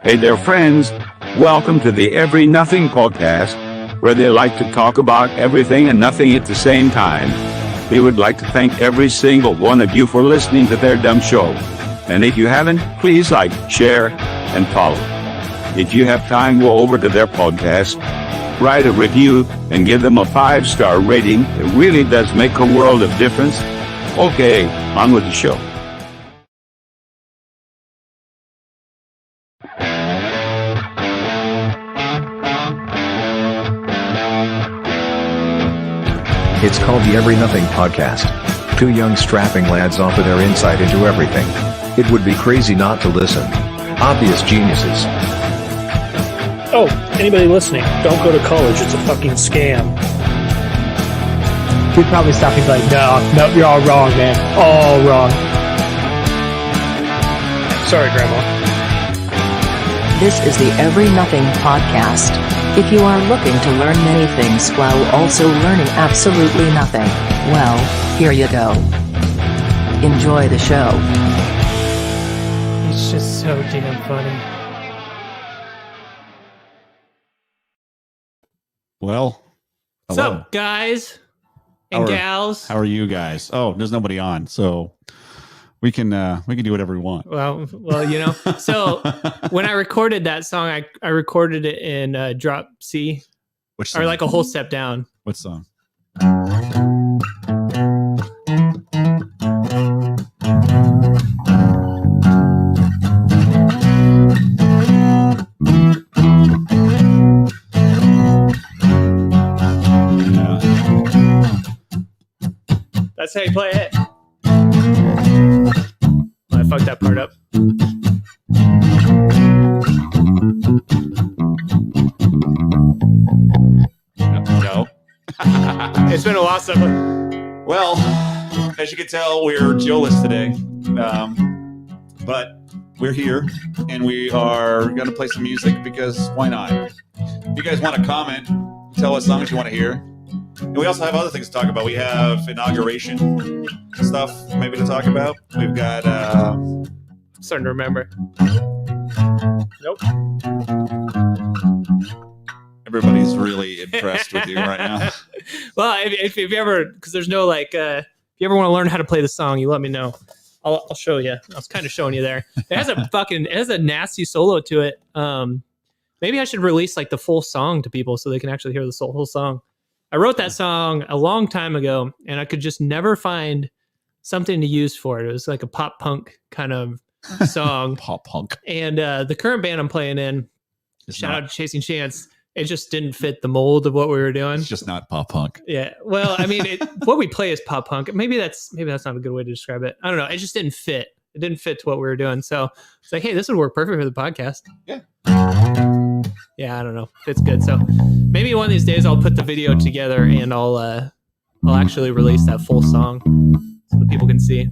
Hey there, friends. Welcome to the EveryNothing Podcast, where they like to talk about everything and nothing at the same time. We would like to thank every single one of you for listening to their dumb show. And if you haven't, please like, share, and follow. If you have time, go over to their podcast, write a review, and give them a 5-star rating. It really does make a world of difference. Okay, on with the show. It's called the EveryNothing Podcast. Two young strapping lads offer their insight into everything. It would be crazy not to listen. Obvious geniuses. Oh, anybody listening, don't go to college. It's a fucking scam. We'd probably stop and be like, no, you're all wrong, man. All wrong. Sorry, Grandma. This is the EveryNothing Podcast. If you are looking to learn many things while also learning absolutely nothing, well, here you go. Enjoy the show. It's just so damn funny. Well, what's hello. up, guys and gals? How are you guys? Oh, there's nobody on, so we can do whatever we want. Well, you know. So when I recorded that song, I recorded it in drop C, Which song? or like a whole step down. What song? That's how you play it. I fucked that part up. No. It's been a while since. Well, as you can tell, we're Joeless today, but we're here and we are going to play some music because why not? If you guys want to comment, tell us songs you want to hear. And we also have other things to talk about. We have inauguration stuff maybe to talk about. We've got I'm starting to remember. Nope. everybody's really impressed with you right now. Well, if you ever, because there's no like, if you ever want to learn how to play the song, you let me know. I'll show you. I was kind of showing you there. It has a nasty solo to it. Maybe I should release like the full song to people so they can actually hear the whole song. I wrote that song a long time ago, and I could just never find something to use for it. It was like a pop punk kind of song. Pop punk. And the current band I'm playing in, shout out to Chasing Chance, it just didn't fit the mold of what we were doing. It's just not pop punk. Yeah. Well, I mean, what we play is pop punk. Maybe that's not a good way to describe it. I don't know. It just didn't fit. It didn't fit to what we were doing. So it's like, hey, this would work perfect for the podcast. Yeah. Yeah, I don't know. It's good. So maybe one of these days I'll put the video together and I'll actually release that full song so that people can see.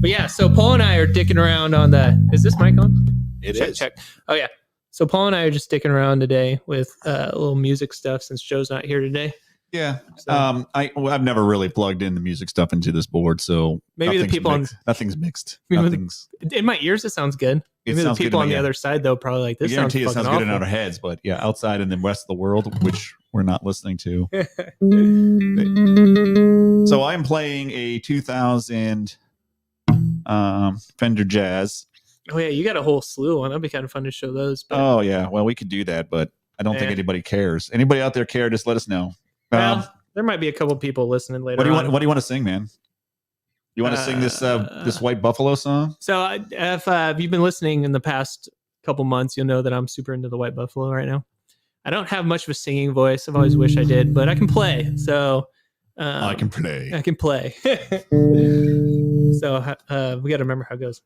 But yeah, so Paul and I are dicking around on is this mic on? It is. Check. Oh yeah. So Paul and I are just dicking around today with a little music stuff since Joe's not here today. Yeah. So, I've never really plugged in the music stuff into this board, so maybe the people nothing's mixed. In my ears, it sounds good. Maybe the people on the other side, though, probably like this. I guarantee it sounds good in our heads, but yeah, outside in the rest of the world, which we're not listening to. So I'm playing a 2000 Fender Jazz. Oh yeah, you got a whole slew on. That'd be kind of fun to show those. But... Oh yeah, well we could do that, but I don't think anybody cares. Anybody out there care? Just let us know. Well, there might be a couple people listening later. What do you want to sing, man? You want to sing this White Buffalo song? So if you've been listening in the past couple months, you'll know that I'm super into the White Buffalo right now. I don't have much of a singing voice. I've always wished I did, but I can play. So I can play. I can play. So we got to remember how it goes.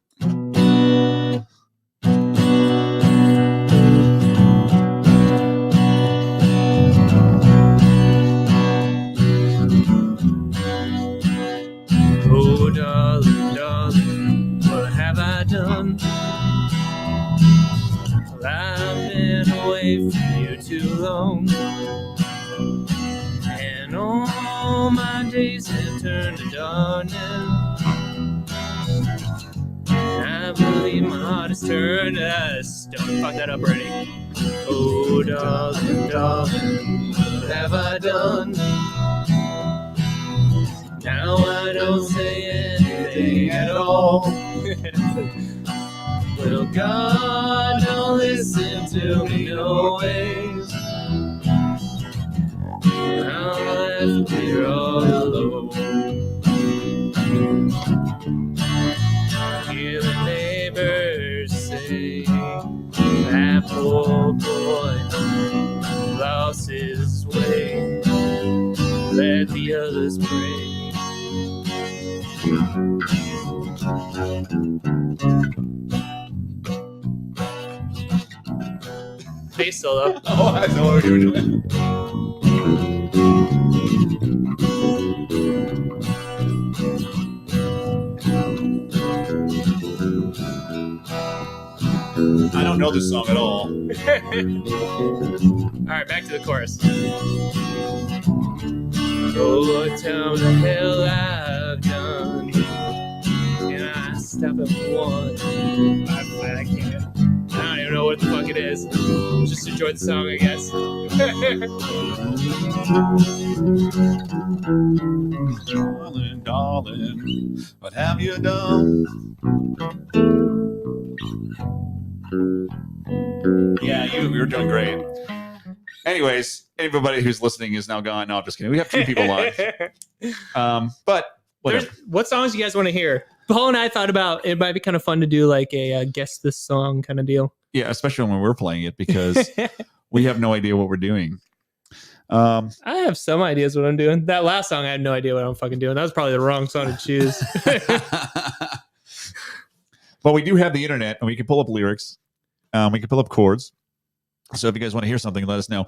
Oh, darling, darling, what have I done? Well, I've been away from you too long, and all my days have turned to darkness. I believe my heart has turned to stone. Fuck that up, ready? Oh, darling, darling, what have I done? Now I don't say anything at all. Will God don't listen to me always? Now I'm left here all alone. Hear the neighbors say that poor boy lost his way. Let the others pray. Bass solo. Oh, I know what you were doing. I don't know this song at all. All right, back to the chorus. Oh, tell me the hell I've done. Can I stop at one? I can't. I don't even know what the fuck it is. Just enjoy the song, I guess. Darling, darling, what have you done? Yeah, you're doing great. Anyways, everybody who's listening is now gone. No, I'm just kidding. We have 2 people live. But whatever. What songs you guys want to hear? Paul and I thought about it might be kind of fun to do like a guess this song kind of deal. Yeah, especially when we're playing it because we have no idea what we're doing. I have some ideas what I'm doing. That last song, I had no idea what I'm fucking doing. That was probably the wrong song to choose. But we do have the internet and we can pull up lyrics. We can pull up chords. So if you guys want to hear something, let us know.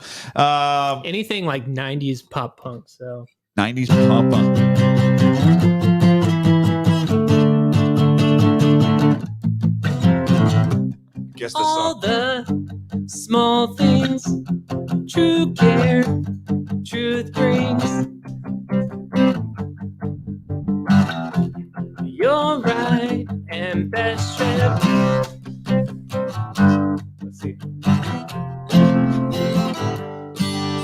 Anything like 90s pop punk. So 90s pop punk. Guess this all song. the small things, true care, truth brings. You're right and best trip. Let's see.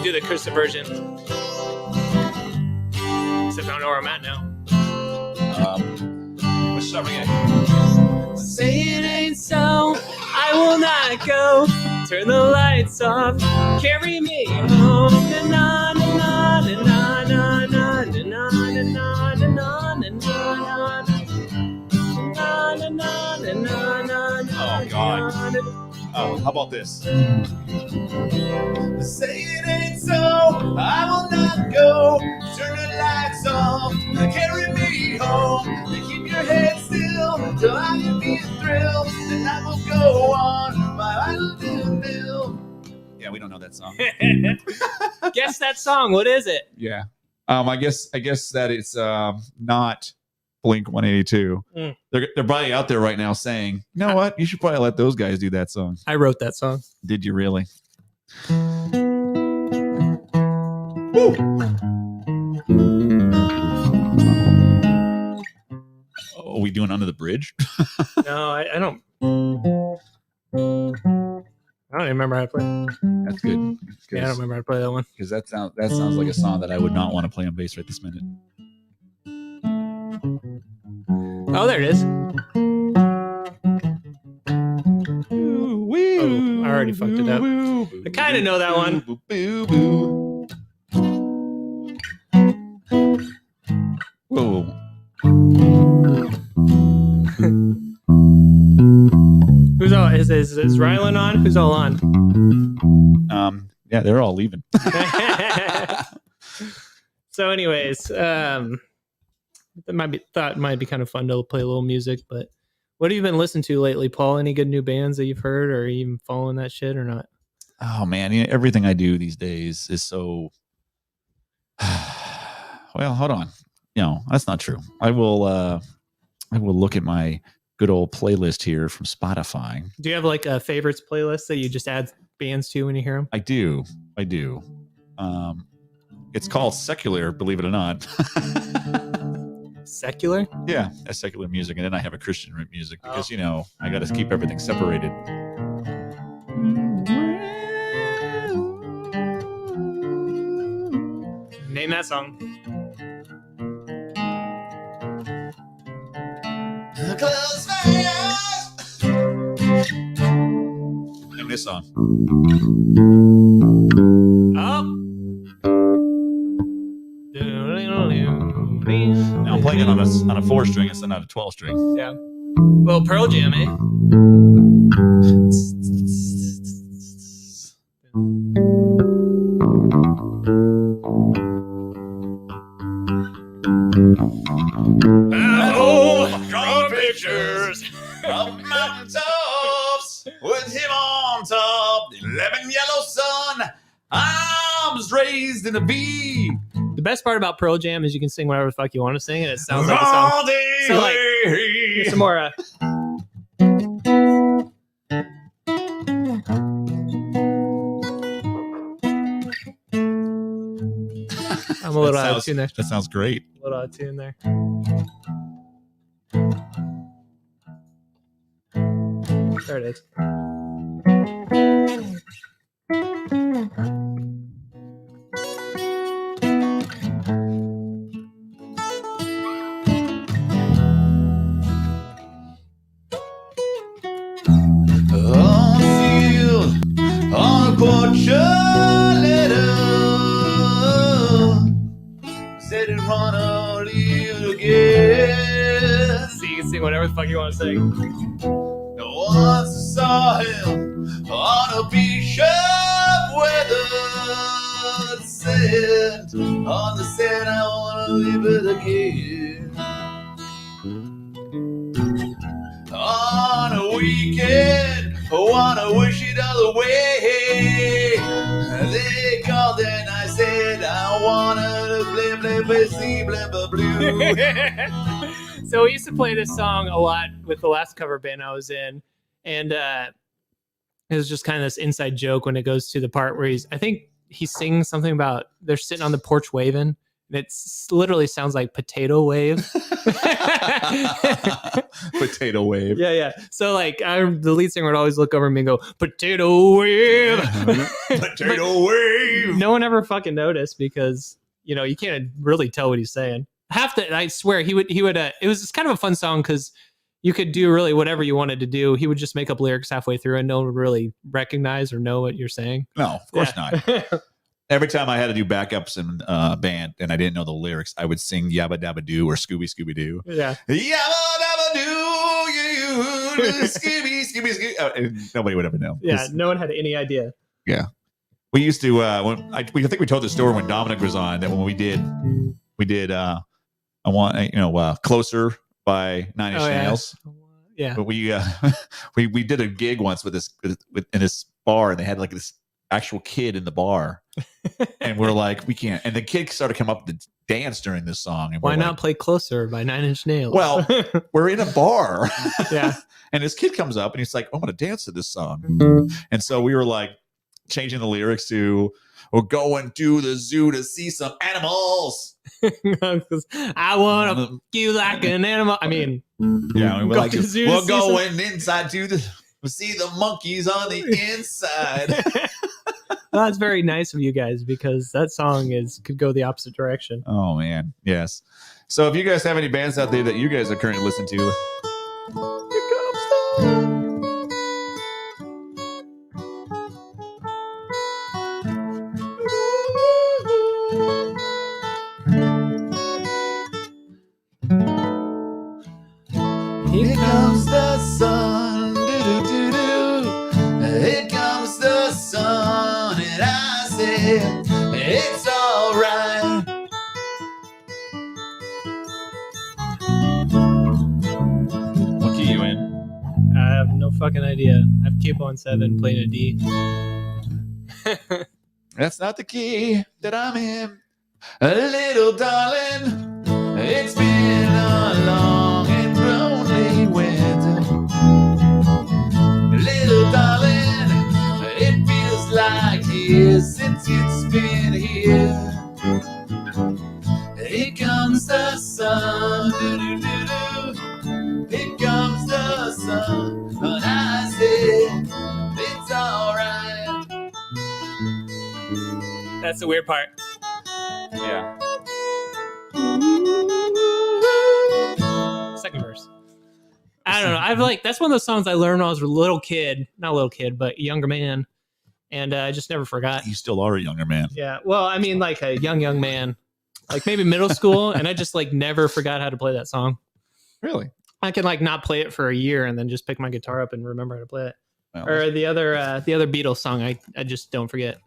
Do the Christmas version. Except I don't know where I'm at now. What's up again? Say it ain't so, I will not go. Turn the lights off, carry me home. Na na na na na na na na na na na na. Oh God. Oh, how about this? Say it ain't so, I will not go. Turn the lights off, carry me home. Keep your head still, till I can be a thrill. Then I will go on my little bill. Yeah, we don't know that song. Guess that song. What is it? Yeah. I guess that it's not Blink 182. They're probably out there right now saying, you know what? You should probably let those guys do that song. I wrote that song. Did you really? Woo! Oh, are we doing Under the Bridge? No, I don't. I don't even remember how to play. That's good. Yeah, I don't remember how to play that one. Because that sounds like a song that I would not want to play on bass right this minute. Oh, there it is. Oh, I already fucked it up. I kind of know that one. Whoa. Who's all? Is Rylan on? Who's all on? Yeah, they're all leaving. So, anyways, that might be kind of fun to play a little music. But what have you been listening to lately, Paul? Any good new bands that you've heard, or even following that shit, or not? Oh man, everything I do these days is so. Well, hold on. That's not true. I will look at my good old playlist here from Spotify. Do you have like a favorites playlist that you just add bands to when you hear them? I do. It's called Secular, believe it or not. Secular? Yeah, that's secular music, and then I have a Christian music because I got to keep everything separated. Name that song. Close my eyes. Name this song. Oh. Now I'm playing it on a 4-string instead of not a 12-string. Yeah. Well, Pearl Jam, eh? Drawing pictures of mountain tops with him on top. 11 yellow sun, arms raised in a V. The best part about Pearl Jam is you can sing whatever the fuck you want to sing, and it sounds like a song. All day. So, like, here's some more. I'm a little out of tune there. That sounds great. A little out of tune there. There it is. On the field, on a porch, a letter said it wanna leave again. So you can sing whatever the fuck you want to sing. Once I saw him on a beach of weather, said on the sand I wanna leave it again. On a weekend, I wanna wish it all away. They called and I said I wanna play, play, play, see, blah, blah, blue. So we used to play this song a lot with the last cover band I was in, and it was just kind of this inside joke when it goes to the part where I think he sings something about they're sitting on the porch waving. It literally sounds like potato wave. Potato wave. Yeah. So like the lead singer would always look over me and go, potato wave. Potato wave. No one ever fucking noticed because, you can't really tell what he's saying. I swear he would, it was just kind of a fun song because you could do really whatever you wanted to do. He would just make up lyrics halfway through and no one would really recognize or know what you're saying. No, of course not. Every time I had to do backups in band and I didn't know the lyrics, I would sing Yabba Dabba Doo or Scooby Scooby Doo. Yeah. Yabba Dabba Doo, Scooby Scooby Scooby. And nobody would ever know. Yeah, no one had any idea. Yeah. We used to, I think we told the story when Dominic was on that when we did Closer by Nine Inch Nails. Yeah. But we did a gig once with in this bar and they had like this actual kid in the bar and we're like, we can't. And the kid started coming up to dance during this song. And why not play Closer by 9 Inch Nails? Well, we're in a bar. Yeah. And this kid comes up and he's like, I'm going to dance to this song. And so we were like changing the lyrics to, we're going to the zoo to see some animals. I want to you like an animal. I mean, yeah, we're going inside to see the monkeys on the inside. Well, that's very nice of you guys because that song could go the opposite direction. Oh man, yes. So if you guys have any bands out there that you guys are currently listening to, here comes the... Here comes the sun, do-do-do-do. Here comes the sun, and I said, it's all right. What key you in? I have no fucking idea. I have capo on 7 playing a D. That's not the key that I'm in. A little darling, it's been a long and lonely winter. Little darling, it feels like years since it's been here. Here comes the sun, sun, but I said it's alright. That's the weird part. Yeah. Second verse. I don't know. I've like that's one of those songs I learned when I was a little kid. Not a little kid, but a younger man. And I just never forgot. You still are a younger man. Yeah. Well, I mean, like a young man, like maybe middle school, and I just like never forgot how to play that song. Really? I can like not play it for a year and then just pick my guitar up and remember how to play it. Well, Or the other Beatles song, I just don't forget.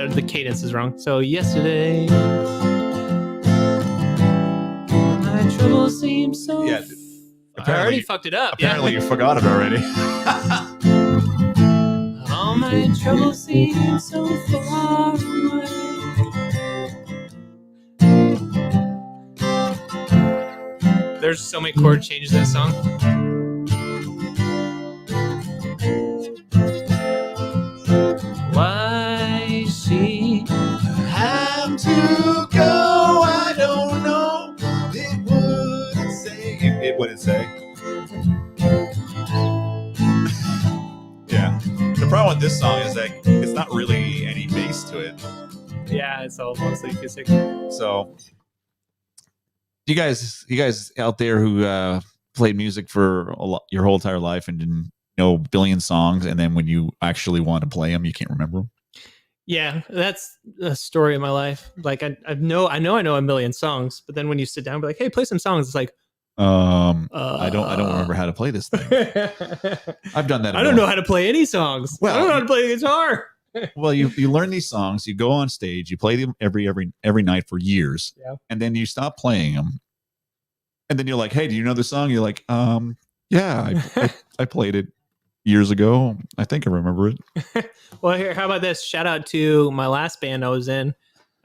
The cadence is wrong. So yesterday, my troubles seem so. Yeah. I already fucked it up. Apparently, you forgot it already. All my troubles seem so far away. There's so many chord changes in this song. Why she Have to go, I don't know. It wouldn't say. It wouldn't say. Yeah. The problem with this song is that it's not really any bass to it. Yeah, it's all mostly acoustic. So, you guys out there who played music for your whole entire life and didn't know a billion songs, and then when you actually want to play them, you can't remember them. Yeah, that's a story of my life. Like I know a million songs, but then when you sit down and be like, hey, play some songs, it's like I don't remember how to play this thing. I've done that. I don't know how to play any songs. Well, I don't know how to play the guitar. Well, you learn these songs, you go on stage, you play them every night for years, and then you stop playing them, and then you're like, hey, do you know the song? You're like, yeah, I played it years ago. I think I remember it. Well, here, how about this? Shout out to my last band I was in.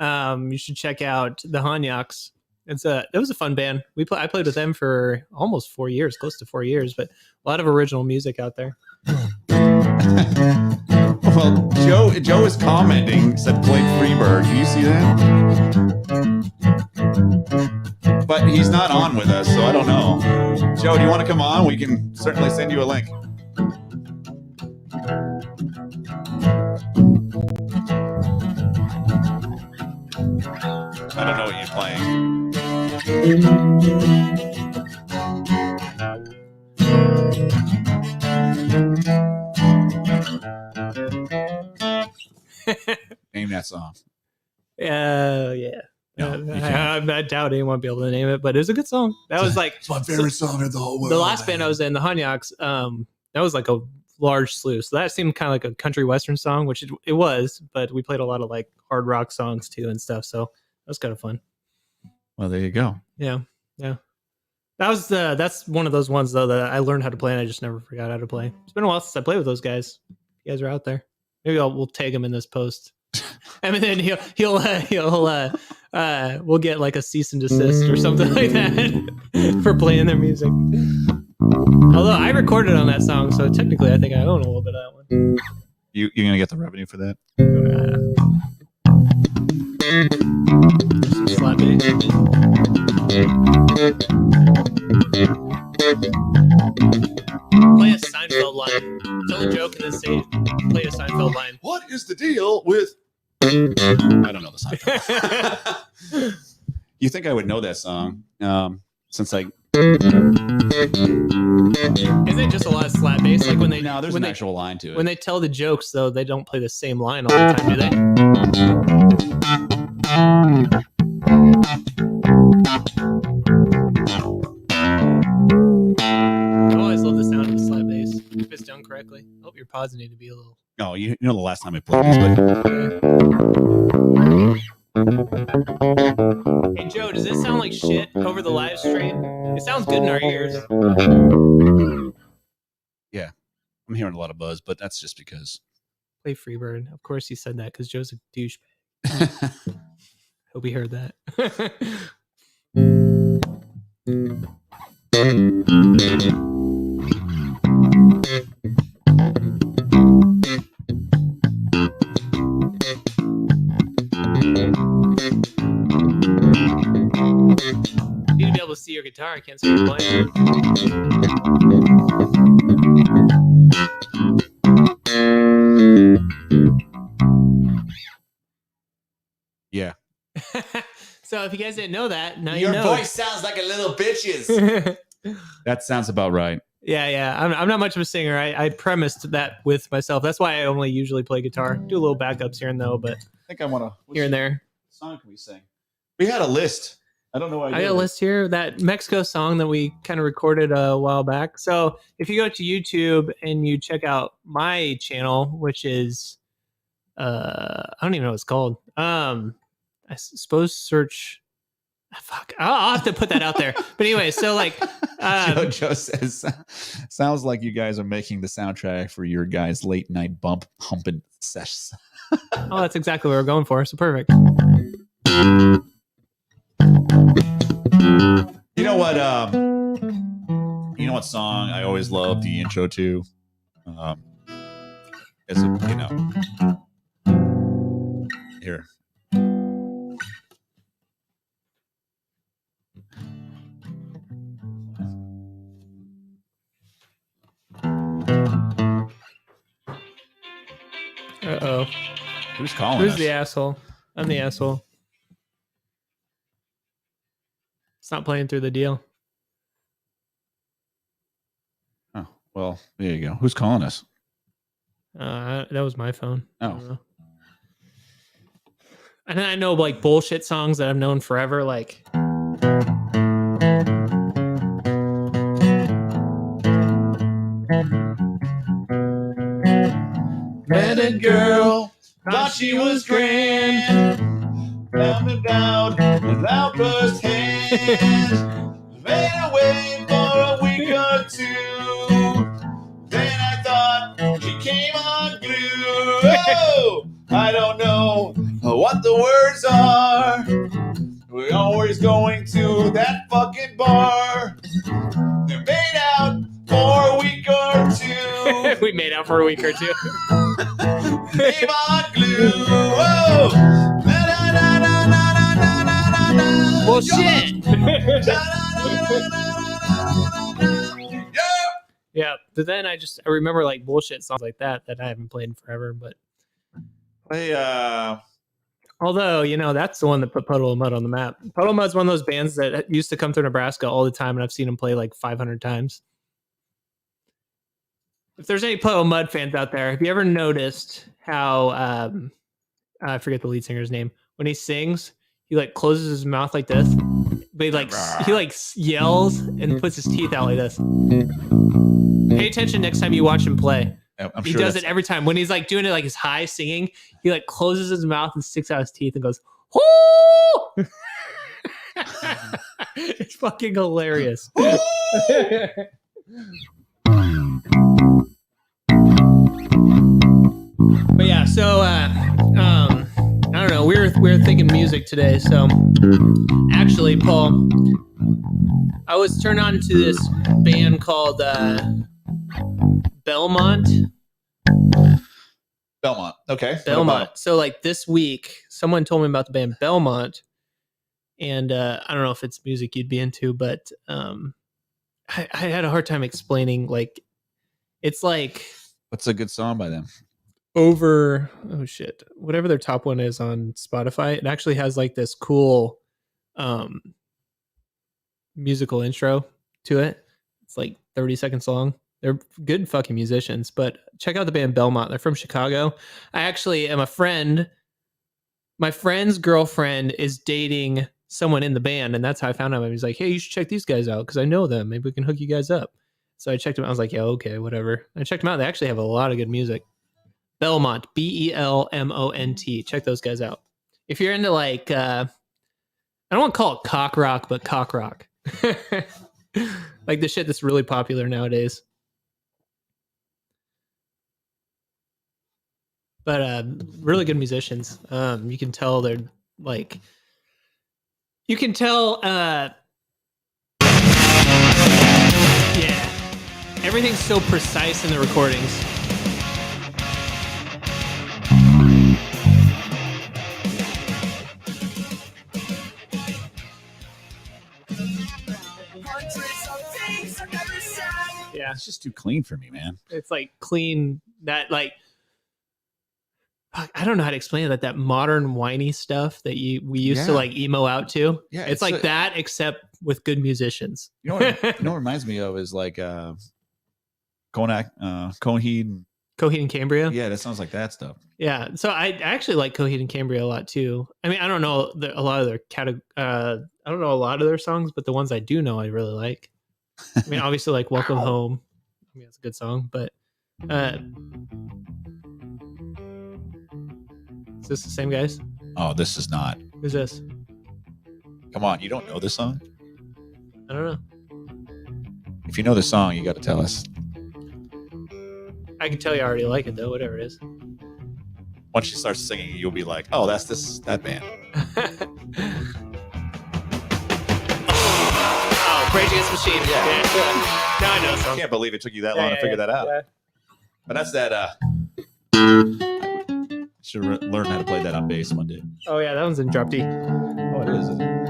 You should check out the Hanyaks. It was a fun band. I played with them for almost 4 years, close to 4 years, but a lot of original music out there. Well, Joe is commenting, said played Freebird. Do you see that? But he's not on with us, so I don't know. Joe, do you want to come on? We can certainly send you a link. I don't know what you're playing. Name that song. Yeah. No, I doubt anyone will be able to name it, but it was a good song. That was like it's my favorite song in the whole world. The last band I was in, the Hanyaks, that was like a large slew. So that seemed kind of like a country western song, which it was, but we played a lot of like hard rock songs too and stuff. So that was kind of fun. Well, there you go. Yeah. That's one of those ones though that I learned how to play and I just never forgot how to play. It's been a while since I played with those guys. You guys are out there. Maybe we'll tag him in this post. I mean, then we'll get like a cease and desist or something like that for playing their music. Although I recorded on that song, so technically I think I own a little bit of that one. You're gonna get the revenue for that? Some slap bass. Play a Seinfeld line. Tell a joke and then say play a Seinfeld line. What is the deal with? I don't know the song. You think I would know that song? Since I. Isn't it just a lot of slap bass? Like when they there's an actual line to it. When they tell the jokes, though, they don't play the same line all the time, do they? I always love the sound of the slap bass if it's done correctly. I hope your pods need to be a little. No, you know the last time I played these, but. Hey Joe, does this sound like shit over the live stream? It sounds good in our ears. Yeah, I'm hearing a lot of buzz, but that's just because. Play Freebird. Of course he said that because Joe's a douchebag. Hope he heard that. You need to be able to see your guitar. I can't see you playing. Yeah. So if you guys didn't know that, now Your you know. voice sounds like a little bitch's. That sounds about right. Yeah. I'm not much of a singer. I premised that with myself. That's why I only usually play guitar. Do a little backups here and there, but I think I want to. here and there. Song can we sing? We had a list. I don't know why I got a list here. That Mexico song that we kind of recorded a while back. So if you go to YouTube and you check out my channel, which is I don't even know what it's called. I suppose search. Fuck, I'll have to put that out there. But anyway, so like, Joe says, sounds like you guys are making the soundtrack for your guys' late night bump humping sessions. oh, that's exactly what we're going for. So perfect. You know what? You know what song I always love the intro to? Is it, you know, here. Uh-oh. Who's calling Who's us? the asshole? I'm the asshole. It's not playing through the deal. Oh, well, there you go. Who's calling us? That was my phone. I Oh. don't know. And then I know like bullshit songs that I've known forever, like Met a girl, thought she was grand. Found her down without first hand. Ran away for a week or two. Then I thought she came unglued. Oh, I don't know what the words are. We're always going to that fucking bar. They're made out for a week or two. we made out for a week or two. Name on glue. Whoa. Well, shit. Yeah, but then I remember like bullshit songs like that I haven't played in forever. But Hey, although, you know, that's the one that put Puddle of Mud on the map. Puddle of Mud's one of those bands that used to come through Nebraska all the time, and I've seen them play like 500 times. If there's any Puddle of Mud fans out there, have you ever noticed how I forget the lead singer's name, when he sings, he like closes his mouth like this, but he like yells and puts his teeth out like this. Pay attention next time you watch him play. I'm He sure does that's- it every time. When he's like doing it like his high singing, he like closes his mouth and sticks out his teeth and goes, "Whoo!" It's fucking hilarious. But yeah, so I don't know. We were thinking music today. So actually, Paul, I was turned on to this band called Belmont. Belmont. Okay. What Belmont. about- So like this week, someone told me about the band Belmont, and I don't know if it's music you'd be into, but I had a hard time explaining. Like, it's like What's a good song by them? whatever their top one is on Spotify. It actually has like this cool musical intro to it. It's like 30 seconds long. They're good fucking musicians, but check out the band Belmont. They're from Chicago. I actually am a friend. My friend's girlfriend is dating someone in the band, and that's how I found out. He's like, "Hey, you should check these guys out because I know them. Maybe we can hook you guys up." So I checked them out. I was like, "Yeah, okay, whatever." I checked them out. They actually have a lot of good music. Belmont, Belmont. Check those guys out. If you're into like, I don't want to call it cock rock, but cock rock, like the shit that's really popular nowadays. But really good musicians. You can tell they're like, you can tell, yeah, everything's so precise in the recordings. Yeah. It's just too clean for me, man. It's like clean that like I don't know how to explain it. That modern whiny stuff that we used to like emo out to. Yeah, it's like that except with good musicians. You know what reminds me of is like Coheed and Cambria. Yeah, that sounds like that stuff. Yeah, so I actually like Coheed and Cambria a lot too. I mean, I don't know a lot of their I don't know a lot of their songs, but the ones I do know, I really like. I mean, obviously, like "Welcome Home." I mean, it's a good song, but is this the same guys? Oh, this is not. Who's this? Come on, you don't know this song? I don't know. If you know the song, you got to tell us. I can tell you I already like it though. Whatever it is. Once she starts singing, you'll be like, "Oh, that's that band." Rage Against the Machine. Yeah. Now I know. I can't believe it took you that long to figure that out. Yeah. But that's that. Should learn how to play that on bass one day. Oh yeah, that one's in drop D. Oh, it is. Isn't it?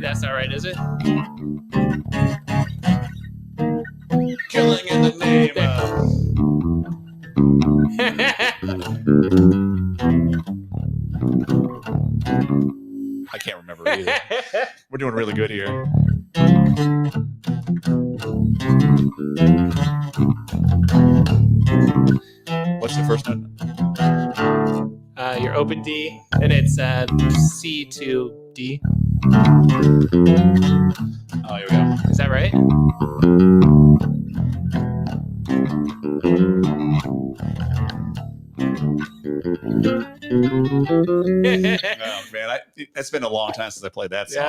That's not right, is it? Killing in the name of. I can't remember either. We're doing really good here. What's the first note? Your open D, and it's C to D. Oh, here we go. Is that right? Oh man, it's been a long time since I played that song.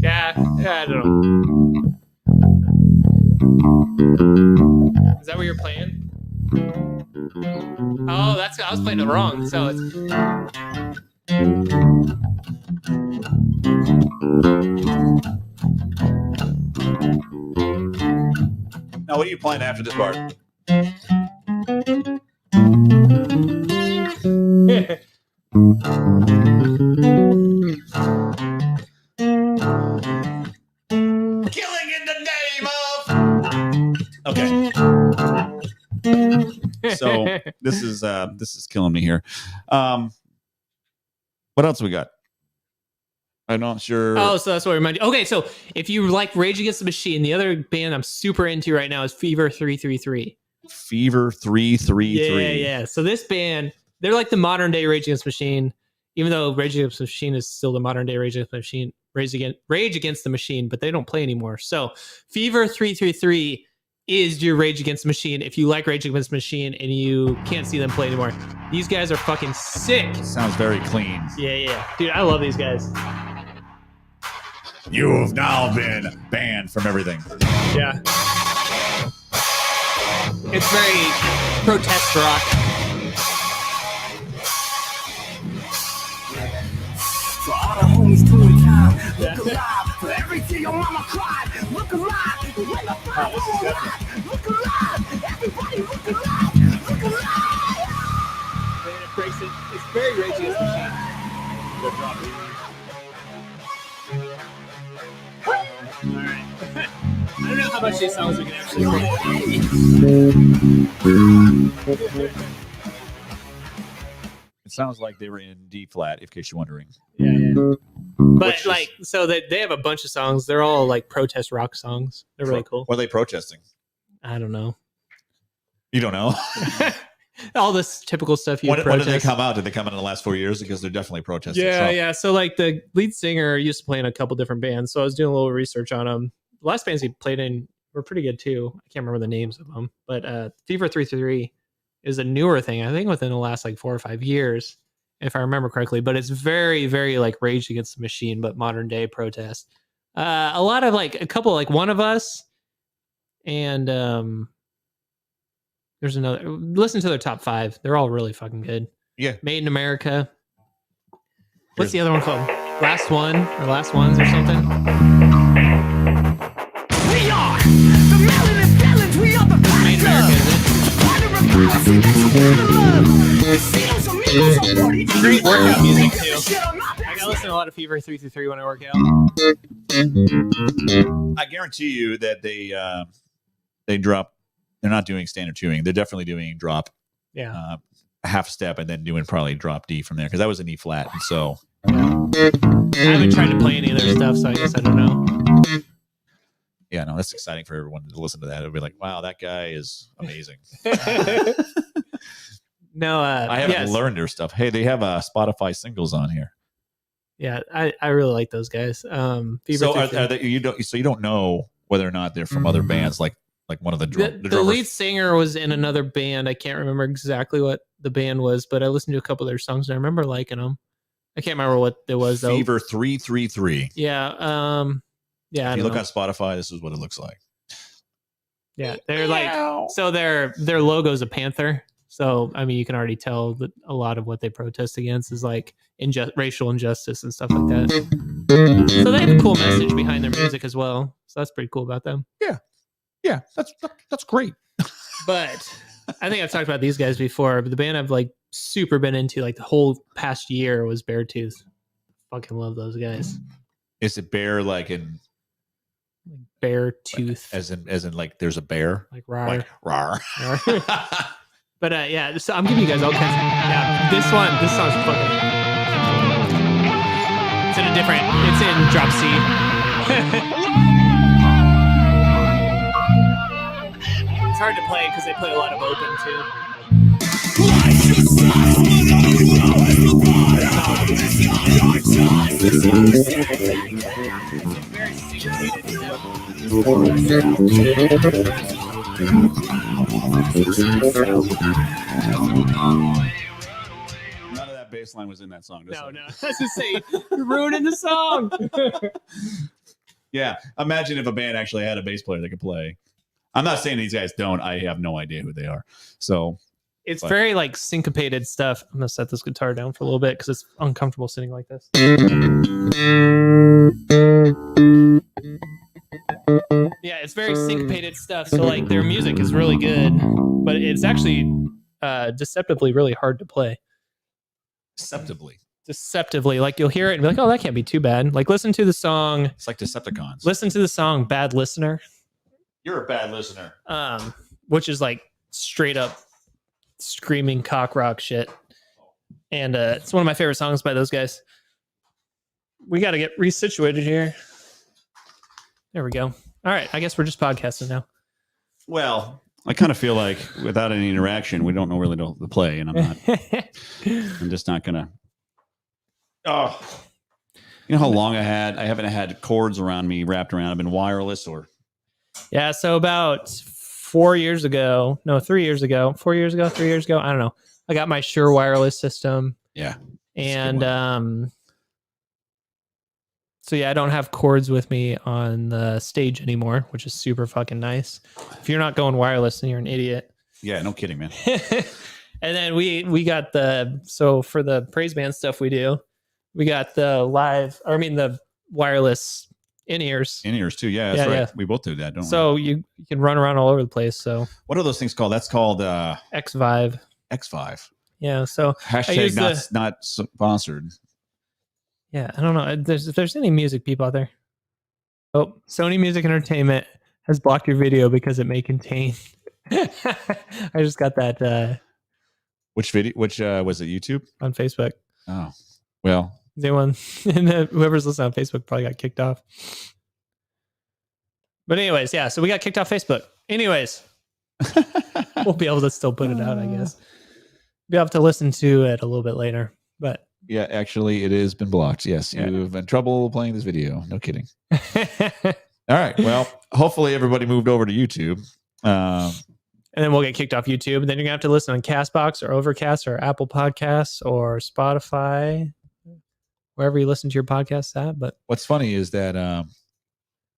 Yeah, I don't know. Is that what you're playing? Oh, I was playing it wrong. So it's. Now, what are you playing after this part? Killing in the name of. Okay. So this is killing me here. What else we got? I'm not sure. Oh, so that's what reminded you. Okay, so if you like Rage Against the Machine, the other band I'm super into right now is Fever 333. Fever 333. Yeah. So this band, they're like the modern day Rage Against the Machine, even though Rage Against the Machine is still the modern day Rage Against the Machine. Rage Against the Machine, but they don't play anymore. So Fever 333 is your Rage Against the Machine. If you like Rage Against the Machine and you can't see them play anymore, these guys are fucking sick. Sounds very clean. Yeah. Dude, I love these guys. You have now been banned from everything. Yeah. It's very protest rock. For all the homies doing time, look alive. For everything your mama cried, look alive. When the fire won't alive, look alive. Everybody look alive, look alive. And it breaks it. It's very Rage Against the Machine. Alright. I don't know how much these songs we can actually play. It sounds like they were in D flat, in case you're wondering. Yeah. But like, so they have a bunch of songs. They're all like protest rock songs. They're really cool. What are they protesting? I don't know. You don't know? All this typical stuff you protest. When did they come out? Did they come out in the last 4 years? Because they're definitely protesting. Yeah. So like the lead singer used to play in a couple different bands. So I was doing a little research on them. The last bands he played in were pretty good too. I can't remember the names of them. But Fever 333 is a newer thing. I think within the last like 4 or 5 years, if I remember correctly. But it's very, very like Rage Against the Machine, but modern day protest. A lot of like a couple like One of Us, and there's another. Listen to their top 5. They're all really fucking good. Yeah. Made in America. What's the other one called? Last One or Last Ones or something? We are the melanin felons. We are the Made in America, isn't it? Great workout music too. I gotta listen to a lot of Fever 333 when I work out. I guarantee you that they drop. They're not doing standard tuning. They're definitely doing drop. Yeah. A half step and then doing probably drop D from there because that was an E flat. And so I haven't tried to play any of their stuff, so I guess I don't know. yeah, no, that's exciting for everyone to listen to that. It'll be like, wow, that guy is amazing. No, I haven't learned their stuff. Hey, they have Spotify singles on here. Yeah, I really like those guys. Fever So 333. you don't know whether or not they're from other bands like one of the The lead singer was in another band. I can't remember exactly what the band was, but I listened to a couple of their songs and I remember liking them. I can't remember what it was though. Fever 333. Yeah. Yeah. If you look on Spotify, this is what it looks like. Yeah, they're like so their logo is a panther. So I mean, you can already tell that a lot of what they protest against is like racial injustice and stuff like that. So they have a cool message behind their music as well. So that's pretty cool about them. Yeah, that's great. But I think I've talked about these guys before. But the band I've like super been into like the whole past year was Beartooth. Fucking love those guys. Is it bear like in Beartooth, as in like there's a bear like rar. like rar. But yeah, so I'm giving you guys all kinds of this song's fucking. It's in drop C. It's hard to play because they play a lot of open too. None of that bass line was in that song. No. I was just saying, you're ruining the song. Yeah, imagine if a band actually had a bass player that could play. I'm not saying these guys don't. I have no idea who they are. So it's very like syncopated stuff. I'm gonna set this guitar down for a little bit because it's uncomfortable sitting like this. Yeah, it's very syncopated stuff. So like their music is really good, but it's actually deceptively really hard to play. Deceptively, like you'll hear it and be like, "Oh, that can't be too bad." Like listen to the song. It's like Decepticons. Listen to the song "Bad Listener." You're a bad listener. Which is like straight up screaming cock rock shit. And it's one of my favorite songs by those guys. We got to get resituated here. There we go. All right. I guess we're just podcasting now. Well, I kind of feel like without any interaction, we don't really know the play, and I'm just not gonna. Oh, you know how long I haven't had cords around me wrapped around. I've been wireless or. Yeah. So about 3 years ago, I don't know. I got my Shure wireless system. Yeah. And so yeah, I don't have cords with me on the stage anymore, which is super fucking nice. If you're not going wireless, then you're an idiot. Yeah, no kidding, man. And then we got so for the praise band stuff we do, we got the wireless in-ears. In-ears too, yeah, that's right. Yeah. We both do that, don't we? So you can run around all over the place. So what are those things called? That's called X5. X5. Yeah, so hashtag not sponsored. Yeah, I don't know. If there's any music people out there. Oh, Sony Music Entertainment has blocked your video because it may contain. I just got that. Which video? Which was it? YouTube? On Facebook. Oh, well. Whoever's listening on Facebook probably got kicked off. But anyways, yeah. So we got kicked off Facebook. Anyways, we'll be able to still put it out, I guess. We'll have to listen to it a little bit later, but. Yeah, actually, it has been blocked. Yes, you've been trouble playing this video. No kidding. All right. Well, hopefully everybody moved over to YouTube. And then we'll get kicked off YouTube. And then you're going to have to listen on CastBox or Overcast or Apple Podcasts or Spotify, wherever you listen to your podcasts at. But what's funny is that,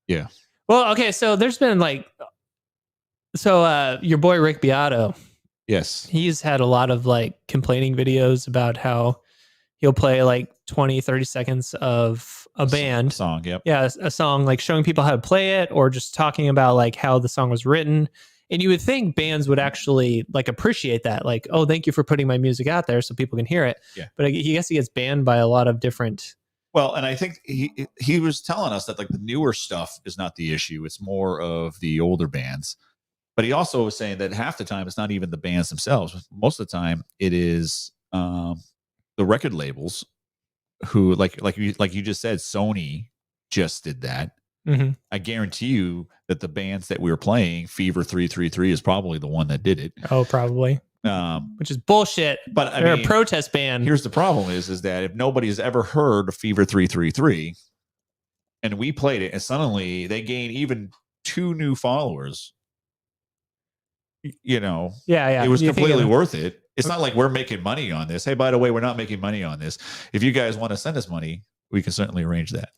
yeah. Well, okay. So there's been your boy Rick Beato Yes. He's had a lot of like complaining videos about how he'll play like 20, 30 seconds of a band song. Yep. Yeah, a song, like showing people how to play it or just talking about like how the song was written. And you would think bands would actually like appreciate that. Like, oh, thank you for putting my music out there so people can hear it. Yeah. But I guess he gets banned by a lot of different. Well, and I think he was telling us that like the newer stuff is not the issue. It's more of the older bands. But he also was saying that half the time it's not even the bands themselves. Most of the time it is the record labels who like you just said, Sony just did that. Mm-hmm. I guarantee you that the bands that we were playing, Fever 333 is probably the one that did it. Oh, probably. Which is bullshit. But they're a protest band. Here's the problem is that if nobody has ever heard of Fever 333 and we played it and suddenly they gain even 2 new followers, yeah, it was completely worth it. It's not like we're making money on this. Hey, by the way, we're not making money on this. If you guys want to send us money, we can certainly arrange that.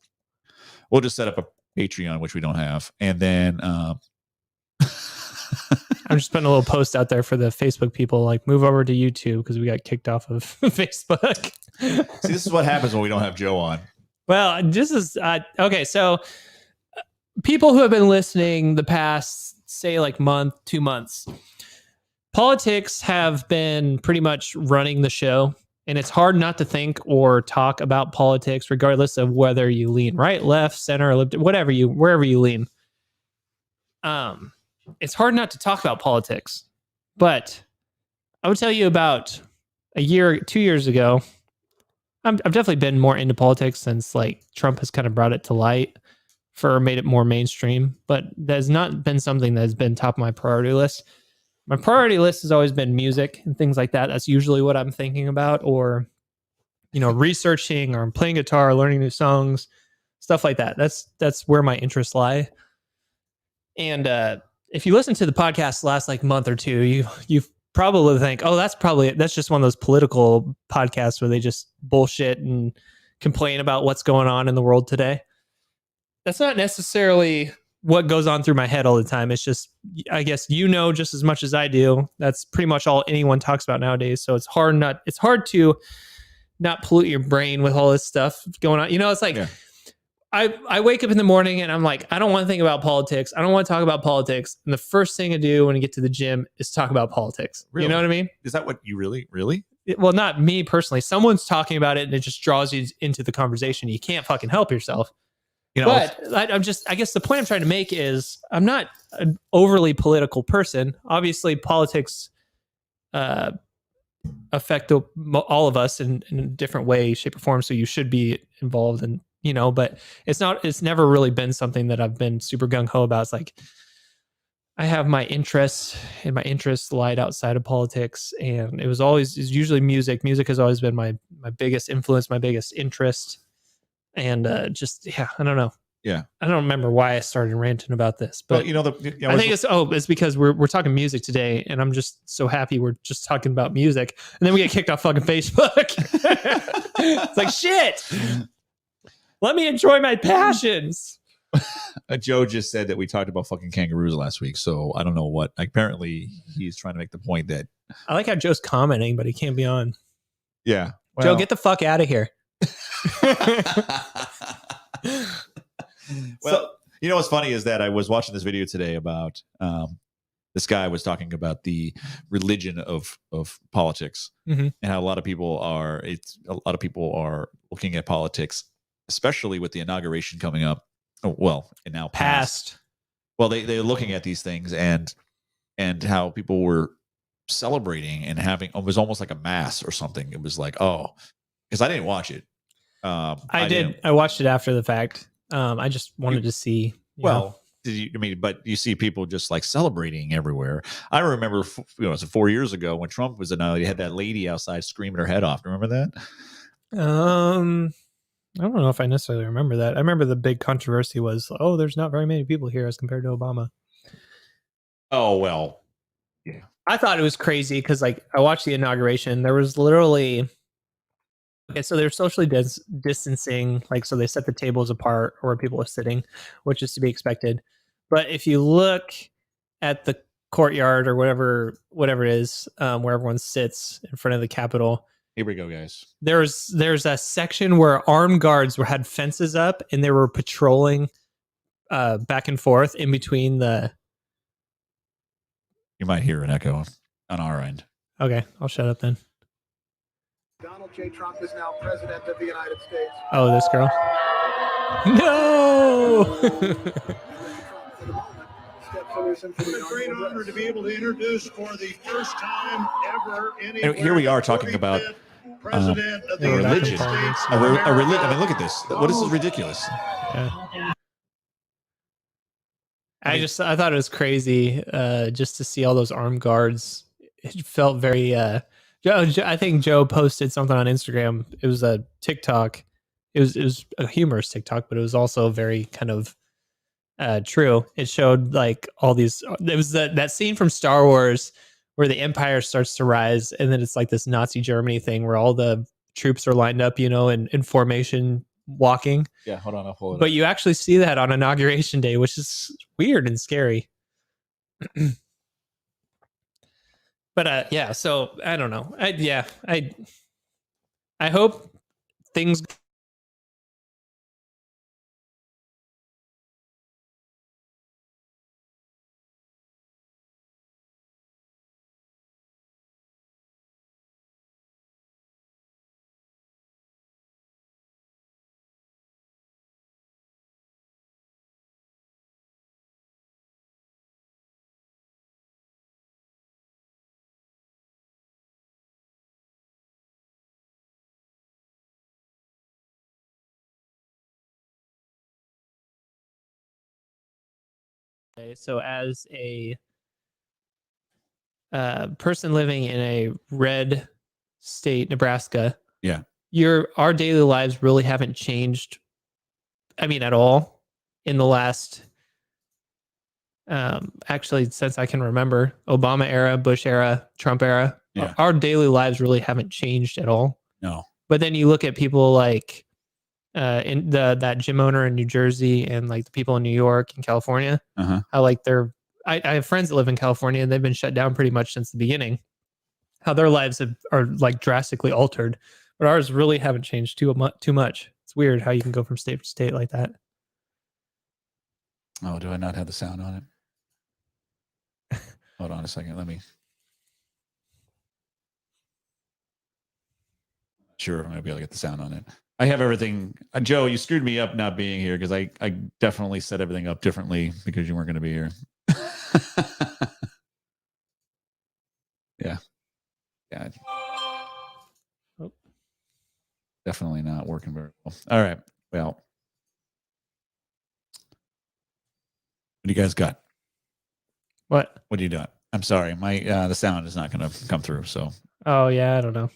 We'll just set up a Patreon, which we don't have. And then I'm just putting a little post out there for the Facebook people, like move over to YouTube because we got kicked off of Facebook. See, this is what happens when we don't have Joe on. Well, this is okay. So people who have been listening the past, say like month, 2 months, politics have been pretty much running the show. And it's hard not to think or talk about politics, regardless of whether you lean right, left, center, wherever you lean. It's hard not to talk about politics. But I would tell you about 2 years ago, I've definitely been more into politics since like Trump has kind of brought it to light made it more mainstream. But that has not been something that has been top of my priority list. My priority list has always been music and things like that. That's usually what I'm thinking about, or, researching, or I'm playing guitar, learning new songs, stuff like that. That's where my interests lie. And if you listen to the podcast last like month or two, you probably think, oh, that's just one of those political podcasts where they just bullshit and complain about what's going on in the world today. That's not necessarily what goes on through my head all the time. It's just, I guess, just as much as I do. That's pretty much all anyone talks about nowadays. So it's hard to not pollute your brain with all this stuff going on. It's like, I wake up in the morning and I'm like, I don't want to think about politics. I don't want to talk about politics. And the first thing I do when I get to the gym is talk about politics. Really? You know what I mean? Is that what you really? Well, not me personally. Someone's talking about it and it just draws you into the conversation. You can't fucking help yourself. But I guess the point I'm trying to make is I'm not an overly political person. Obviously, politics affect all of us in a different way, shape, or form. So you should be involved in, but it's never really been something that I've been super gung-ho about. It's like I have my interests, and my interests lied outside of politics. And it's usually music. Music has always been my biggest influence, my biggest interest. And I don't know. Yeah, I don't remember why I started ranting about this, but I think it's because we're talking music today, and I'm just so happy we're just talking about music, and then we get kicked off fucking Facebook. It's like shit. Let me enjoy my passions. Joe just said that we talked about fucking kangaroos last week, so I don't know what. Apparently, he's trying to make the point that I like how Joe's commenting, but he can't be on. Yeah, Joe, get the fuck out of here. Well, what's funny is that I was watching this video today about this guy was talking about the religion of politics, mm-hmm. and how a lot of people are looking at politics, especially with the inauguration coming up. Oh, well, and now past. Well, they're looking at these things and how people were celebrating and having it was almost like a mass or something. It was like, oh, because I didn't watch it. I did. I watched it after the fact. I just wanted to see. Did you? But you see people just like celebrating everywhere. I remember, it's 4 years ago when Trump was inaugurated. He had that lady outside screaming her head off. Remember that? I don't know if I necessarily remember that. I remember the big controversy was, oh, there's not very many people here as compared to Obama. Oh well, yeah. I thought it was crazy because like I watched the inauguration. There was literally. Okay, so they're socially distancing, like, so they set the tables apart where people are sitting, which is to be expected. But if you look at the courtyard or whatever it is, where everyone sits in front of the Capitol. Here we go, guys. There's a section where armed guards had fences up and they were patrolling back and forth in between the. You might hear an echo on our end. Okay, I'll shut up then. Donald J. Trump is now president of the United States. Oh, this girl. No. It's a great honor to be able to introduce for the first time ever And here we are talking about president of the religion. United States. A religion. I mean, look at this. What is this ridiculous? Yeah. I thought it was crazy just to see all those armed guards. It felt very. I think Joe posted something on Instagram. It was a TikTok. It was a humorous TikTok, but it was also very kind of true. It showed like all these. It was that scene from Star Wars where the Empire starts to rise, and then it's like this Nazi Germany thing where all the troops are lined up, in formation, walking. Yeah, hold on, I'll pull it But up. you actually see that on Inauguration Day, which is weird and scary. But yeah, so I don't know. I hope things. So as a person living in a red state, Nebraska, Yeah. our daily lives really haven't changed. I mean, at all in the last, actually, since I can remember, Obama era, Bush era, Trump era, Yeah. our daily lives really haven't changed at all. No. But then you look at people like in that gym owner in New Jersey and like the people in New York and California, Uh-huh. how like I have friends that live in California and they've been shut down pretty much since the beginning. How their lives are like drastically altered, but ours really haven't changed too much. It's weird how you can go from state to state like that. Oh, do I not have the sound on it? Hold on a second. Let me. Sure, I'm going to be able to get the sound on it. I have everything. Joe, you screwed me up not being here because I definitely set everything up differently because you weren't going to be here. Yeah. Yeah. Oh. Definitely not working very well. All right. Well, what do you guys got? What? What do you got? I'm sorry. My the sound is not going to come through. So. Oh yeah, I don't know.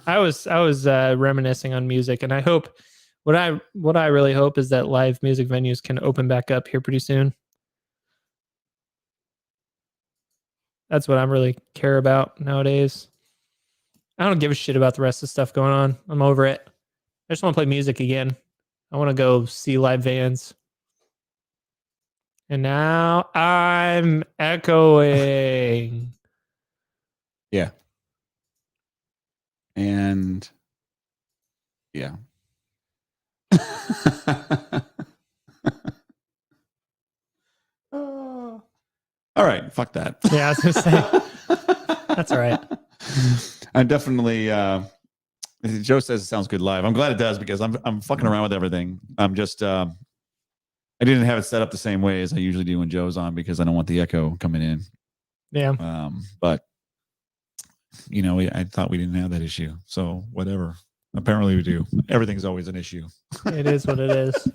I was reminiscing on music, and I hope what I really hope is that live music venues can open back up here pretty soon. That's what I really care about nowadays. I don't give a shit about the rest of the stuff going on. I'm over it. I just want to play music again. I want to go see live bands. And now I'm echoing. Yeah. And yeah. All right, fuck that. Yeah, I was gonna say that's all right. I'm definitely Joe says it sounds good live. I'm glad it does because I'm fucking around with everything. I'm just I didn't have it set up the same way as I usually do when Joe's on because I don't want the echo coming in. Yeah. But I thought we didn't have that issue. So whatever. Apparently we do. Everything's always an issue. It is what it is.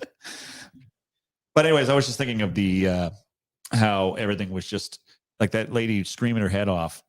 But anyways, I was just thinking of the how everything was just like that lady screaming her head off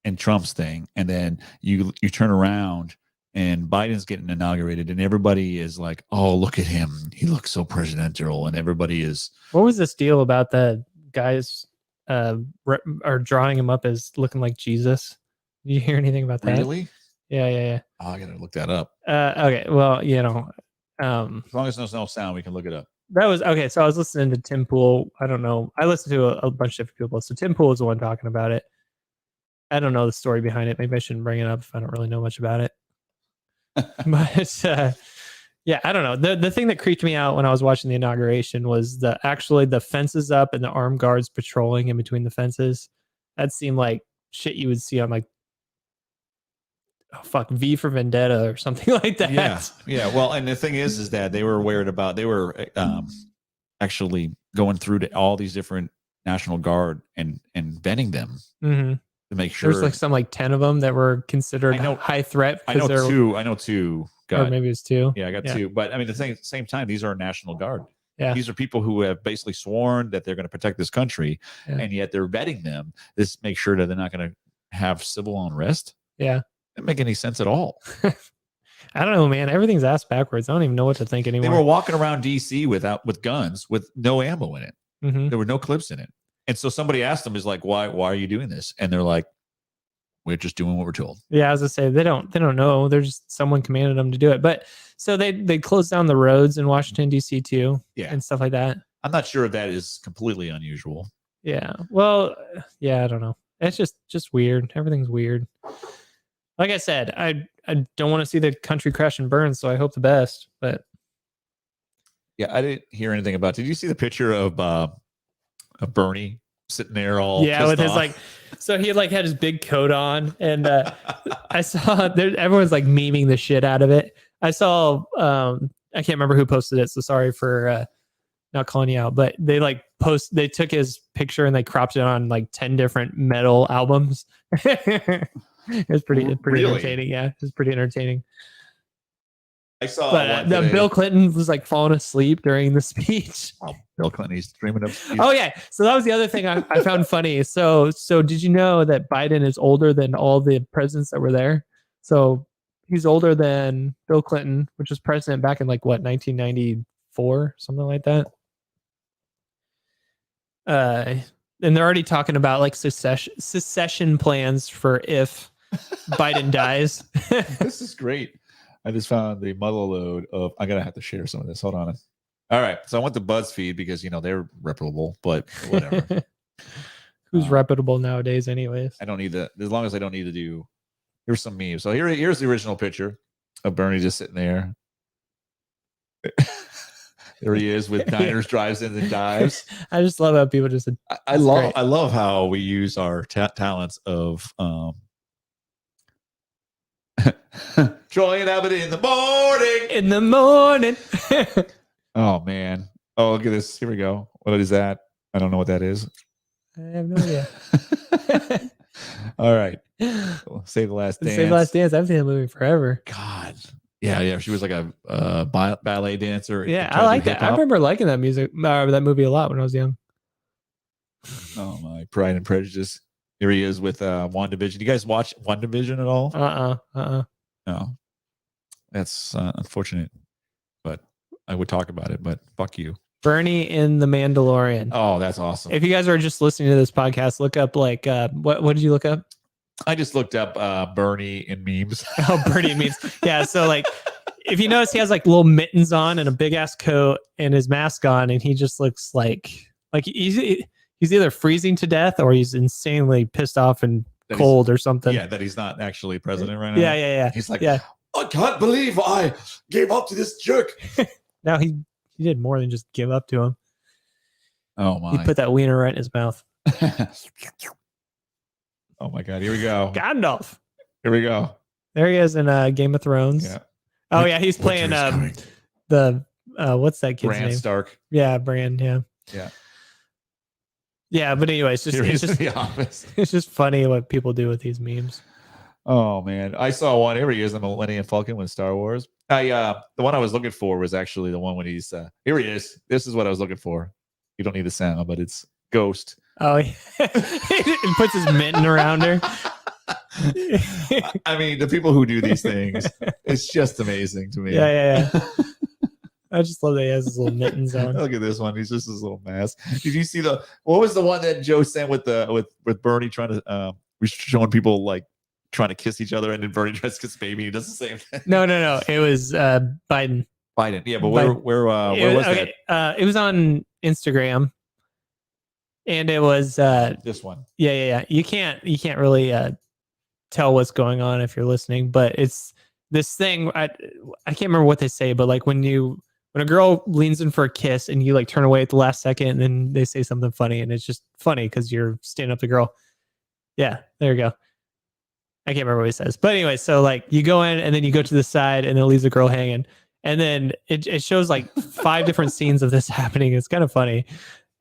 in Trump's thing, and then you turn around and Biden's getting inaugurated, and everybody is like, "Oh, look at him! He looks so presidential," and everybody is. What was this deal about the guys are drawing him up as looking like Jesus? Did you hear anything about that? Really? Yeah. Oh, I gotta look that up. Okay. Well, As long as there's no sound, we can look it up. That was okay. So I was listening to Tim Pool. I don't know. I listened to a bunch of different people. So Tim Pool was the one talking about it. I don't know the story behind it. Maybe I shouldn't bring it up if I don't really know much about it. But yeah, I don't know. The thing that creeped me out when I was watching the inauguration was the fences up and the armed guards patrolling in between the fences. That seemed like shit you would see on like V for Vendetta or something like that. Yeah. Well, and the thing is that they were worried about. They were actually going through to all these different National Guard and vetting them to make sure. There's like some 10 of them that were considered high threat. I know two. Or maybe it was two. Yeah, I got two. But I mean, same time, these are National Guard. Yeah. These are people who have basically sworn that they're going to protect this country, and yet they're vetting them. This makes sure that they're not going to have civil unrest. Yeah. Doesn't make any sense at all. I don't know, man. Everything's ass backwards. I don't even know what to think anymore. They were walking around DC with guns with no ammo in it. Mm-hmm. There were no clips in it. And so somebody asked them, is like, why are you doing this? And they're like, we're just doing what we're told. Yeah, as I say, they don't know. They're just someone commanded them to do it. But so they closed down the roads in Washington D.C. too, and stuff like that. I'm not sure if that is completely unusual. Yeah. Well, yeah, I don't know. It's just weird. Everything's weird. Like I said, I don't want to see the country crash and burn, so I hope the best. But yeah, I didn't hear anything about. Did you see the picture of Bernie sitting there all with off? his so he had his big coat on, and I saw everyone's memeing the shit out of it. I saw I can't remember who posted it, so sorry for not calling you out, but they took his picture and they cropped it on 10 different metal albums. It was pretty entertaining. Yeah, it was pretty entertaining. I saw but Bill Clinton was falling asleep during the speech. Oh, Bill Clinton, he's dreaming of. Oh yeah, so that was the other thing I found funny. So did you know that Biden is older than all the presidents that were there? So he's older than Bill Clinton, which was president back in 1994, something like that. And they're already talking about secession plans for if Biden dies. This is great. I just found the muddle load of. I'm gonna have to share some of this. Hold on. All right, so I went to BuzzFeed because they're reputable, but whatever. Who's reputable nowadays, anyways? I don't need that. As long as I don't need to do. Here's some memes. So here's the original picture of Bernie just sitting there. There he is with diners, drives in, and dives. I just love how people just. I love how we use our talents of Troy and Abbott in the morning. In the morning. Oh man! Oh, look at this. Here we go. What is that? I don't know what that is. I have no idea. All right. Save the Last Dance. Save the Last Dance. I've seen that movie forever. God. Yeah. She was like a ballet dancer. Yeah, I like that. I remember liking that that movie a lot when I was young. Oh my! Pride and Prejudice. Here he is with WandaVision. Do you guys watch WandaVision at all? No. That's unfortunate, but I would talk about it. But fuck you. Bernie in The Mandalorian. Oh, that's awesome. If you guys are just listening to this podcast, look up what did you look up? I just looked up Bernie in memes. Oh, Bernie in memes. Yeah. So if you notice, he has little mittens on and a big ass coat and his mask on, and he just looks like he's either freezing to death or he's insanely pissed off and cold or something. Yeah, that he's not actually president right now. Yeah. He's like, I can't believe I gave up to this jerk. Now he did more than just give up to him. Oh my! He put that wiener right in his mouth. Oh my God! Here we go. Gandalf. Here we go. There he is in Game of Thrones. Yeah. Oh yeah, he's playing the what's that kid's Bran name? Stark. Yeah, Bran. Yeah. Yeah. Yeah, but anyway, it's just the office. It's just funny what people do with these memes. Oh man, I saw one. Here he is, the Millennium Falcon with Star Wars. The one I was looking for was actually the one when he's here he is. This is what I was looking for. You don't need the sound, but it's Ghost. Oh, yeah. He puts his mitten around her. I mean, the people who do these things, it's just amazing to me. Yeah. I just love that he has his little mittens on. Look at this one. He's just his little mask. Did you see what was the one that Joe sent with Bernie trying to showing people trying to kiss each other, and then Bernie tries to kiss baby. He does the same thing. No. It was Biden. Biden. Yeah, but where was that? It was on Instagram, and it was This one. Yeah. You can't really tell what's going on if you're listening, but it's this thing. I can't remember what they say, but like when a girl leans in for a kiss and you like turn away at the last second, and then they say something funny, and it's just funny because you're standing up to the girl. Yeah, there you go. I can't remember what he says, but anyway, so like you go in and then you go to the side and it leaves the girl hanging, and then it shows like 5 different scenes of this happening. It's kind of funny.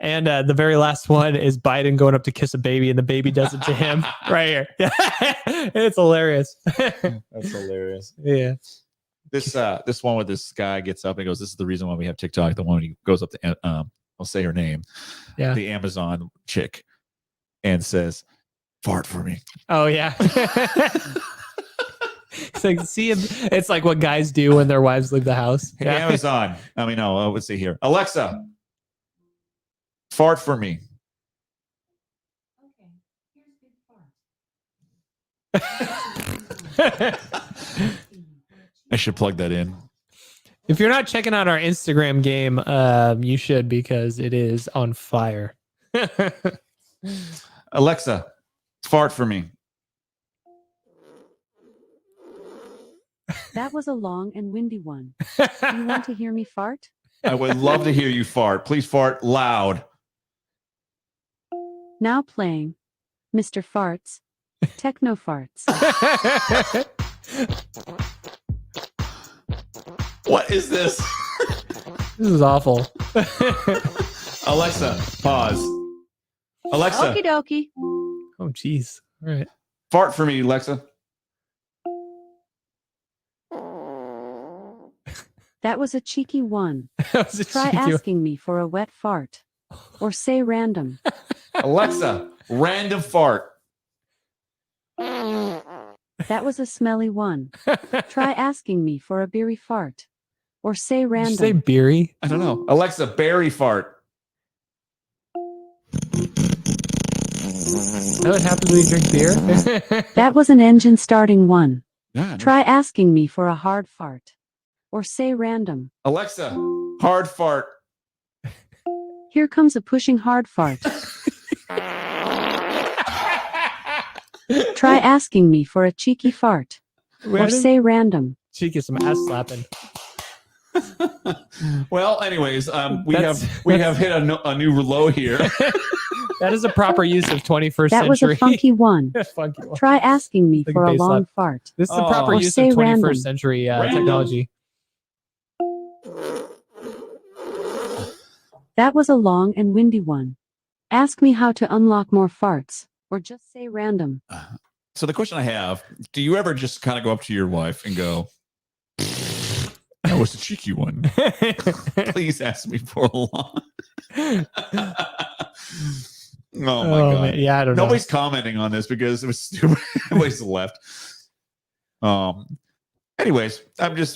And the very last one is Biden going up to kiss a baby, and the baby does it to him right here. It's hilarious. That's hilarious. Yeah. This one where this guy gets up and goes, "This is the reason why we have TikTok." The one when he goes up to I'll say her name, the Amazon chick, and says, "Fart for me." Oh yeah. It's like it's like what guys do when their wives leave the house. Hey, Amazon. Let's see here. Alexa, fart for me. I should plug that in. If you're not checking out our Instagram game, you should, because it is on fire. Alexa, fart for me. That was a long and windy one. You want to hear me fart? I would love to hear you fart. Please fart loud. Now playing Mr. Farts, Techno Farts. What is this? This is awful. Alexa, pause. Alexa. Okie dokie. Oh, jeez. All right. Fart for me, Alexa. That was a cheeky one. Try asking me for a wet fart. Or say random. Alexa, random fart. That was a smelly one. Try asking me for a beery fart. Or say random. Did you say beery? I don't know. Alexa, berry fart. That what happens when you drink beer? That was an engine starting one. Yeah, Try asking me for a hard fart. Or say random. Alexa, hard fart. Here comes a pushing hard fart. Try asking me for a cheeky fart. Or say random. Cheeky, some ass slapping. Well, anyways, we have hit a new low here. That is a proper use of 21st That was century. a funky one. Funky one. Try asking me Like for a bass long slap. fart. This is the proper Or use of say 21st random. century technology. That was a long and windy one. Ask me how to unlock more farts. Or just say random. So the question I have, do you ever just kind of go up to your wife and go, "That was a cheeky one. Please ask me for a long." Oh my God. Man. Yeah, I don't know. Nobody's commenting on this because it was stupid. Nobody's left. Anyways,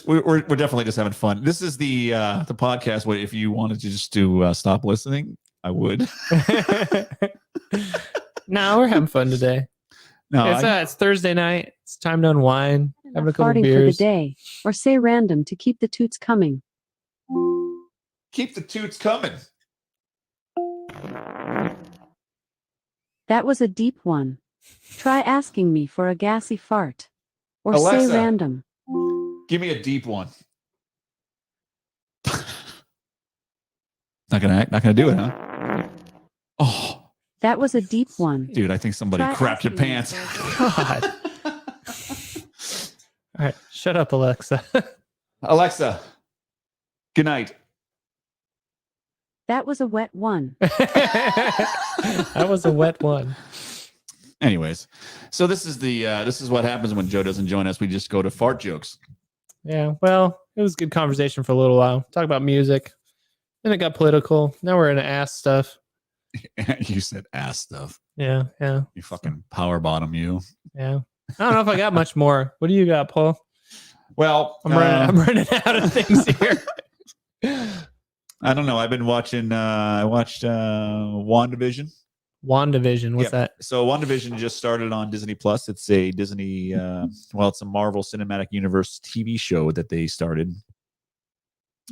we're definitely just having fun. This is the podcast where if you wanted to just stop listening, I would. No, we're having fun today. No, It's Thursday night. It's time to unwind. Having a couple Farting for the beers. day. Or say random to keep the toots coming. keep the toots coming. That was a deep one. Try asking me for a gassy fart. Or Alexa. say random. Give me a deep one. Not gonna do it, huh? Oh, That was a deep one. dude, I think somebody Try crapped your asking me pants. for God. All right, shut up, Alexa. Alexa, good night. That was a wet one. That was a wet one. Anyways, so this is what happens when Joe doesn't join us. We just go to fart jokes. Yeah, well, it was a good conversation for a little while. Talk about music. Then it got political. Now we're into ass stuff. You said ass stuff. Yeah. You fucking power bottom, you. I don't know if I got much more. What do you got, Paul? Well, I'm running out of things here. I don't know. I've been watching. I watched WandaVision. WandaVision. What's that? So WandaVision just started on Disney Plus. It's a Disney. It's a Marvel Cinematic Universe TV show that they started.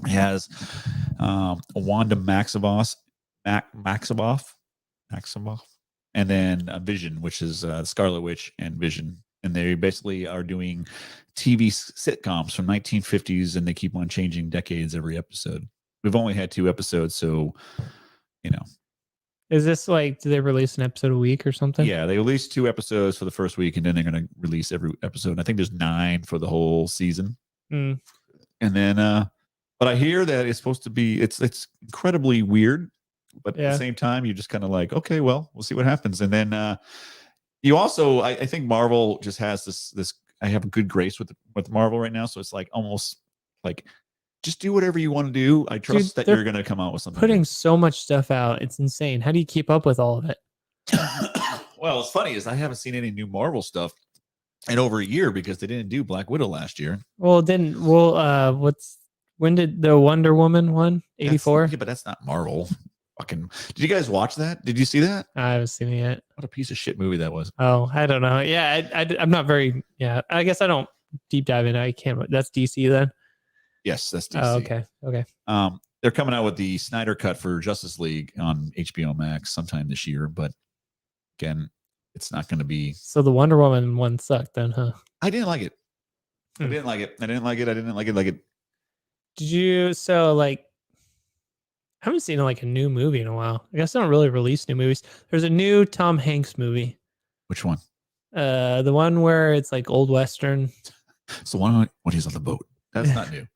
It has Wanda Maximoff, and then Vision, which is Scarlet Witch and Vision. And they basically are doing TV sitcoms from 1950s, and they keep on changing decades every episode. We've only had 2 episodes, so, you know. Is this like, do they release an episode a week or something? Yeah, they release 2 episodes for the first week, and then they're going to release every episode. I think there's 9 for the whole season. Mm. And then, but I hear that it's supposed to be, it's incredibly weird, but at the same time, you're just kind of like, okay, well, we'll see what happens. And then you also, I think Marvel just has this. I have a good grace with Marvel right now, so it's like almost like, just do whatever you want to do. I trust that you're going to come out with something. Putting so much stuff out, it's insane. How do you keep up with all of it? Well, what's funny is I haven't seen any new Marvel stuff in over a year because they didn't do Black Widow last year. Well, when did the Wonder Woman one? 84? Yeah, but that's not Marvel. Fucking, did you guys watch that? Did you see that? I haven't seen it yet. What a piece of shit movie that was. Oh, I don't know. Yeah, I'm not very, I guess I don't deep dive in. I can't, that's DC then? Yes, that's DC. Oh, okay. They're coming out with the Snyder Cut for Justice League on HBO Max sometime this year, but again, it's not going to be. So the Wonder Woman one sucked then, huh? I didn't like it. I didn't like it. Did you, I haven't seen like a new movie in a while. I guess I don't really release new movies. There's a new Tom Hanks movie. Which one? The one where it's like old Western. So when he's on the boat. That's not new.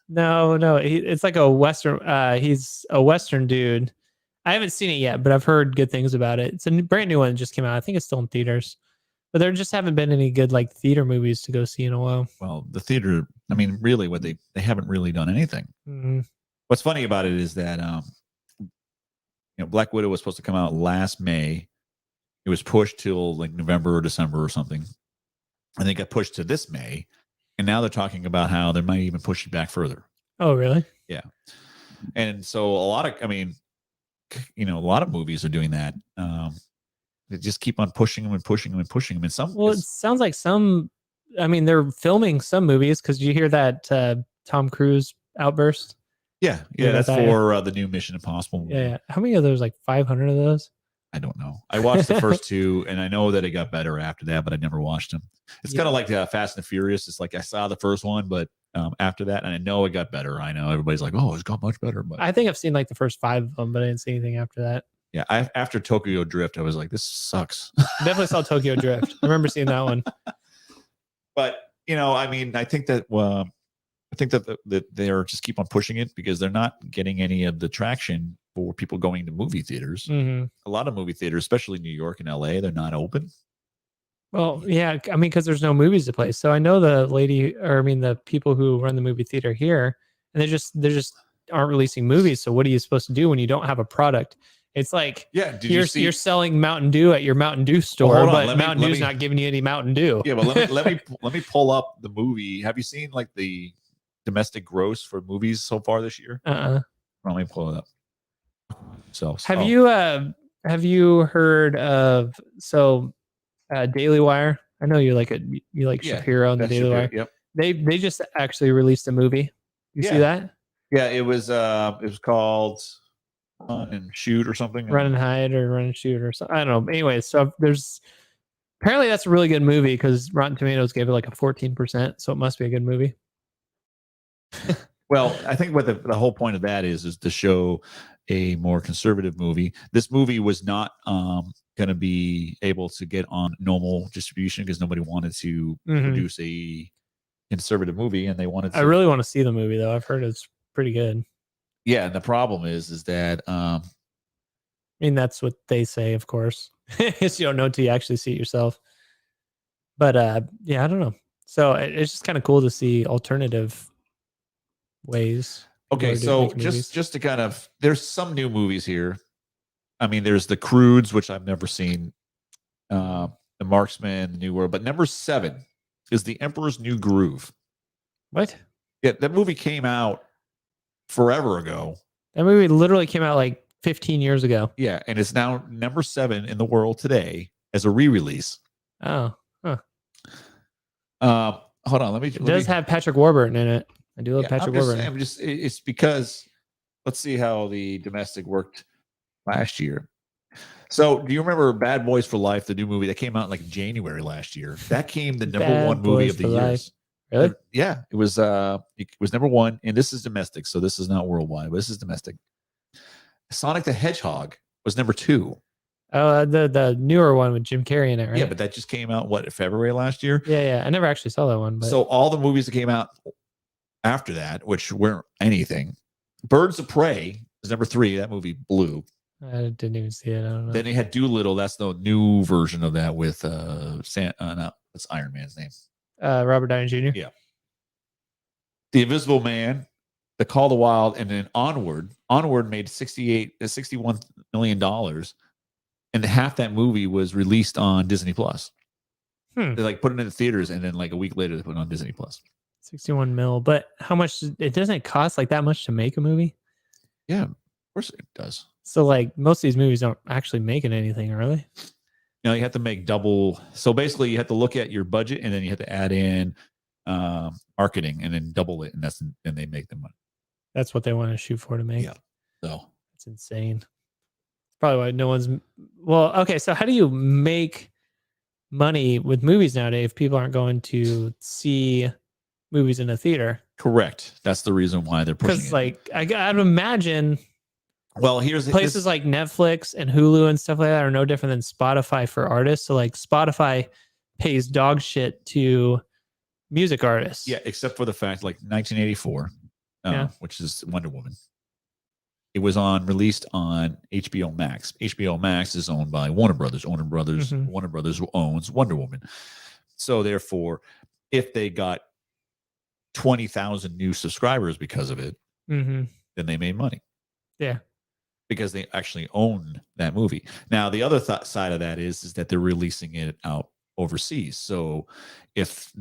No. It's like a Western. He's a Western dude. I haven't seen it yet, but I've heard good things about it. It's a brand new one that just came out. I think it's still in theaters. But there just haven't been any good like theater movies to go see in a while. Well, the theater, I mean, really what they haven't really done anything. Mm-hmm. What's funny about it is that Black Widow was supposed to come out last May. It was pushed till like November or December or something. And they got pushed to this May. And now they're talking about how they might even push it back further. Oh, really? Yeah. And so a lot of movies are doing that. They just keep on pushing them and pushing them and pushing them. And it sounds like they're filming some movies because you hear that Tom Cruise outburst. Yeah, that's for the new Mission Impossible movie. Yeah. How many of those? Like 500 of those? I don't know. I watched the first 2, and I know that it got better after that, but I never watched them. It's kind of like Fast and Furious. It's like I saw the first one, but after that, and I know it got better. I know everybody's like, "Oh, it's got much better." But I think I've seen like the first 5 of them, but I didn't see anything after that. Yeah, after Tokyo Drift, I was like, "This sucks." Definitely saw Tokyo Drift. I remember seeing that one. But I think that that they're just keep on pushing it because they're not getting any of the traction for people going to movie theaters. Mm-hmm. A lot of movie theaters, especially New York and LA, they're not open. Well, yeah, I mean, because there's no movies to play. So I know the people who run the movie theater here, and they just aren't releasing movies. So what are you supposed to do when you don't have a product? It's like you're selling Mountain Dew at your Mountain Dew store, but Mountain Dew's not giving you any Mountain Dew. Yeah, but let me pull up the movie. Have you seen like the domestic gross for movies so far this year? Let me pull it up. So have you heard of Daily Wire? I know you like Shapiro and the Daily Wire. Yep. They just actually released a movie. You see that? Yeah, it was called Run and Shoot or something. Run and Hide or Run and Shoot or something. I don't know. Anyway, so apparently that's a really good movie because Rotten Tomatoes gave it like a 14%, so it must be a good movie. Well, I think what the whole point of that is to show a more conservative movie. This movie was not going to be able to get on normal distribution because nobody wanted to produce a conservative movie, and they wanted to. I really want to see the movie though. I've heard it's pretty good. Yeah, and the problem is that I mean, that's what they say, of course. It's you don't know until you actually see it yourself. But yeah, I don't know. So it's just kind of cool to see alternative ways. Okay, so just to kind of, there's some new movies here. I mean, there's The Croods, which I've never seen, The Marksman, The New World, but number 7 is The Emperor's New Groove. What? Yeah, that movie came out forever ago. That movie literally came out like 15 years ago. Yeah, and it's now number 7 in the world today as a re-release. Oh, huh. Hold on, It does have Patrick Warburton in it. I do love Patrick Warburton. It's because let's see how the domestic worked last year. So, do you remember Bad Boys for Life, the new movie that came out in like January last year? That came the number one movie of the year. Really? Yeah, it was number one, and this is domestic, so this is not worldwide, but this is domestic. Sonic the Hedgehog was number 2. Oh, the newer one with Jim Carrey in it, right? Yeah, but that just came out February last year. Yeah. I never actually saw that one. But... So all the movies that came out after that, which weren't anything, Birds of Prey was number 3. That movie blew. I didn't even see it. I don't know. Then they had Doolittle. That's the new version of that with what's Iron Man's name? Robert Downey Jr. Yeah. The Invisible Man, The Call of the Wild, and then Onward. Onward made $61 million, and half that movie was released on Disney Plus. They like put it in the theaters, and then like a week later they put it on Disney Plus. 61 mil, but how much? It doesn't cost like that much to make a movie. Yeah, of course it does. So like most of these movies don't actually make it anything, are they? You know, you have to make double. So basically, you have to look at your budget, and then you have to add in marketing, and then double it, and then they make the money. That's what they want to shoot for to make. Yeah. So it's insane. Probably why no one's. Well, okay. So how do you make money with movies nowadays if people aren't going to see movies in a theater? Correct. That's the reason why they're pushing it. Because like I'd imagine. Well, here's places like Netflix and Hulu and stuff like that are no different than Spotify for artists. So like Spotify pays dog shit to music artists. Yeah, except for the fact like 1984, which is Wonder Woman. It was released on HBO Max. HBO Max is owned by Warner Brothers. Warner Brothers owns Wonder Woman. So therefore, if they got 20,000 new subscribers because of it, then they made money. Yeah. Because they actually own that movie. Now, the other side of that is that they're releasing it out overseas. So if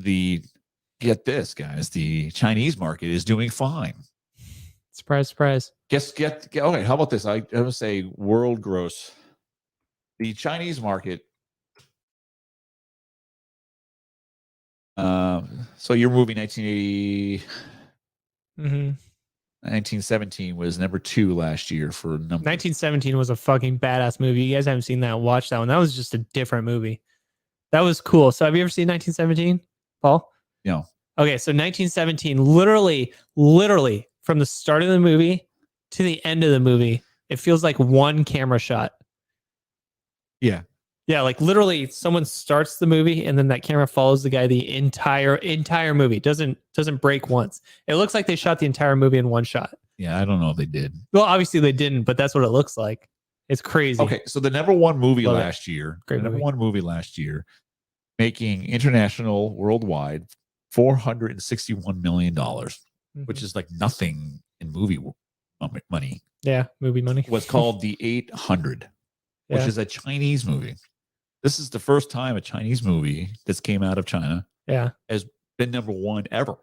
get this, guys, the Chinese market is doing fine. Surprise, surprise. Okay, how about this? I would say world gross. The Chinese market. So your movie 1980. 1917 was number 2 last year for number. 1917 was a fucking badass movie. You guys haven't seen that? Watch that one. That was just a different movie. That was cool. So have you ever seen 1917, Paul? No. Okay, so 1917, literally from the start of the movie to the end of the movie, it feels like one camera shot. Yeah. Yeah, like literally someone starts the movie and then that camera follows the guy the entire movie. Doesn't break once. It looks like they shot the entire movie in one shot. Yeah, I don't know if they did. Well, obviously they didn't, but that's what it looks like. It's crazy. Okay, so the number one movie Love last it. year, Great number movie. one movie last year, making international worldwide $461 million, which is like nothing in movie money. Yeah, movie money. Was called The 800, which is a Chinese movie. This is the first time a Chinese movie that's came out of China has been number one ever.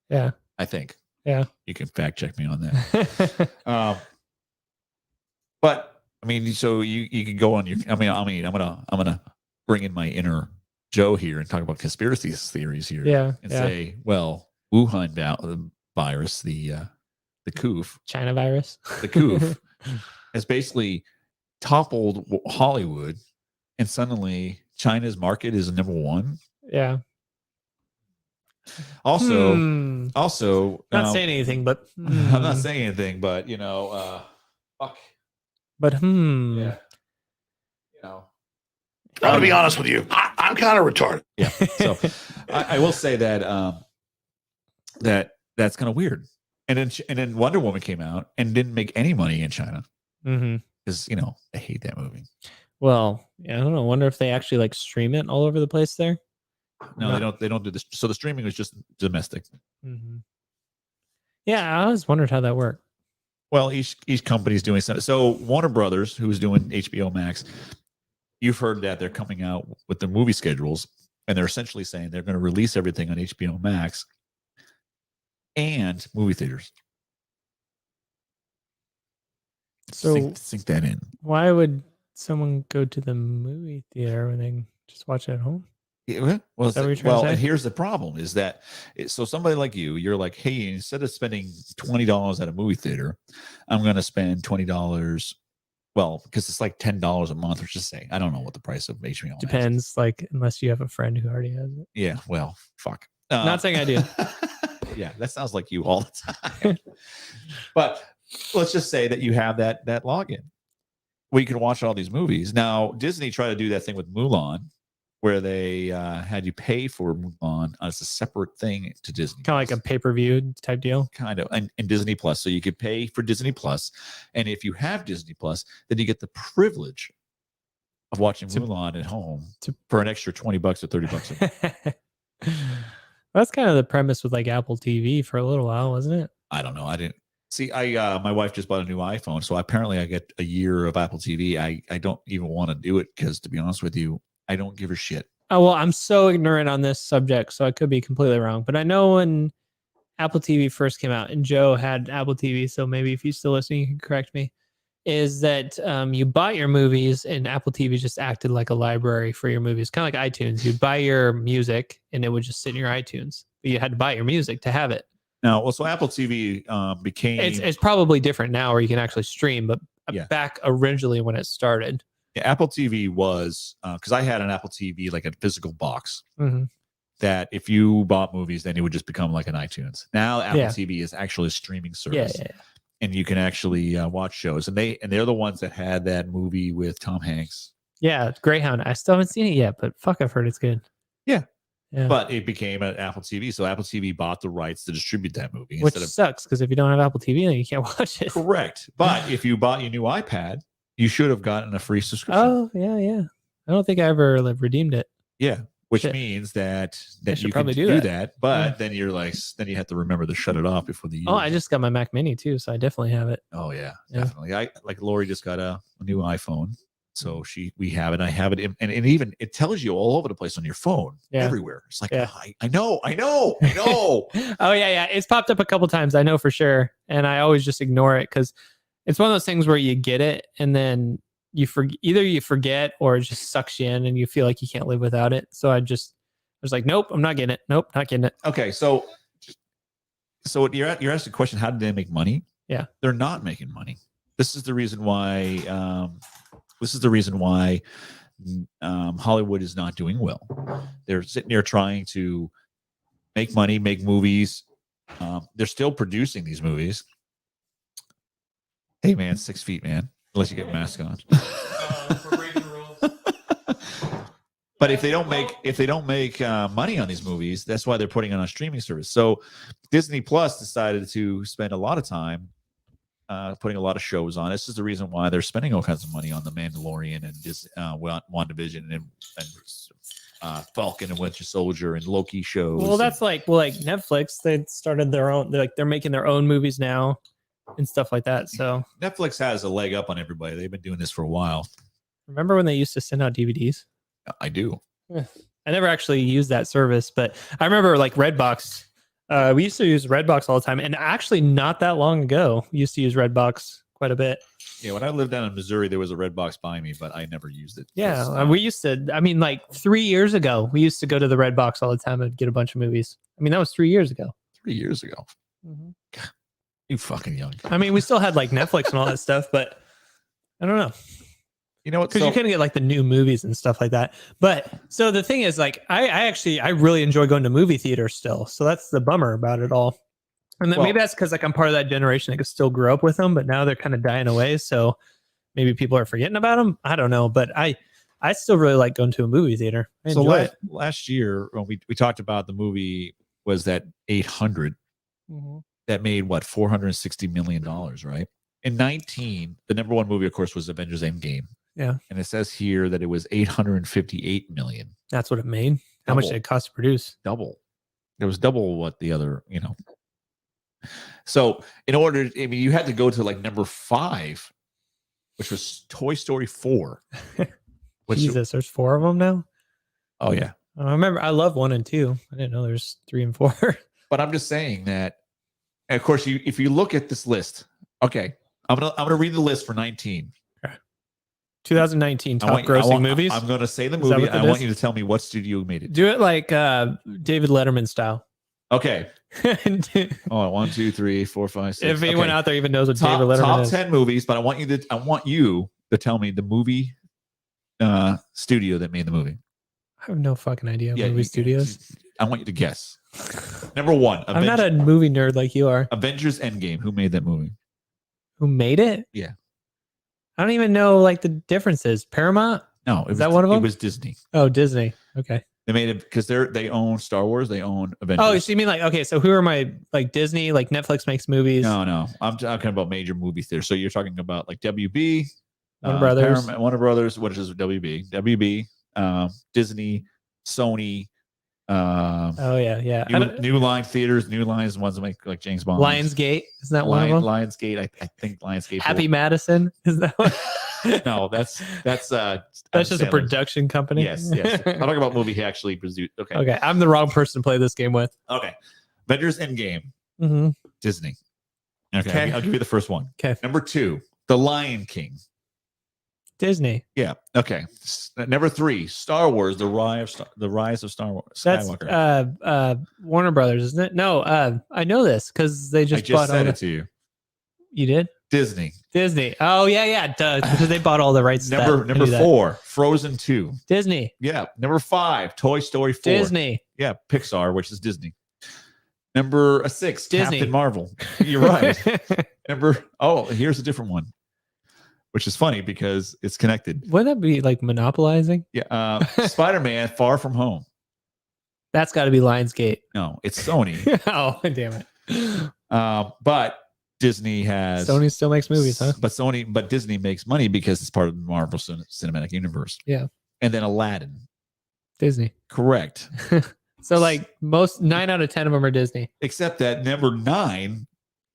Yeah. I think. Yeah. You can fact check me on that. But I mean, so you can go on your I'm gonna bring in my inner Joe here and talk about conspiracy theories here. Yeah. And say, well, Wuhan virus, the COOF, China virus. The COOF has basically toppled Hollywood. And suddenly China's market is number one. Yeah. Also, not saying anything, but I'm not saying anything, but fuck. But Yeah. You know. I'm gonna be honest with you. I'm kind of retarded. Yeah. So I will say that that's kind of weird. And then Wonder Woman came out and didn't make any money in China. Because I hate that movie. Well, yeah, I don't know. I wonder if they actually like stream it all over the place there. No, they don't do this. So the streaming was just domestic. Yeah, I always wondered how that worked. Well, each company's doing something. So Warner Brothers, who's doing HBO Max, you've heard that they're coming out with the movie schedules, and they're essentially saying they're going to release everything on HBO Max and movie theaters. So sink that in. Why would someone go to the movie theater when they can just watch it at home? Yeah, well, Is that what you're trying to say? and here's the problem is that so somebody like you're like, hey, instead of spending $20 at a movie theater, I'm going to spend $20. Well, because it's like $10 a month, or just say, I don't know what the price of HBO is. Depends, like, unless you have a friend who already has it. Yeah, well, fuck. Not saying I do. Yeah, that sounds like you all the time. But let's just say that you have that login where you can watch all these movies. Now, Disney tried to do that thing with Mulan, where they had you pay for Mulan as a separate thing to Disney. Kind of like a pay-per-view type deal. Kind of. And Disney Plus. So you could pay for Disney Plus. And if you have Disney Plus, then you get the privilege of watching Mulan at home for an extra $20 or $30 a month. That's kind of the premise with like Apple TV for a little while, wasn't it? I don't know. I didn't see. My wife just bought a new iPhone, so apparently I get a year of Apple TV. I don't even want to do it because, to be honest with you, I don't give a shit. Oh, well, I'm so ignorant on this subject, so I could be completely wrong. But I know when Apple TV first came out, and Joe had Apple TV, so maybe if you're still listening, you can correct me, is that you bought your movies, and Apple TV just acted like a library for your movies, kind of like iTunes. You'd buy your music, and it would just sit in your iTunes. But you had to buy your music to have it. Now, well, so Apple TV became... It's probably different now where you can actually stream, but back originally when it started... Yeah, Apple TV was because I had an Apple TV, like a physical box, that if you bought movies, then it would just become like an iTunes. Now Apple TV is actually a streaming service, and you can actually watch shows. And they're the ones that had that movie with Tom Hanks. Yeah, Greyhound. I still haven't seen it yet, but fuck, I've heard it's good. Yeah. But it became an Apple TV, so Apple TV bought the rights to distribute that movie. Which sucks because if you don't have Apple TV, then you can't watch it. Correct. But if you bought your new iPad, you should have gotten a free subscription. Oh, yeah. I don't think I ever redeemed it. Yeah, which means that you probably can do that. But then you're like, then you have to remember to shut it off before the year. Oh, I just got my Mac Mini too, so I definitely have it. Oh yeah. Definitely. I like Lori just got a new iPhone, so we have it. I have it, and even it tells you all over the place on your phone, everywhere. It's like, I know. Oh yeah. It's popped up a couple times. I know for sure, and I always just ignore it because it's one of those things where you get it and then either you forget or it just sucks you in and you feel like you can't live without it. So I was like, nope, I'm not getting it. Nope, not getting it. Okay, so you're asked the question, how did they make money? Yeah, they're not making money. This is the reason why. Hollywood is not doing well. They're sitting there trying to make money, make movies. They're still producing these movies. Hey man, 6 feet, man. Unless you get a mask on. But if they don't make money on these movies, that's why they're putting it on a streaming service. So Disney Plus decided to spend a lot of time putting a lot of shows on. This is the reason why they're spending all kinds of money on The Mandalorian and WandaVision and Falcon and Winter Soldier and Loki shows. Well, that's like Netflix. They started their own. They're making their own movies now and stuff like that. So Netflix has a leg up on everybody. They've been doing this for a while. Remember when they used to send out DVDs? I do. I never actually used that service, but I remember like Redbox. We used to use Redbox all the time, and actually not that long ago, we used to use Redbox quite a bit. Yeah, when I lived down in Missouri, there was a Redbox by me, but I never used it. Yeah, we used to. I mean, like 3 years ago, we used to go to the Redbox all the time and get a bunch of movies. I mean, that was 3 years ago. 3 years ago. Mm-hmm. You fucking young. I mean, we still had like Netflix and all that stuff, but I don't know. You know what? Because you couldn't get like the new movies and stuff like that. But so the thing is, like, I really enjoy going to movie theaters still. So that's the bummer about it all. And then maybe that's because like I'm part of that generation that could still grow up with them, but now they're kind of dying away. So maybe people are forgetting about them. I don't know, but I still really like going to a movie theater. So last year when we talked about the movie was that 800 that made what $460 million, right? In 19, the number one movie, of course, was Avengers Endgame. Yeah. And it says here that it was 858 million. That's what it made. How much did it cost to produce? Double. It was double what the other, So in order, you had to go to like number 5, which was Toy Story 4. Jesus, there's 4 of them now? Oh, yeah. I remember, I love 1 and 2. I didn't know there's 3 and 4. But I'm just saying that, and of course, if you look at this list, okay, I'm gonna read the list for 19. 2019 top grossing movies. I'm going to say the Is that movie. what I it want is? you to tell me what studio made it. Do it like David Letterman style. Okay. Oh, 1, 2, 3, 4, 5, 6. If anyone out there even knows what David Letterman top is. 10 movies, but I want you to tell me the movie studio that made the movie. I have no fucking idea. Movie studios. I want you to guess. Number 1. I'm not a movie nerd like you are. Avengers Endgame. Who made that movie? Who made it? Yeah. I don't even know like the differences. Paramount? No, is that one of them? It was Disney. Oh, Disney. Okay. They made it because they own Star Wars. They own Avengers. Oh, so you mean like, okay, so who are my, like Disney, like Netflix makes movies? No. I'm talking about major movie theaters. So you're talking about like WB, Warner Brothers. Warner Brothers, what is WB? WB, Disney, Sony. Oh yeah. New Line theaters, New Lines, ones that make like James Bond. Lionsgate, isn't that one of them? Lionsgate, I think Lionsgate. Happy Madison, is that one? No, that's just a Sandler's production company. Yes. I'm talking about movie he actually produced. Okay, I'm the wrong person to play this game with. Okay. Avengers Endgame. Mm-hmm. Disney. Okay. I'll give you the first one. Okay. Number 2, The Lion King. Disney. Yeah. Okay. Number 3, Star Wars: The Rise of Star Wars. That's Skywalker. Warner Brothers, isn't it? No, I know this because they I just just bought said all it to you. You did? Disney. Oh yeah, duh, because they bought all the rights. Number 4, Frozen 2. Disney. Yeah. Number 5, Toy Story 4. Disney. Yeah, Pixar, which is Disney. Number 6, Disney. Captain Marvel. You're right. Here's a different one, which is funny because it's connected. Wouldn't that be like monopolizing? Yeah. Spider-Man: Far From Home. That's got to be Lionsgate. No, it's Sony. Oh, damn it. But Disney has Sony still makes movies, huh? But Disney makes money because it's part of the Marvel Cinematic Universe. Yeah. And then Aladdin. Disney. Correct. So like 9 out of 10 of them are Disney. Except that number 9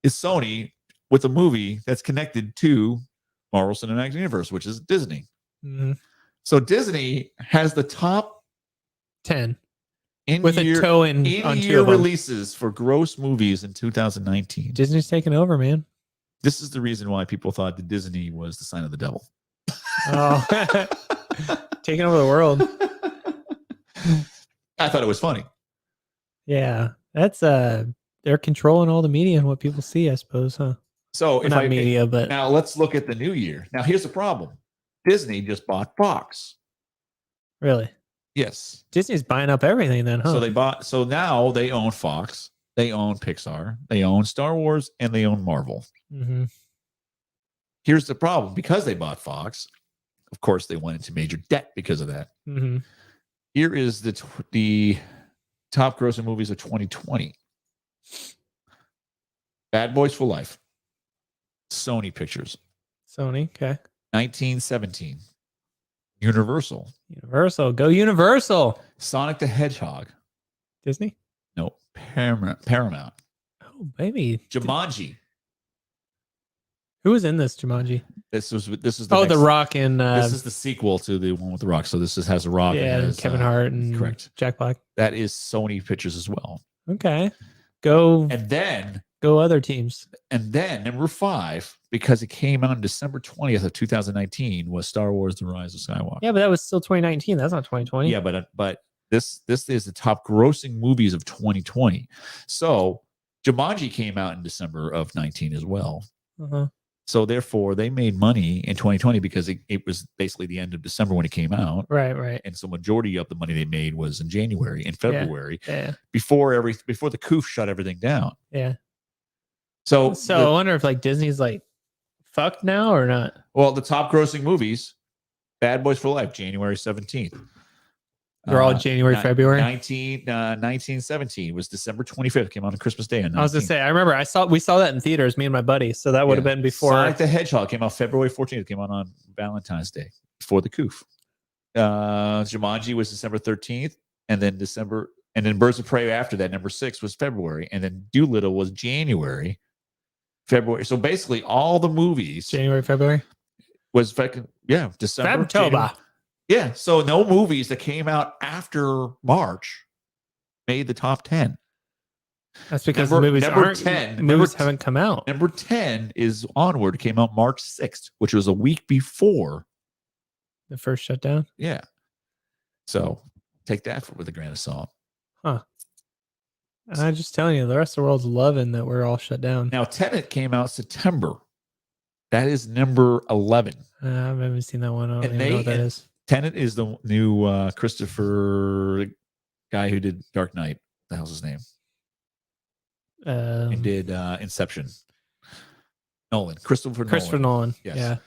is Sony with a movie that's connected to Marvel Cinematic Universe, which is Disney. Mm-hmm. So Disney has the top 10 with a toe in on year releases for gross movies in 2019. Disney's taking over, man. This is the reason why people thought that Disney was the sign of the devil. Oh, taking over the world. I thought it was funny. Yeah, that's they're controlling all the media and what people see, I suppose, huh? So well, not media, but now let's look at the new year. Now here's the problem: Disney just bought Fox. Really? Yes. Disney's buying up everything then, huh? So now they own Fox, they own Pixar, they own Star Wars, and they own Marvel. Mm-hmm. Here's the problem: because they bought Fox, of course they went into major debt because of that. Mm-hmm. Here is the top grossing movies of 2020. Bad Boys for Life. Sony Pictures. Sony, okay. 1917. Universal. Go Universal. Sonic the Hedgehog. Disney? No, Paramount. Oh, baby. Jumanji. Who was in this Jumanji? This is The Rock and this is the sequel to the one with The Rock. So this has The Rock. Yeah, and Kevin Hart and correct. Jack Black. That is Sony Pictures as well. Okay. Go other teams. And then number 5, because it came out on December 20th of 2019, was Star Wars: The Rise of Skywalker. Yeah, but that was still 2019. That's not 2020. Yeah, but this is the top grossing movies of 2020. So Jumanji came out in December of 19 as well. Uh-huh. So therefore, they made money in 2020 because it was basically the end of December when it came out. Right. And so majority of the money they made was in January and February. Yeah. Before the coup shut everything down. Yeah. So I wonder if like Disney's like fucked now or not. Well, the top grossing movies, Bad Boys for Life, January 17th. They're all January, February. 1917 was December 25th. Came out on Christmas Day. I was gonna say, I remember we saw that in theaters, me and my buddy. So that would have been before. Sonic the Hedgehog came out February 14th. Came out on Valentine's Day before the coup. Jumanji was December 13th, and then Birds of Prey after that. Number 6 was February, and then Doolittle was January, February. So basically, all the movies January, February was December, Febtober. January. Yeah, so no movies that came out after March made the top 10. That's because the movies haven't come out. Number 10 is Onward. It came out March 6th, which was a week before The first shutdown? Yeah. So take that with a grain of salt. Huh. I'm just telling you, the rest of the world's loving that we're all shut down. Now, Tenet came out September. That is number 11. I haven't seen that one. I don't even know what that is. Tenet is the new Christopher guy who did Dark Knight. What the hell's his name? He did Inception. Christopher Nolan. Yes. Yeah.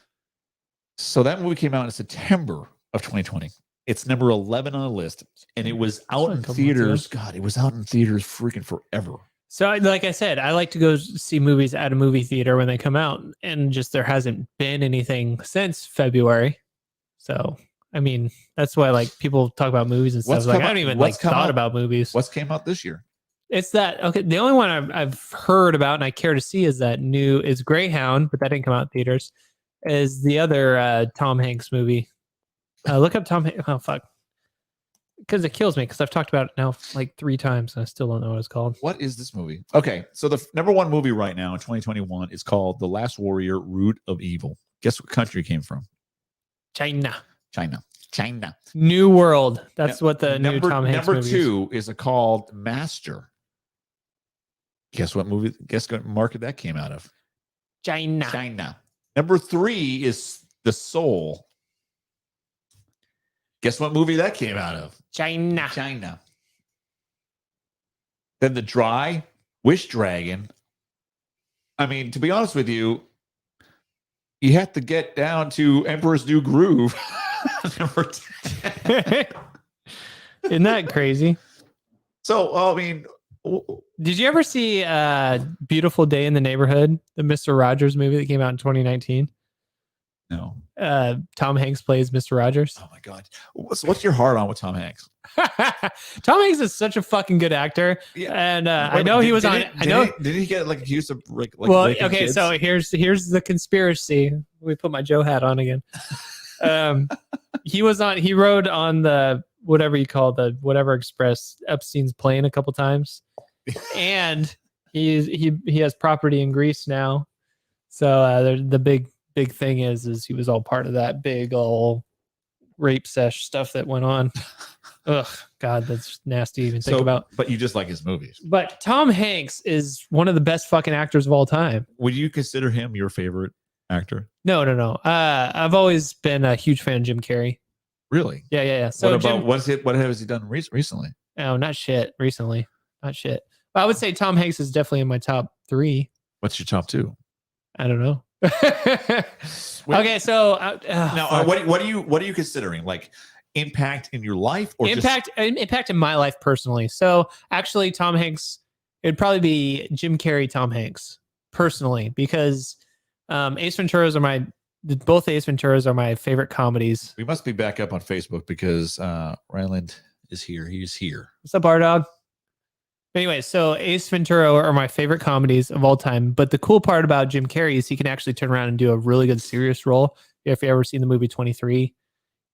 So that movie came out in September of 2020. It's number 11 on the list, and it was out in theaters. God, it was out in theaters freaking forever. So, like I said, I like to go see movies at a movie theater when they come out, and just there hasn't been anything since February. So, I mean, that's why like people talk about movies and stuff. Like I don't even thought about movies. What's came out this year? It's that okay. The only one I've heard about and I care to see is that new is Greyhound, but that didn't come out in theaters. Is the other Tom Hanks movie? Look up Tom Hanks. Oh fuck, because it kills me because I've talked about it now like 3 times and I still don't know what it's called. What is this movie? Okay, so the number 1 movie right now in 2021 is called The Last Warrior: Root of Evil. Guess what country it came from? China. New World. That's what the new Tom Hanks number movie 2 is called Master. Guess what movie? Guess what market that came out of? China. Number 3 is The Soul. Guess what movie that came out of? China. Then The Dry, Wish Dragon. I mean, to be honest with you, you have to get down to Emperor's New Groove. Number 10. Isn't that crazy? So, I mean, did you ever see Beautiful Day in the Neighborhood, the Mr. Rogers movie that came out in 2019? No. Tom Hanks plays Mr. Rogers. Oh my God. What's your heart on with Tom Hanks? Tom Hanks is such a fucking good actor. Yeah. And I know he was on. Did he get like accused of like well, okay. Kids? So here's the conspiracy. We put my Joe hat on again. He rode on the whatever you call the whatever express Epstein's plane a couple times, and he has property in Greece now. So the big thing is he was all part of that big old rape sesh stuff that went on. Ugh, God, that's nasty to even think about. But you just like his movies. But Tom Hanks is one of the best fucking actors of all time. Would you consider him your favorite actor? No. I've always been a huge fan of Jim Carrey. Really? Yeah. So what has he done recently? Oh, not shit. Recently, not shit. But I would say Tom Hanks is definitely in my top 3. What's your top 2? I don't know. Okay, so now what are you considering? Like impact in your life or impact in my life personally? So actually, Tom Hanks, it'd probably be Jim Carrey, Tom Hanks personally, because Ace Venturas are both Ace Venturas are my favorite comedies. We must be back up on Facebook because Ryland is here. He's here. What's up, R-Dog? Anyway, so Ace Ventura are my favorite comedies of all time. But the cool part about Jim Carrey is he can actually turn around and do a really good serious role. If you ever seen the movie 23,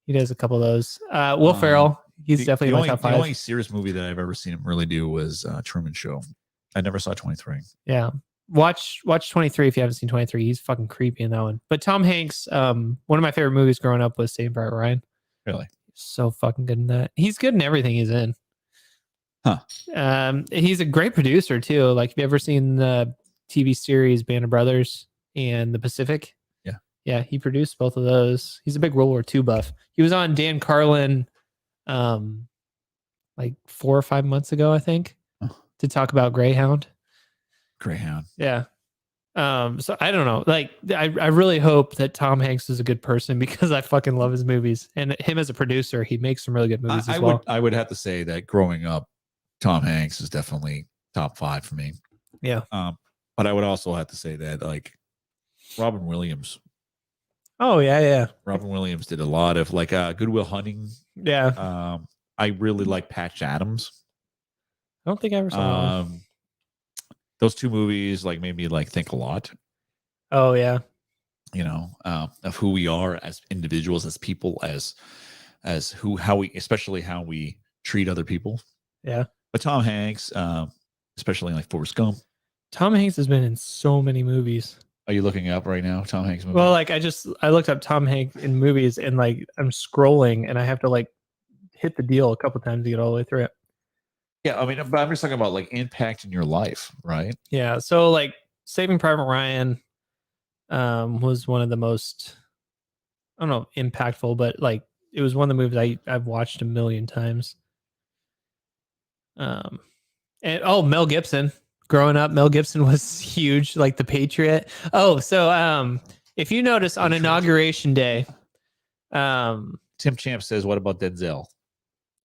he does a couple of those. Will Ferrell, he's definitely in my top 5. The only serious movie that I've ever seen him really do was Truman Show. I never saw 23. Yeah. Watch 23 if you haven't seen 23. He's fucking creepy in that one. But Tom Hanks, one of my favorite movies growing up was Saving Private Ryan. Really? So fucking good in that. He's good in everything he's in. Huh. He's a great producer too. Like, have you ever seen the TV series Band of Brothers and The Pacific? Yeah, he produced both of those. He's a big World War II buff. He was on Dan Carlin like 4 or 5 months ago, I think, to talk about Greyhound. Yeah. So I don't know. Like, I really hope that Tom Hanks is a good person because I fucking love his movies. And him as a producer, he makes some really good movies as well. I would have to say that growing up, Tom Hanks is definitely top 5 for me. Yeah. But I would also have to say that like Robin Williams. Oh yeah. Robin Williams did a lot of like Good Will Hunting. Yeah. I really like Patch Adams. I don't think I ever saw that. Those 2 movies like made me like think a lot. Oh yeah. You know, of who we are as individuals, as people, how we treat other people. Yeah. But Tom Hanks, especially like Forrest Gump. Tom Hanks has been in so many movies. Are you looking up right now, Tom Hanks movie? Well, like I looked up Tom Hanks in movies, and like I'm scrolling, and I have to like hit the deal a couple times to get all the way through it. Yeah, I mean, but I'm just talking about like impact in your life, right? Yeah. So like Saving Private Ryan was one of the most, I don't know, impactful, but like it was one of the movies I've watched a million times. And Mel Gibson. Growing up, Mel Gibson was huge, like The Patriot. Oh, so if you notice on Inauguration Day, Tim Champ says, "What about Denzel?"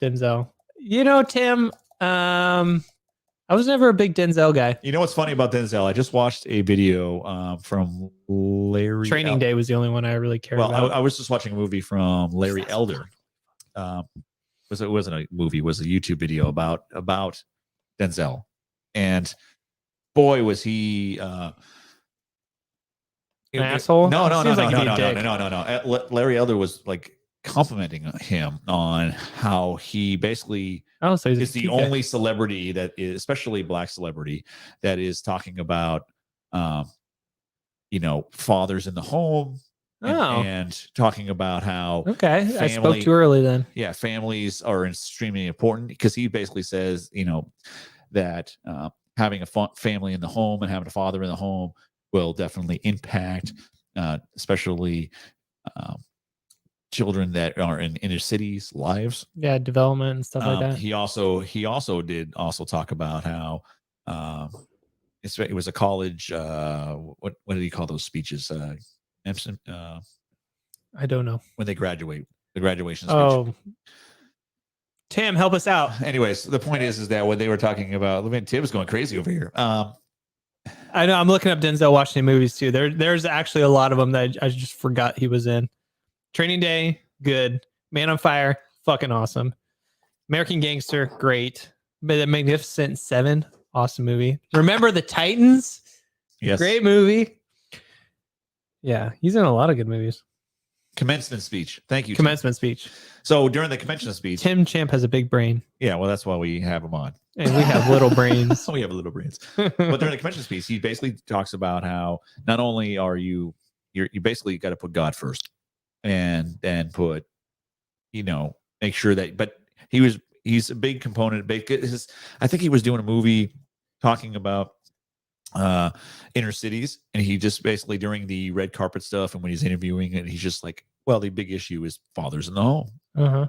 Denzel. You know, Tim, I was never a big Denzel guy. You know what's funny about Denzel? I just watched a video from Larry. Training Day was the only one I really cared about. Well, I was just watching a movie from Larry Elder. It wasn't a movie; it was a YouTube video about Denzel, and boy, was he an asshole. No. Larry Elder was like complimenting him on how he basically is the only celebrity that is, especially black celebrity, that is talking about fathers in the home and talking about how I spoke too early then. Yeah, families are extremely important, because he basically says that having a family in the home and having a father in the home will definitely impact especially children that are in inner cities lives. Yeah, development and stuff like that. He also did talk about how it was a college what did he call those speeches? I don't know. When they graduate, the graduation speech. Oh, Tim, help us out. Anyways, the point is that when they were talking about, Tim's going crazy over here. I know, I'm looking up Denzel Washington movies too. There's actually a lot of them that I just forgot he was in. Training Day, good. Man on Fire, fucking awesome. American Gangster, great. But The Magnificent Seven, awesome movie. Remember the Titans? Yes. Great movie. Yeah, he's in a lot of good movies. Commencement speech. Thank you. Commencement speech. So during the commencement speech, Tim Champ has a big brain. Yeah, well, that's why we have him on. And we have little brains. We have little brains. But during the convention speech, he basically talks about how not only are you basically got to put God first, and then put, make sure that. But he's a big component. Because I think he was doing a movie talking about inner cities, and he just basically during the red carpet stuff and when he's interviewing, and he's just like, well, the big issue is fathers in the home. Uh-huh.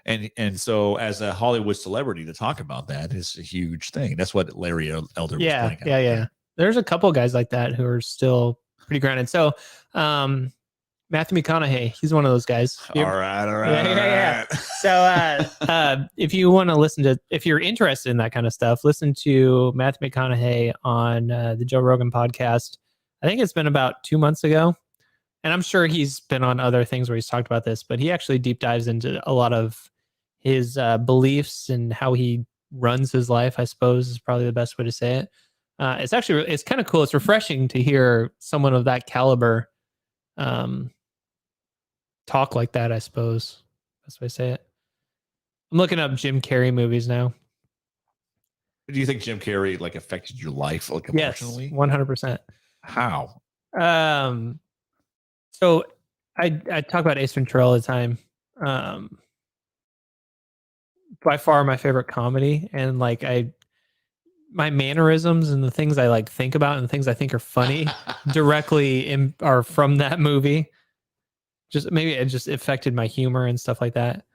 And so as a Hollywood celebrity to talk about that is a huge thing. That's what Larry Elder was pointing out. Yeah. There's a couple of guys like that who are still pretty grounded. So Matthew McConaughey, he's one of those guys. All right. So if you want to if you're interested in that kind of stuff, listen to Matthew McConaughey on the Joe Rogan podcast. I think it's been about 2 months ago. And I'm sure he's been on other things where he's talked about this, but he actually deep dives into a lot of his beliefs and how he runs his life, I suppose is probably the best way to say it. It's kind of cool. It's refreshing to hear someone of that caliber talk like that, I suppose. Best way to say it. I'm looking up Jim Carrey movies now. Do you think Jim Carrey affected your life emotionally? Yes, 100%. How? So I talk about Ace Ventura all the time. By far my favorite comedy, and my mannerisms and the things I think about and the things I think are funny directly are from that movie. Just maybe it just affected my humor and stuff like that.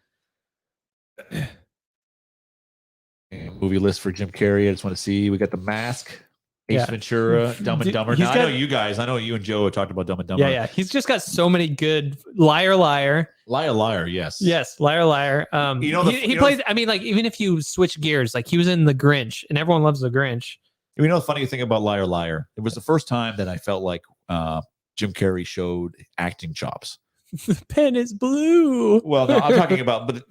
Movie list for Jim Carrey. I just want to see. We got The Mask, Ace Ventura, Dumb and Dumber. Now, I know you guys. I know you and Joe have talked about Dumb and Dumber. Yeah. He's just got so many good Liar, Liar. Yes. Yes, Liar, Liar. He plays. I mean, even if you switch gears, he was in The Grinch, and everyone loves The Grinch. You know the funny thing about Liar, Liar? It was the first time that I felt like Jim Carrey showed acting chops. The pen is blue. Well, no, I'm talking about, but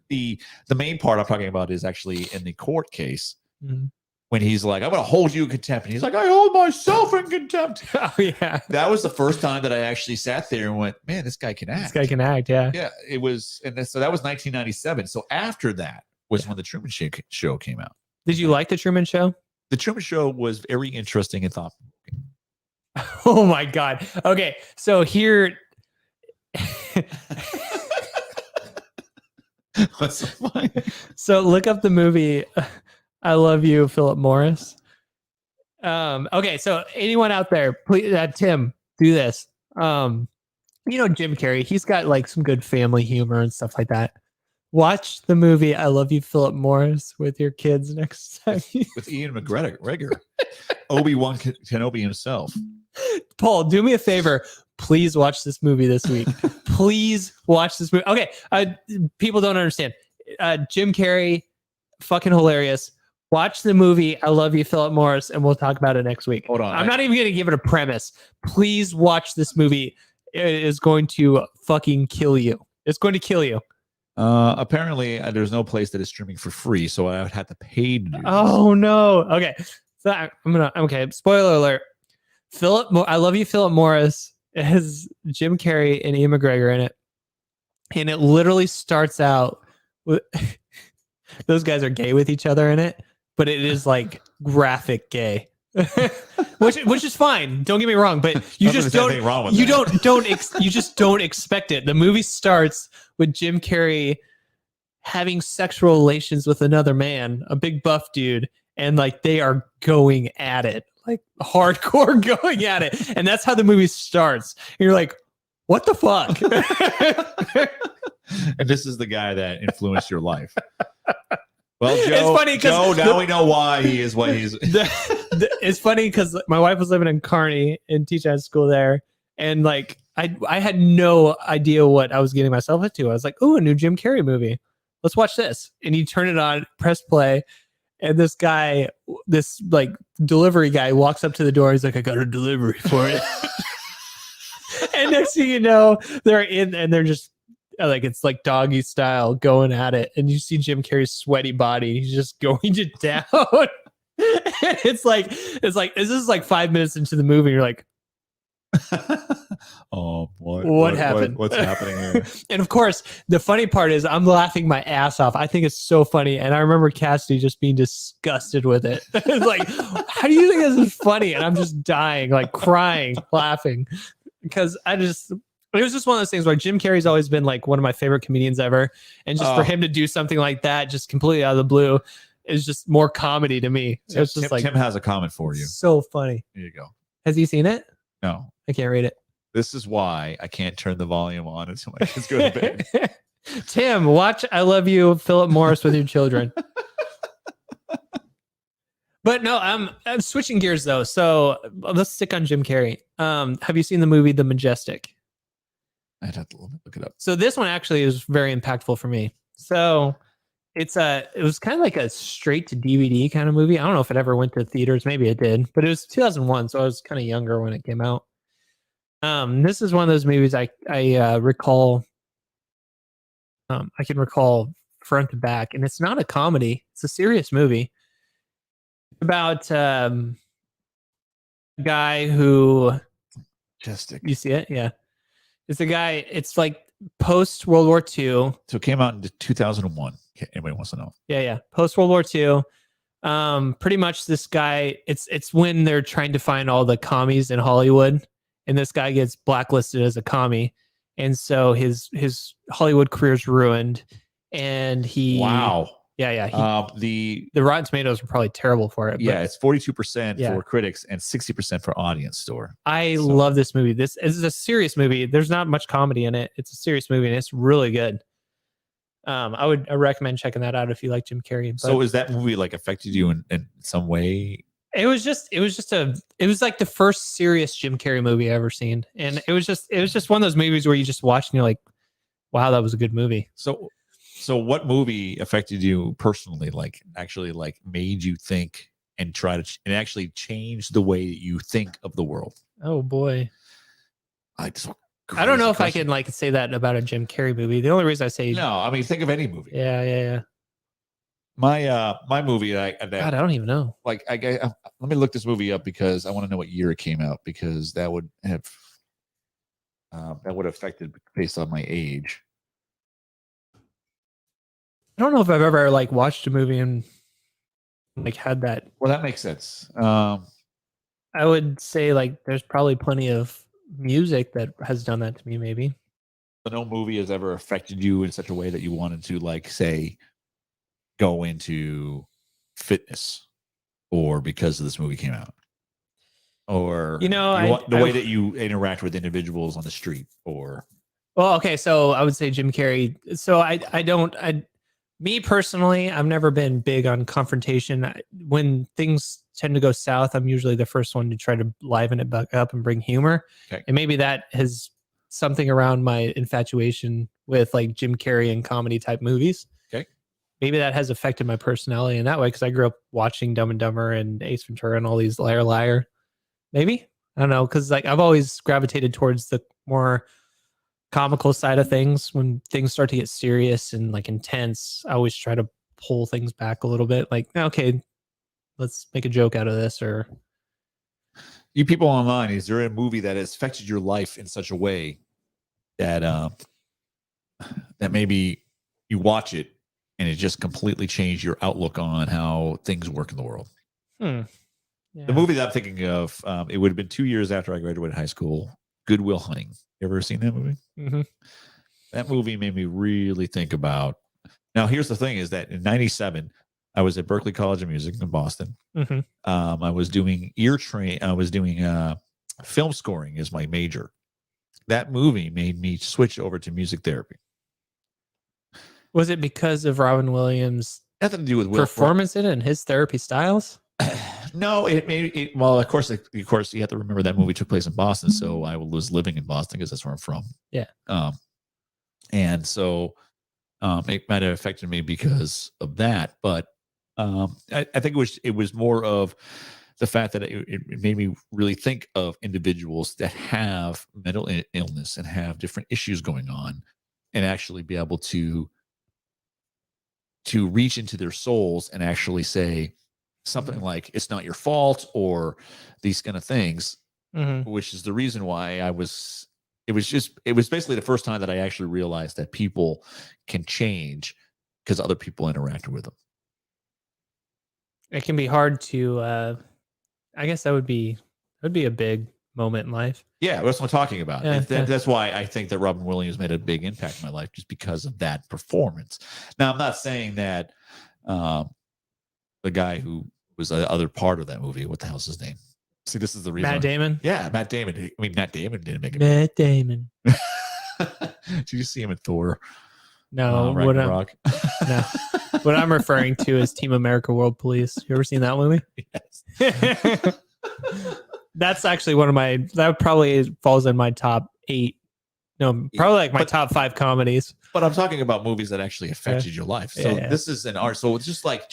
the main part I'm talking about is actually in the court case. Mm-hmm. When he's like, I'm going to hold you in contempt. And he's like, I hold myself in contempt. Oh, yeah. That was the first time that I actually sat there and went, man, this guy can act. This guy can act, yeah. Yeah, it was. And so that was 1997. So after that was when The Truman Show came out. Did you like The Truman Show? The Truman Show was very interesting and thought-provoking. Oh my God. Okay. So here. What's so funny? So look up the movie I Love You, Philip Morris. Okay, so anyone out there, please, Tim, do this. Jim Carrey, he's got like some good family humor and stuff like that. Watch the movie I Love You, Philip Morris with your kids next time. With Ian McGregor, Obi-Wan Kenobi himself. Paul, do me a favor. Please watch this movie this week. Please watch this movie. Okay, people don't understand. Jim Carrey, fucking hilarious. Watch the movie I Love You, Philip Morris, and we'll talk about it next week. Hold on. I'm not even going to give it a premise. Please watch this movie. It is going to fucking kill you. It's going to kill you. Apparently, there's no place that is streaming for free, so I would have to pay to do this. Oh, no. Okay. So okay. Spoiler alert. I Love You, Philip Morris. It has Jim Carrey and Ian McGregor in it. And it literally starts out with those guys are gay with each other in it, but it is like graphic gay. which is fine. Don't get me wrong, but you just don't you just don't expect it. The movie starts with Jim Carrey having sexual relations with another man, a big buff dude, and like they are going at it. Like hardcore going at it. And that's how the movie starts. And you're like, what the fuck? And this is the guy that influenced your life. Well, Joe, it's funny because now we know why he is what he's. It's funny because my wife was living in Kearney and teaching at school there. And like, I had no idea what I was getting myself into. I was like, oh, a new Jim Carrey movie. Let's watch this. And you turn it on, press play. And this guy, this like delivery guy walks up to the door. He's like, I got a delivery for it. And next thing you know, they're in and they're just like, it's like doggy style going at it. And you see Jim Carrey's sweaty body. He's just going to down. And it's like, this is like 5 minutes into the movie. You're like, oh boy, what happened? What's happening here? And of course, the funny part is I'm laughing my ass off. I think it's so funny. And I remember Cassidy just being disgusted with it. It's like, how do you think this is funny? And I'm just dying, like crying, laughing. Because it was just one of those things where Jim Carrey's always been like one of my favorite comedians ever. And just for him to do something like that, just completely out of the blue, is just more comedy to me. It's just Tim has a comment for you. So funny. Here you go. Has he seen it? No. I can't read it. This is why I can't turn the volume on until my kids go to bed. Tim, watch I Love You, Philip Morris with your children. But no, I'm switching gears though. So let's stick on Jim Carrey. Have you seen the movie The Majestic? I'd have to look it up. So this one actually is very impactful for me. So it was kind of like a straight to DVD kind of movie. I don't know if it ever went to theaters. Maybe it did, but it was 2001. So I was kind of younger when it came out. This is one of those movies I recall. I can recall front to back, and it's not a comedy. It's a serious movie about a guy who. Majestic. You see it? Yeah. It's a guy. It's like post World War II. So it came out in 2001. Anybody wants to know? Yeah. Post World War II. Pretty much this guy. It's when they're trying to find all the commies in Hollywood. And this guy gets blacklisted as a commie, and so his Hollywood career is ruined. And he the Rotten Tomatoes were probably terrible for it. Yeah, it's 42% for critics and 60% for audience score. I love this movie. This is a serious movie. There's not much comedy in it. It's a serious movie, and it's really good. I recommend checking that out if you like Jim Carrey. But so is that movie like affected you in some way? It was like the first serious Jim Carrey movie I ever seen. And it was just one of those movies where you just watch and you're like, wow, that was a good movie. So what movie affected you personally? Like actually like made you think and try to and actually change the way you think of the world? Oh boy. I don't know if I can like say that about a Jim Carrey movie. The only reason I say no, I mean, think of any movie. Yeah. My movie. God, I don't even know. Like, let me look this movie up because I want to know what year it came out because that would have affected based on my age. I don't know if I've ever like watched a movie and like had that. Well, that makes sense. I would say like there's probably plenty of music that has done that to me. Maybe. So no movie has ever affected you in such a way that you wanted to, like, say, go into fitness, or because of this movie came out, or the way that you interact with individuals on the street, or. Well, okay, so I would say Jim Carrey. So me personally, I've never been big on confrontation. When things tend to go south, I'm usually the first one to try to liven it back up and bring humor. Okay. And maybe that has something around my infatuation with like Jim Carrey and comedy type movies. Okay. Maybe that has affected my personality in that way because I grew up watching Dumb and Dumber and Ace Ventura and all these Liar Liar. Maybe. I don't know, because like I've always gravitated towards the more comical side of things. When things start to get serious and like intense, I always try to pull things back a little bit. Like, okay, let's make a joke out of this. Or you people online, is there a movie that has affected your life in such a way that that maybe you watch it and it just completely changed your outlook on how things work in the world? Yeah. The movie that I'm thinking of, it would have been 2 years after I graduated high school. Good Will Hunting. You ever seen that movie? Mm-hmm. That movie made me really think about. Now, here's the thing: is that in '97, I was at Berklee College of Music in Boston. Mm-hmm. I was doing I was doing film scoring as my major. That movie made me switch over to music therapy. Was it because of Robin Williams' Nothing to do with performance in it and his therapy styles? No, it made it. Well, of course, you have to remember that movie took place in Boston, so I was living in Boston because that's where I'm from. Yeah. And so it might have affected me because of that, but I think it was more of the fact that it made me really think of individuals that have mental illness and have different issues going on, and actually be able to reach into their souls and actually say something like, it's not your fault, or these kind of things, which is the reason why it was basically the first time that I actually realized that people can change because other people interacted with them. It can be hard to, I guess that would be a big moment in life. Yeah, that's what I'm talking about. Yeah, that's why I think that Robin Williams made a big impact in my life, just because of that performance. Now, I'm not saying that the guy who was the other part of that movie, what the hell's his name? See, this is the reason. Matt Damon? Yeah, Matt Damon. I mean, Matt Damon didn't make it. Matt Damon. Did you see him in Thor? No. Ragnarok? No. What I'm referring to is Team America World Police. You ever seen that movie? Yes. That's actually that probably falls in my top 8. No, probably like my top 5 comedies. But I'm talking about movies that actually affected your life. So this is an art. So it's just like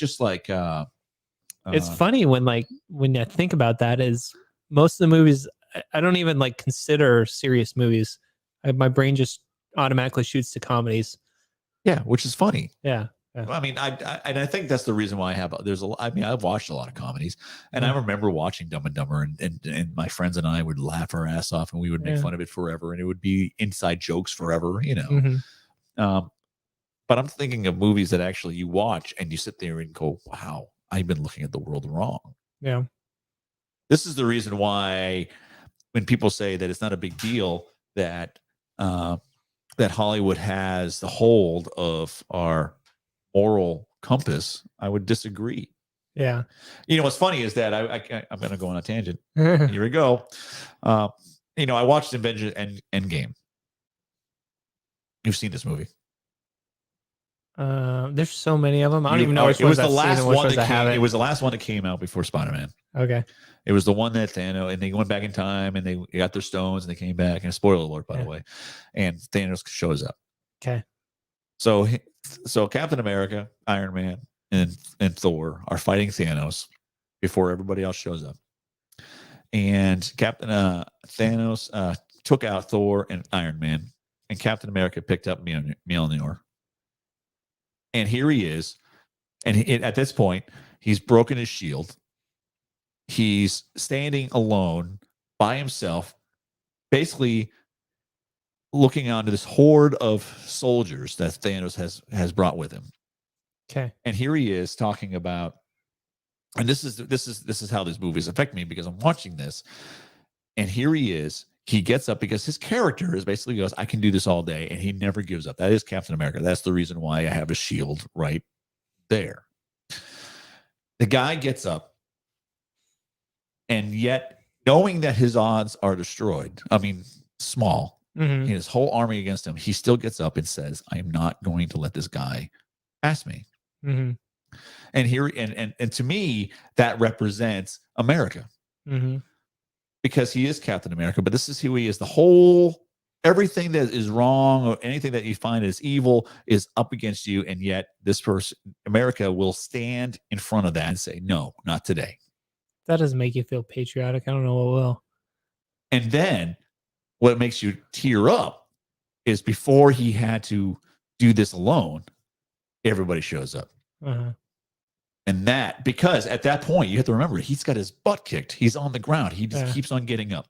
it's funny when I think about that, is most of the movies I don't even like consider serious movies. My brain just automatically shoots to comedies. Yeah, which is funny. Yeah. I mean, I think that's the reason why I've watched a lot of comedies, and I remember watching Dumb and Dumber, and my friends and I would laugh our ass off, and we would make fun of it forever, and it would be inside jokes forever, you know. But I'm thinking of movies that actually you watch and you sit there and go, wow, I've been looking at the world wrong. Yeah. This is the reason why when people say that it's not a big deal that that Hollywood has the hold of our moral compass, I would disagree. Yeah. You know, what's funny is that I'm going to go on a tangent. Here we go. You know, I watched Avengers Endgame. You've seen this movie. There's so many of them. I don't even know which it was ones the last one that came. It was the last one that came out before Spider-Man. Okay. It was the one that Thanos, and they went back in time and they got their stones and they came back. And spoiler alert, by the way. And Thanos shows up. Okay. So Captain America, Iron Man, and Thor are fighting Thanos before everybody else shows up. And Thanos took out Thor and Iron Man, and Captain America picked up Mjolnir. And here he is. And at this point, he's broken his shield. He's standing alone by himself, basically looking onto this horde of soldiers that Thanos has brought with him. Okay. And here he is talking about And this is how these movies affect me, because I'm watching this, and here he is. He gets up because his character is basically goes, I can do this all day, and he never gives up. That is Captain America. That's the reason why I have a shield right there. The guy gets up, and yet knowing that his odds are destroyed, I mean, small, his whole army against him, he still gets up and says, I am not going to let this guy pass me. And here, and to me, that represents America, because he is Captain America. But this is who he is. Everything that is wrong or anything that you find is evil is up against you, and yet this person, America, will stand in front of that and say, "No, not today." That doesn't make you feel patriotic. I don't know what will. And then, what makes you tear up is before he had to do this alone, everybody shows up. And that, because at that point, you have to remember, he's got his butt kicked. He's on the ground. He just keeps on getting up,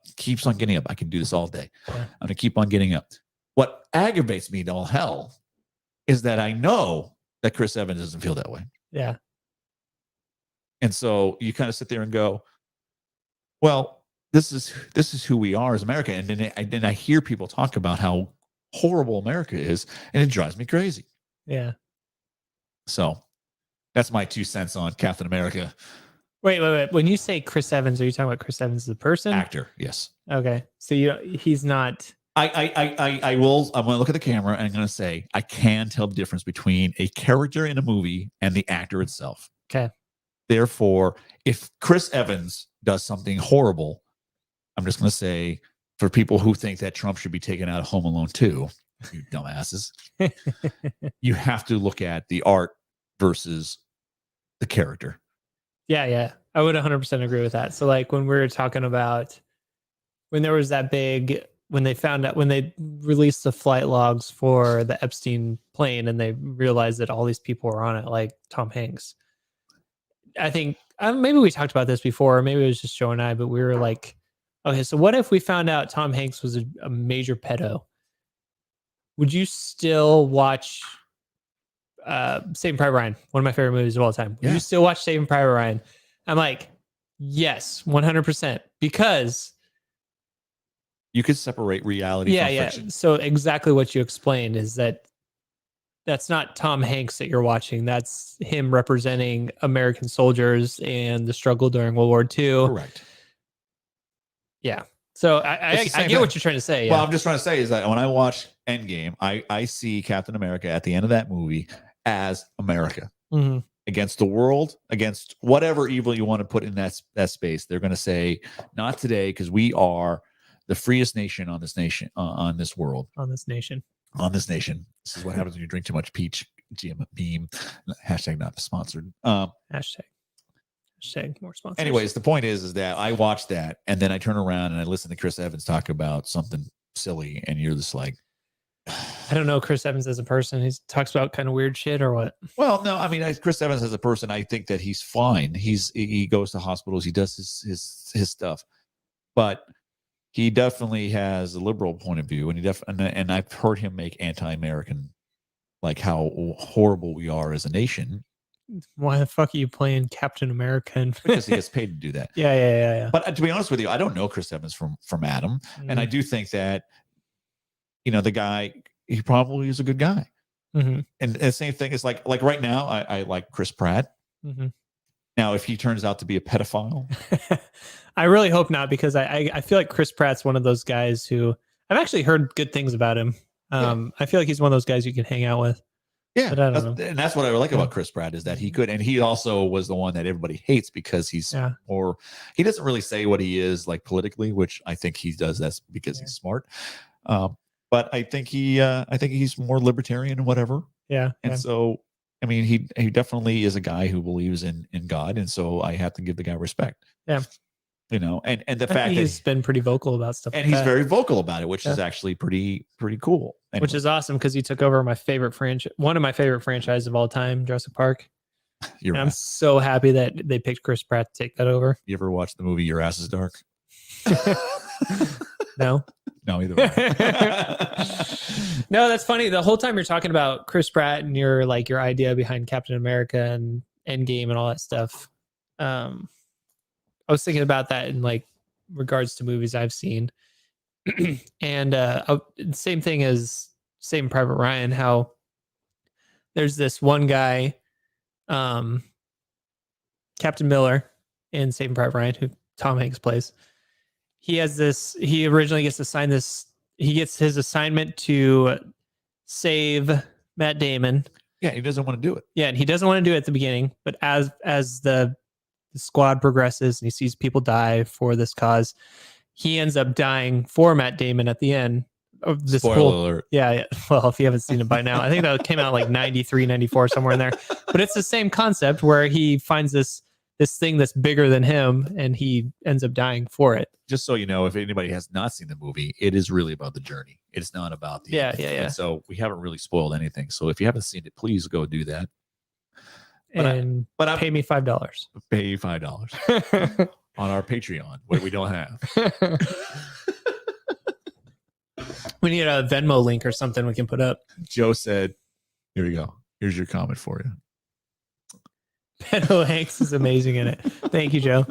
I can do this all day. I'm going to keep on getting up. What aggravates me to all hell is that I know that Chris Evans doesn't feel that way. Yeah. And so you kind of sit there and go, well, this is who we are as America. And then I hear people talk about how horrible America is, and it drives me crazy. Yeah. So that's my 2 cents on Captain America. Wait. When you say Chris Evans, are you talking about Chris Evans the person? Actor, yes. Okay. So he's not. I will. I'm going to look at the camera and I'm going to say I can tell the difference between a character in a movie and the actor itself. Okay. Therefore, if Chris Evans does something horrible, I'm just going to say, for people who think that Trump should be taken out of Home Alone 2, you dumbasses, you have to look at the art versus the character. Yeah. I would 100% agree with that. So like when we were talking about when there was that big, when they released the flight logs for the Epstein plane and they realized that all these people were on it, like Tom Hanks. I think maybe we talked about this before, or maybe it was just Joe and I, but we were like, okay, so what if we found out Tom Hanks was a major pedo? Would you still watch Saving Private Ryan, one of my favorite movies of all time? Would you still watch Saving Private Ryan? I'm like, yes, 100%, because you could separate reality from fiction. So exactly what you explained is that's not Tom Hanks that you're watching. That's him representing American soldiers and the struggle during World War II. Correct. Yeah. So I get what you're trying to say. Yeah. Well, I'm just trying to say is that when I watch Endgame, I see Captain America at the end of that movie as America against the world, against whatever evil you want to put in that space. They're going to say, not today, because we are the freest nation on this world. On this nation. This is what happens when you drink too much peach. Beam. Hashtag not sponsored. Hashtag more sponsors. Anyways, the point is that I watch that and then I turn around and I listen to Chris Evans talk about something silly, and you're just like, I don't know Chris Evans as a person. He talks about kind of weird shit or what? Well, no, I mean, Chris Evans as a person, I think that he's fine. He goes to hospitals, he does his stuff, but he definitely has a liberal point of view, and I've heard him make anti-American, like how horrible we are as a nation. Why the fuck are you playing Captain America? Because he gets paid to do that. Yeah. But to be honest with you, I don't know Chris Evans from Adam, and I do think that, the guy, he probably is a good guy. And the same thing is like right now, I like Chris Pratt. Now, if he turns out to be a pedophile, I really hope not, because I feel like Chris Pratt's one of those guys who I've actually heard good things about him. I feel like he's one of those guys you can hang out with. Yeah, but I don't know. And that's what I like about Chris Pratt is that he could, and he also was the one that everybody hates because he's more. He doesn't really say what he is like politically, which I think he does. That's because he's smart. But I think he's more libertarian and whatever. Yeah. And so, I mean, he definitely is a guy who believes in God, and so I have to give the guy respect. Yeah. And the fact that he's been pretty vocal about stuff, and he's very vocal about it, which is actually pretty cool. Anyway. Which is awesome because he took over my favorite franchise, one of my favorite franchises of all time, Jurassic Park. I'm so happy that they picked Chris Pratt to take that over. You ever watch the movie Your Ass is Dark? No. No, either way. No, that's funny. The whole time you're talking about Chris Pratt and your idea behind Captain America and Endgame and all that stuff. I was thinking about that in like regards to movies I've seen. And same thing as Saving Private Ryan, how there's this one guy, Captain Miller in Saving Private Ryan, who Tom Hanks plays. He originally gets assigned this, he gets his assignment to save Matt Damon. Yeah, he doesn't want to do it. Yeah, and he doesn't want to do it at the beginning, but as the squad progresses and he sees people die for this cause, he ends up dying for Matt Damon at the end of this. Spoiler alert. Yeah. Well, if you haven't seen it by now, I think that came out like 93, 94, somewhere in there. But it's the same concept where he finds this thing that's bigger than him and he ends up dying for it. Just so you know, if anybody has not seen the movie, it is really about the journey. It's not about the end. Yeah. So we haven't really spoiled anything. So if you haven't seen it, please go do that. But pay me $5. Pay you $5 on our Patreon, what we don't have. We need a Venmo link or something we can put up. Joe said, "Here we go. Here's your comment for you." Pedro Hanks is amazing in it. Thank you, Joe.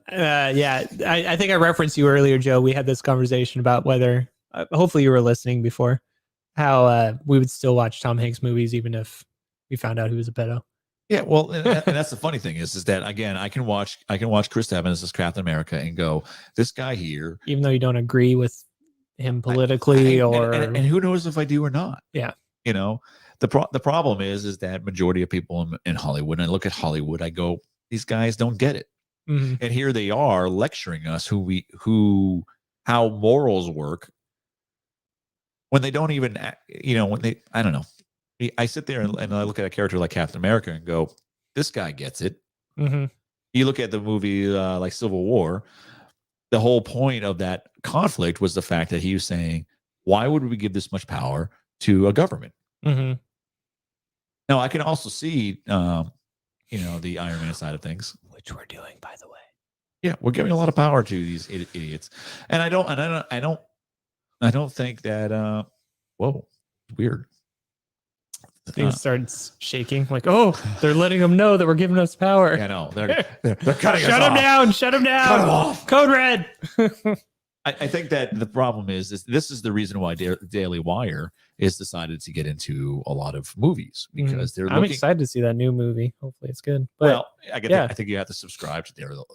I think I referenced you earlier, Joe. We had this conversation about whether, hopefully you were listening before, how we would still watch Tom Hanks movies even if we found out he was a pedo. Yeah, well, and that's the funny thing is that again, I can watch Chris Evans as Captain America and go, this guy here, even though you don't agree with him politically, and who knows if I do or not. Yeah, you know, the problem is that majority of people in Hollywood, and I look at Hollywood, I go, these guys don't get it, and here they are lecturing us how morals work when they don't even, I don't know. I sit there and I look at a character like Captain America and go, this guy gets it. Mm-hmm. You look at the movie like Civil War, the whole point of that conflict was the fact that he was saying, why would we give this much power to a government? Mm-hmm. Now, I can also see, the Iron Man side of things. Which we're doing, by the way. Yeah, we're giving a lot of power to these idiots. And I don't think that, whoa, weird. Things starts shaking, like, oh, they're letting them know that we're giving us power. Yeah, no, they're cutting us off. Shut them down! Shut them down! Cut them off. Code red. I think that the problem is this is the reason why Daily Wire is decided to get into a lot of movies because they're. I'm excited to see that new movie. Hopefully, it's good. But, well, I think you have to subscribe to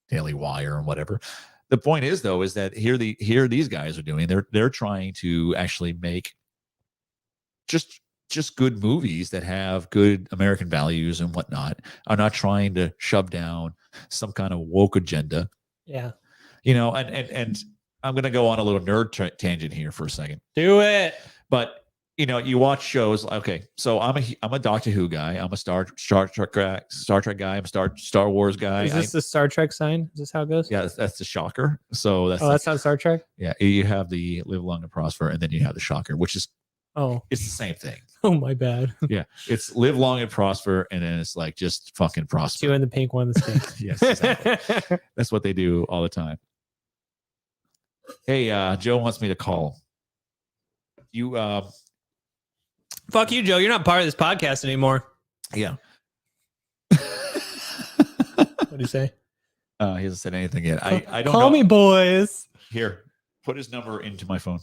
Daily Wire and whatever. The point is, though, is that here these guys are doing. They're trying to actually make just good movies that have good American values and whatnot, are not trying to shove down some kind of woke agenda. Yeah. And I'm going to go on a little nerd tangent here for a second. Do it. But, you watch shows. Okay. So I'm a Doctor Who guy. I'm a Star Trek guy. I'm a Star Wars guy. Is this the Star Trek sign? Is this how it goes? Yeah. That's the shocker. So that's not Star Trek. Yeah. You have the live long and prosper, and then you have the shocker, which is, it's the same thing. Oh, my bad. Yeah. It's live long and prosper. And then it's like, just fucking prosper. 2 in the pink, 1 in the stink. Yes. Exactly. That's what they do all the time. Hey, Joe wants me to call. You, fuck you, Joe. You're not part of this podcast anymore. Yeah. What do you say? He hasn't said anything yet. I don't call know. me, boys. Here, put his number into my phone.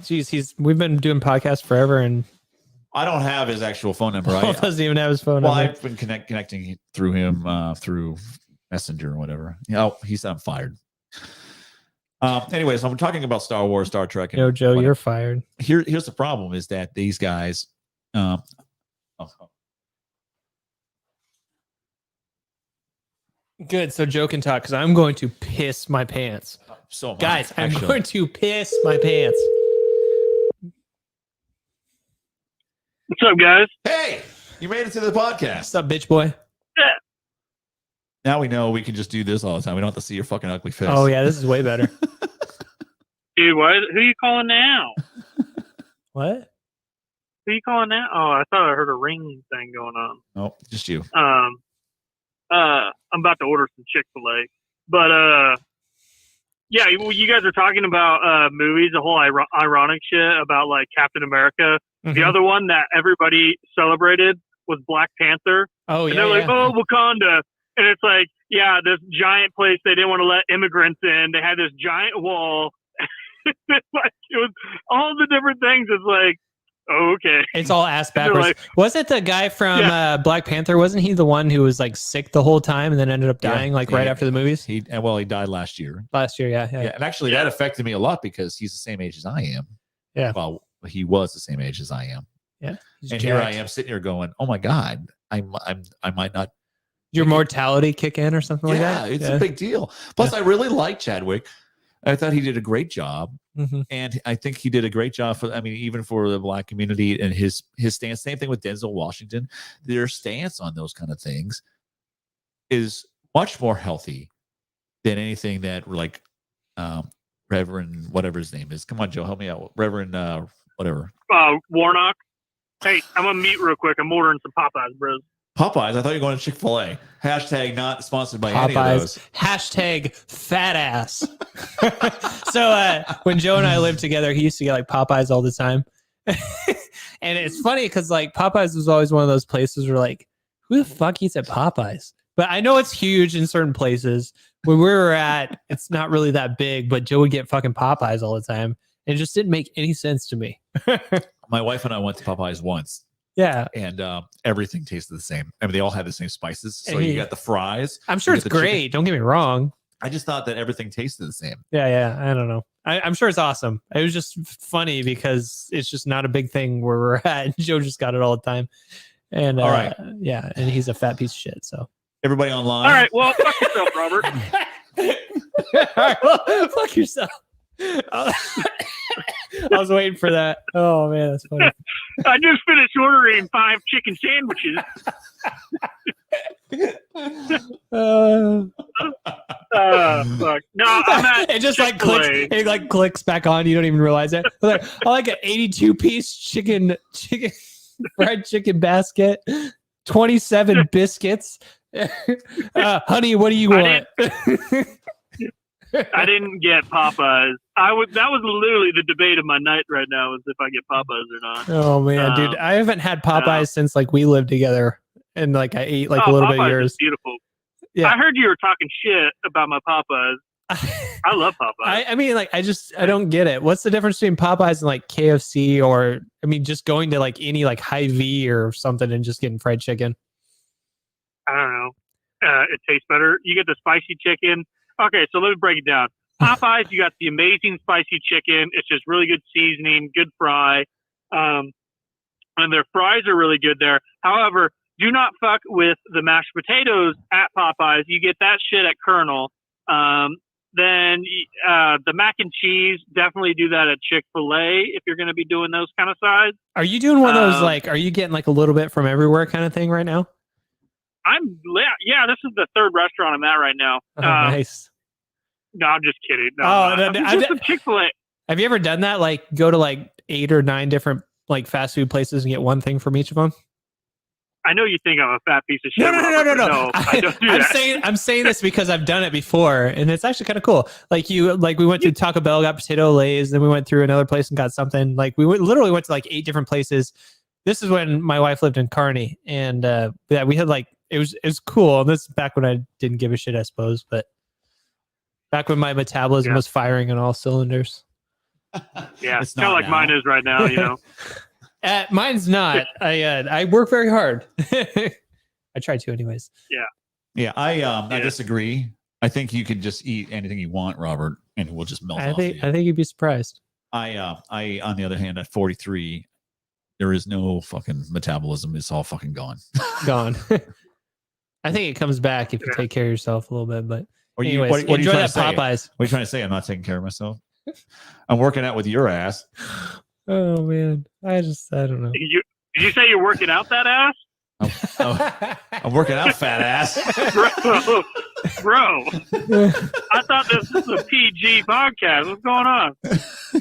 Jeez, we've been doing podcasts forever, and I don't have his actual phone number. Paul doesn't even have his phone number. Well, I've been connecting through him through Messenger or whatever. He said I'm fired. Anyways, I'm talking about Star Wars, Star Trek. No, Joe, you're fired. Here's the problem: is that these guys. Good, so Joe can talk because I'm going to piss my pants. So guys, I'm going to piss my pants. What's up, guys? Hey, you made it to the podcast. What's up, bitch boy? Yeah. Now we know we can just do this all the time. We don't have to see your fucking ugly face. Oh yeah, this is way better. Dude, who are you calling now? What? Who are you calling now? Oh, I thought I heard a ring thing going on. No, just you. I'm about to order some Chick-fil-A, but yeah, you guys are talking about movies, the whole ironic shit about like Captain America. Mm-hmm. The other one that everybody celebrated was Black Panther. Oh, and yeah. they're like, oh, Wakanda. And it's like, yeah, this giant place they didn't want to let immigrants in. They had this giant wall. It was all the different things. It's like, oh, okay. It's all ass backwards. Like, was it the guy from Black Panther? Wasn't he the one who was like sick the whole time and then ended up dying right after the movies? He died last year. Yeah. And actually, that affected me a lot because he's the same age as I am. Yeah. Well, he was the same age as I am. Yeah. And here I am sitting here going, oh my God, I might not. Your mortality kick in or something like that? Yeah, it's a big deal. Plus, I really like Chadwick. I thought he did a great job. Mm-hmm. And I think he did a great job even for the Black community and his stance. Same thing with Denzel Washington. Their stance on those kind of things is much more healthy than anything that Reverend, whatever his name is. Come on, Joe, help me out. Reverend, whatever. Warnock. Hey, I'm going to mute real quick. I'm ordering some Popeyes, bros. Popeyes? I thought you were going to Chick-fil-A. # not sponsored by Popeyes. any of those. # fat ass. So when Joe and I lived together, he used to get like Popeyes all the time. And it's funny because like Popeyes was always one of those places where like, who the fuck eats at Popeyes? But I know it's huge in certain places. Where we were at, it's not really that big, but Joe would get fucking Popeyes all the time. And it just didn't make any sense to me. My wife and I went to Popeyes once. Yeah. And everything tasted the same. I mean, they all had the same spices. So you got the fries. I'm sure it's great. Chicken. Don't get me wrong. I just thought that everything tasted the same. Yeah. I don't know. I'm sure it's awesome. It was just funny because it's just not a big thing where we're at. Joe just got it all the time. And all right. Yeah. And he's a fat piece of shit. So everybody online. All right. Well, fuck yourself, Robert. All right, well, fuck yourself. I was waiting for that. Oh man, that's funny. I just finished ordering 5 chicken sandwiches. Fuck. No, I'm at it just like clicks. It like clicks back on. You don't even realize it. Like, I like an 82-piece chicken fried chicken basket, 27 biscuits. Honey, what do you want? I didn't get Popeyes. That was literally the debate of my night right now, is if I get Popeyes or not. Oh man, dude, I haven't had Popeyes since like we lived together, and like I ate like a little Popeyes bit of yours. Is beautiful. Yeah, I heard you were talking shit about my Popeyes. I love Popeyes. I mean, like I don't get it. What's the difference between Popeyes and like KFC, or I mean, just going to like any like Hy-Vee or something and just getting fried chicken? I don't know. It tastes better. You get the spicy chicken. Okay, so let me break it down. Popeyes, you got the amazing spicy chicken. It's just really good seasoning, good fry. And their fries are really good there. However, do not fuck with the mashed potatoes at Popeyes. You get that shit at Colonel. Then the mac and cheese, definitely do that at Chick-fil-A if you're going to be doing those kind of sides. Are you doing one of those like, are you getting like a little bit from everywhere kind of thing right now? Yeah, this is the 3rd restaurant I'm at right now. Oh, nice. No, I'm just kidding. No, just Chick-fil-A. Have you ever done that? Like go to like 8 or 9 different like fast food places and get one thing from each of them? I know you think I'm a fat piece of shit. No. I don't do that. I'm saying this because I've done it before, and it's actually kind of cool. Like we went to Taco Bell, got potato Lays, then we went through another place and got something. Like we literally went to like 8 different places. This is when my wife lived in Kearney, and yeah, we had like it was cool. This is back when I didn't give a shit, I suppose, but back when my metabolism was firing on all cylinders. Yeah, it's kind of like mine is right now, you know. Mine's not. I work very hard. I try to, anyways. Yeah. I disagree. I think you could just eat anything you want, Robert, and it will just melt off. I think you'd be surprised. I on the other hand, at 43, there is no fucking metabolism. It's all fucking gone. Gone. I think it comes back if you take care of yourself a little bit. But anyways, what enjoy that Popeyes. What are you trying to say? I'm not taking care of myself. I'm working out with your ass. Oh man, I don't know. Did you say you're working out that ass? I'm working out, fat ass. Bro. I thought this was a PG podcast. What's going on?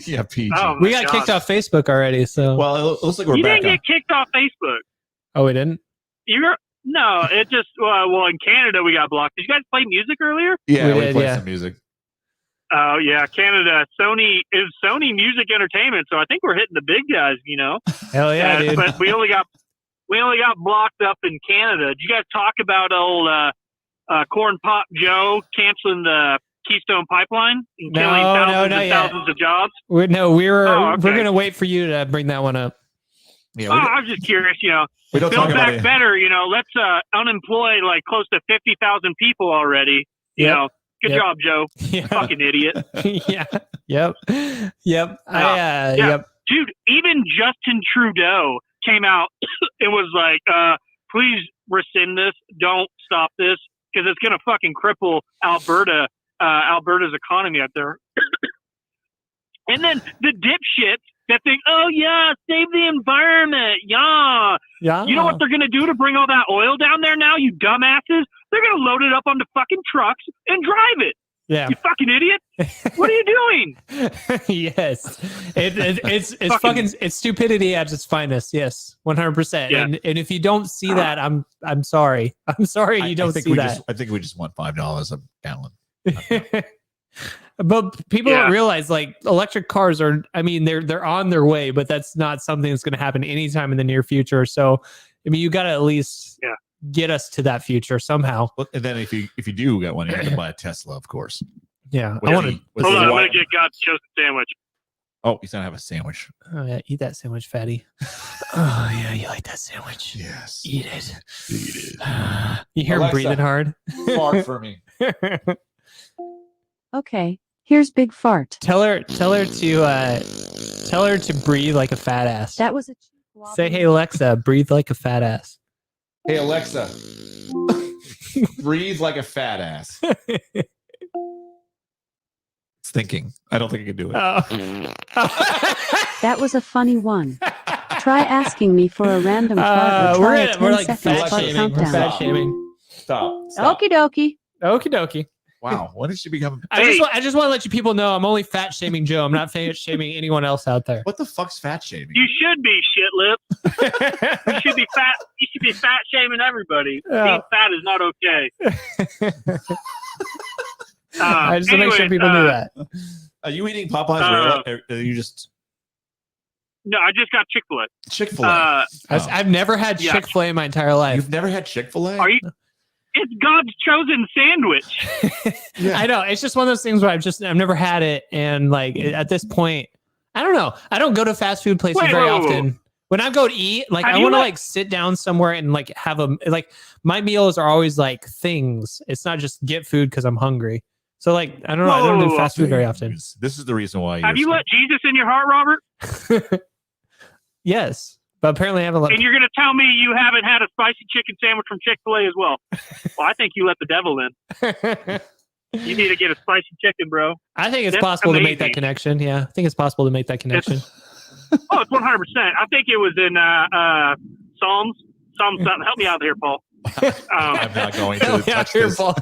Yeah, PG. Oh, we got kicked off Facebook already. So well, it looks like we're you back. You didn't get kicked off Facebook. Oh, we didn't. No, it just well in Canada we got blocked. Did you guys play music earlier? Yeah, we played some music. Oh yeah, Canada. Sony Music Entertainment. So I think we're hitting the big guys. You know. Hell yeah, dude. But we only got we only got blocked up in Canada. Did you guys talk about old Corn Pop Joe canceling the Keystone Pipeline and killing thousands and thousands of jobs? We're okay. going to wait for you to bring that one up. Yeah, I was just curious, we don't Build talk about back it. better, let's unemploy like close to 50,000 people already. Good job, Joe. Yeah. Fucking idiot. Yeah. Yep. Yep. Yep. Dude, even Justin Trudeau came out and was like, please rescind this. Don't stop this because it's going to fucking cripple Alberta's economy out there. And then the dipshits that think, oh, yeah, save the environment. Yeah. You know what they're going to do to bring all that oil down there now, you dumbasses? They're going to load it up onto fucking trucks and drive it. Yeah. You fucking idiot. What are you doing? Yes. It's stupidity at its finest. Yes. 100%. Yeah. And if you don't see that, I'm sorry. I'm sorry you don't see that. I think we just want $5 a gallon. But people don't realize like electric cars they're on their way, but that's not something that's going to happen anytime in the near future. So, you got to at least get us to that future somehow. Well, and then if you do get one, you have to buy a Tesla, of course. Yeah. Hold on, I'm going to get God's chosen sandwich. Oh, he's going to have a sandwich. Oh, yeah. Eat that sandwich, fatty. Oh, yeah. You like that sandwich? Yes. Eat it. Eat it. You hear him breathing hard? Fart for me. Okay, here's Big Fart. Tell her to breathe like a fat ass. That was a Say, hey Alexa, breathe like a fat ass. Hey Alexa, breathe like a fat ass. It's thinking. I don't think I can do it. That was a funny one. Try asking me for a random fart or try a 10 like seconds fat fart shaming. countdown. We're fat shaming. Stop. Okie dokie. Okie dokie. Wow. When did she become? I just want to let you people know I'm only fat shaming Joe. I'm not fat shaming anyone else out there. What the fuck's fat shaming? You should be, shit lips. You should be fat. You should be fat shaming everybody. Being fat is not okay. I just want to make sure people knew that. Are you eating Popeyes? Or are you just? No, I just got Chick-fil-A. Chick-fil-A. I've never had Chick-fil-A in my entire life. You've never had Chick-fil-A? Are you? It's God's chosen sandwich. I know. It's just one of those things where I've never had it, and like at this point, I don't know. I don't go to fast food places very often. When I go to eat, like I want to like sit down somewhere and like have my meals are always like things. It's not just get food because I'm hungry. So like I don't know. I don't do fast food very often. This is the reason why. Have you let Jesus in your heart, Robert? Yes. But apparently I haven't let. And you're going to tell me you haven't had a spicy chicken sandwich from Chick-fil-A as well. Well, I think you let the devil in. You need to get a spicy chicken, bro. I think it's possible to make that connection. Yeah, I think it's possible to make that connection. It's 100%. I think it was in Psalms something. Help me out here, Paul. I'm not going to touch this. Paul.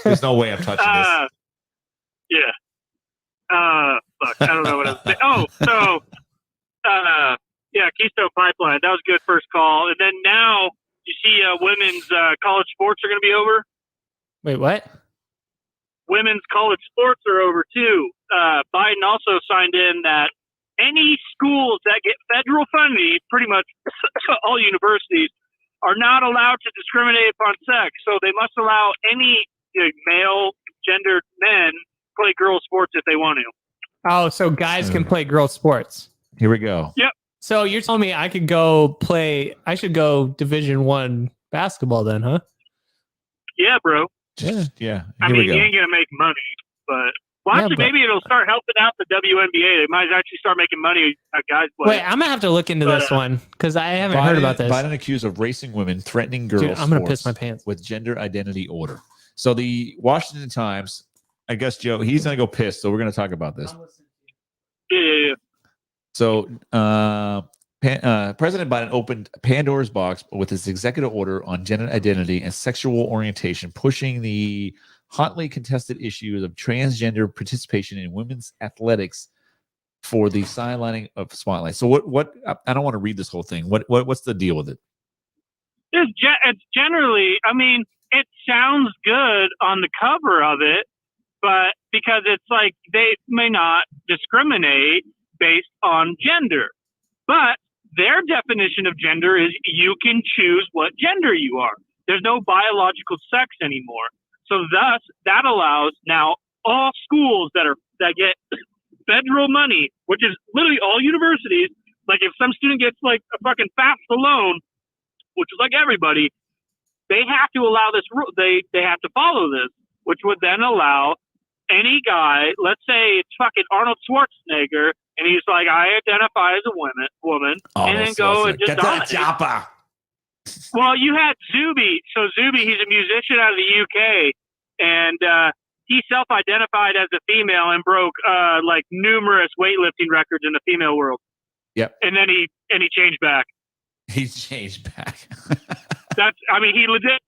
There's no way I'm touching this. Yeah. Fuck. I don't know what I was saying. Oh, so... Keystone Pipeline. That was a good first call. And then now you see women's college sports are going to be over. Wait, what? Women's college sports are over too. Biden also signed in that any schools that get federal funding, pretty much all universities, are not allowed to discriminate upon sex. So they must allow any male gendered men play girls sports if they want to. Oh, so guys can play girls sports. Here we go. Yep. So you're telling me I should go Division I basketball then, huh? Yeah, bro. Yeah. I mean, you ain't gonna make money, but maybe it'll start helping out the WNBA. They might actually start making money at guys play. Wait, I'm gonna have to look into this one because I haven't heard about this. Biden accused of racing women, threatening girls. Dude, I'm gonna piss my pants with gender identity order. So the Washington Times, I guess Joe, he's gonna go piss. So we're gonna talk about this. Yeah. So President Biden opened Pandora's box with his executive order on gender identity and sexual orientation, pushing the hotly contested issues of transgender participation in women's athletics for the sidelining of spotlight. So what I don't want to read this whole thing. What's the deal with it? It's generally, I mean, it sounds good on the cover of it, but because it's like they may not discriminate based on gender. But Their definition of gender is you can choose what gender you are. There's no biological sex anymore. So thus, that allows now all schools that get federal money, which is literally all universities. Like if some student gets like a fucking FAFSA loan, which is like everybody, they have to allow this rule. They have to follow this, which would then allow any guy, let's say it's fucking Arnold Schwarzenegger, and he's like, I identify as a woman, and then go and just dominate. Well, you had Zuby. So Zuby, he's a musician out of the UK, and he self-identified as a female and broke like numerous weightlifting records in the female world. Yep. And then he changed back. He changed back. He legit.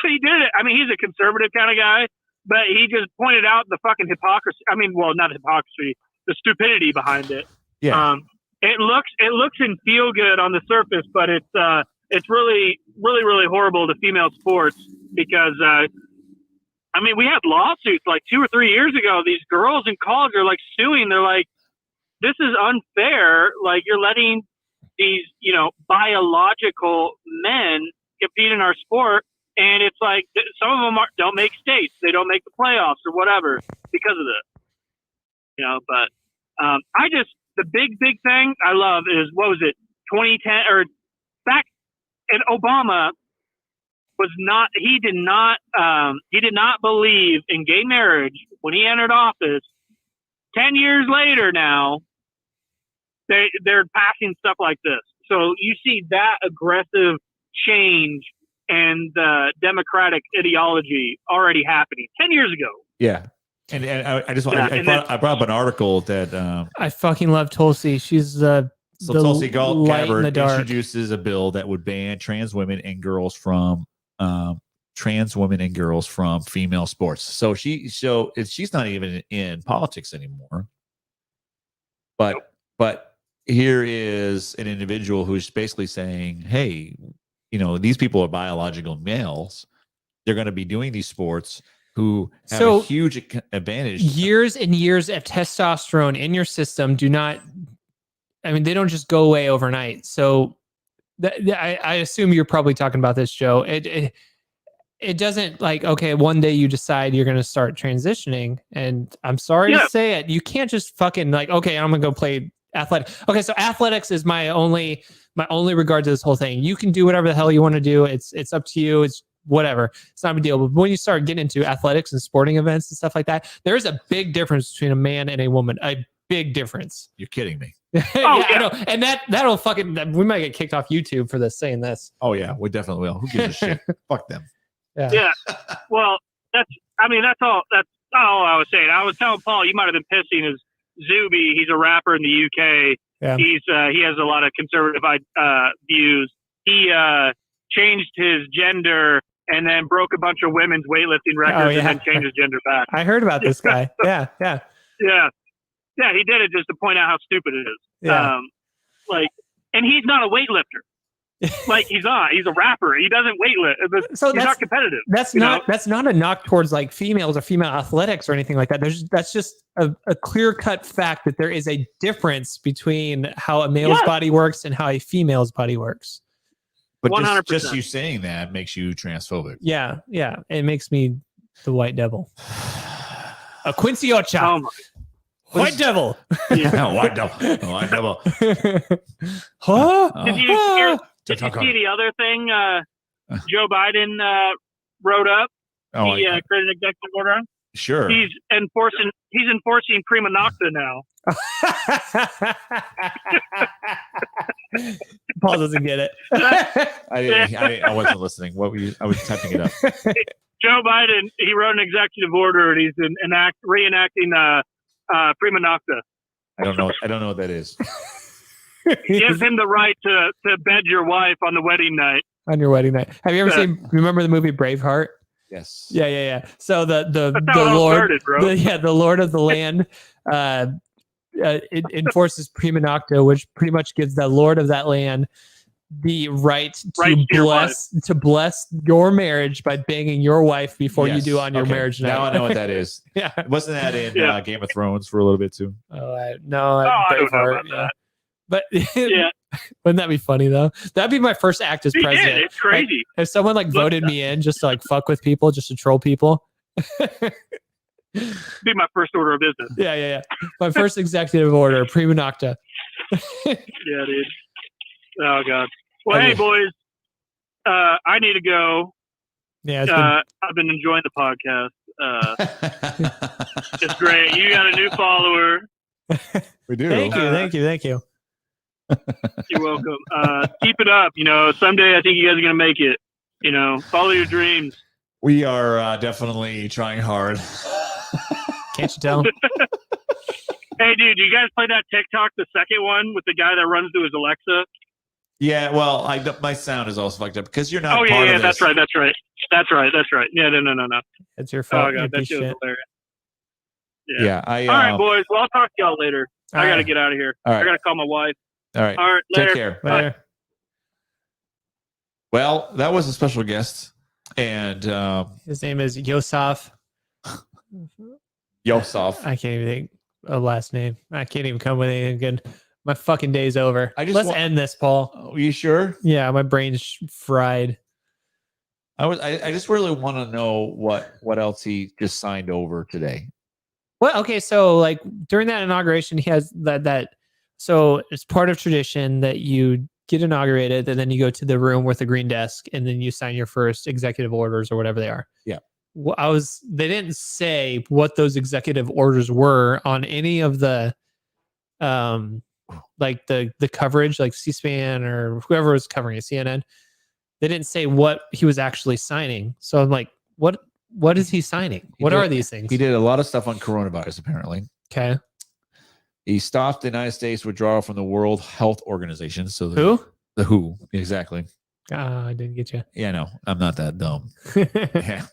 He did it. I mean, he's a conservative kind of guy, but he just pointed out the fucking hypocrisy. I mean, well, not hypocrisy, the stupidity behind it. Yeah. It looks and feel good on the surface, but it's really, really, really horrible to female sports because, we had lawsuits like 2 or 3 years ago. These girls in college are like suing. They're like, this is unfair. Like you're letting these, biological men compete in our sport. And it's like some of them don't make states. They don't make the playoffs or whatever because of this. But the big thing I love is, what was it, 2010 or back, and Obama he did not believe in gay marriage when he entered office. 10 years later now, they're passing stuff like this. So you see that aggressive change and the democratic ideology already happening 10 years ago. Yeah. And I brought up an article that I fucking love Tulsi. She's Tulsi Gabbard introduces a bill that would ban trans women and girls from female sports. So she's not even in politics anymore. But here is an individual who's basically saying, hey, these people are biological males. They're going to be doing these sports who have a huge advantage. Years and years of testosterone in your system they don't just go away overnight. So I assume you're probably talking about this, Joe. It doesn't like, okay, one day you decide you're going to start transitioning. And I'm sorry to say it. You can't just fucking like, okay, I'm going to go play athletics. Okay, so athletics is my only regard to this whole thing. You can do whatever the hell you want to do. It's up to you. It's whatever. It's not a big deal. But when you start getting into athletics and sporting events and stuff like that, there's a big difference between a man and a woman. A big difference. You're kidding me. I know. And that'll fucking, we might get kicked off YouTube for saying this. Oh yeah, we definitely will. Who gives a shit? Fuck them. Yeah. Well, that's all I was saying. I was telling Paul, you might have been pissing is Zuby. He's a rapper in the UK. Yeah. He has a lot of conservative views. He changed his gender and then broke a bunch of women's weightlifting records and then changed his gender back. I heard about this guy. Yeah. Yeah, he did it just to point out how stupid it is. Yeah. And he's not a weightlifter. He's not. He's a rapper. He doesn't weightlift. So he's not competitive. That's not a knock towards like females or female athletics or anything like that. That's just a clear-cut fact that there is a difference between how a male's body works and how a female's body works. But just you saying that makes you transphobic. Yeah. It makes me the white devil. A Quincy Ocha. Oh my. White devil. Yeah, white devil. Huh? Did you see the other thing Joe Biden wrote up? He created an executive order on? Sure. He's enforcing prima nocta now. Paul doesn't get it. I wasn't listening. I was typing it up. Joe Biden, he wrote an executive order and he's reenacting prima nocta. I don't know what that is. Gives him the right to bed your wife on the wedding night. On your wedding night. Have you ever remember the movie Braveheart? Yes. Yeah. So the Lord, the Lord of the Land it enforces prima nocta, which pretty much gives the Lord of that land the right to bless your marriage by banging your wife before you do on your marriage night. Now I know what that is. Yeah. Wasn't that in Game of Thrones for a little bit too? I don't know about that. But Wouldn't that be funny though? That'd be my first act as He did. president. It's crazy. Like, if someone like voted me in just to like fuck with people, just to troll people. Be my first order of business. Yeah. My first executive order, prima nocta. Yeah, dude. Oh God. Well, hey boys, I need to go. Yeah, I've been enjoying the podcast. It's great. You got a new follower. We do. Thank you. You're welcome. Keep it up. Someday I think you guys are gonna make it. Follow your dreams. We are definitely trying hard. Can't you tell? Hey, dude, do you guys play that TikTok, the second one with the guy that runs through his Alexa? Yeah, well, my sound is also fucked up because you're not. Oh part yeah, of that's this. right. Yeah, no. It's your fault. Oh God, that shit was hilarious. Yeah. I. All right, boys. Well, I'll talk to y'all later. I gotta get out of here. All right. I gotta call my wife. All right. All right. Later. Take care. Bye. Well, that was a special guest, and His name is Yosaf. Yosaf. I can't even think a last name. I can't even come with anything good. My fucking day's over. Let's end this, Paul. Are you sure? Yeah, my brain's fried. I just really want to know what else he just signed over today. Well, okay, so like during that inauguration, he has that. So it's part of tradition that you get inaugurated, and then you go to the room with the green desk, and then you sign your first executive orders or whatever they are. Yeah. They didn't say what those executive orders were on any of the like the coverage, like C-SPAN or whoever was covering it, CNN. They didn't say what he was actually signing. So I'm like, what is he signing? What are these things? He did a lot of stuff on coronavirus, apparently. Okay. He stopped the United States withdrawal from the World Health Organization. So Who? The WHO, exactly. I didn't get you. Yeah, no, I'm not that dumb. Yeah.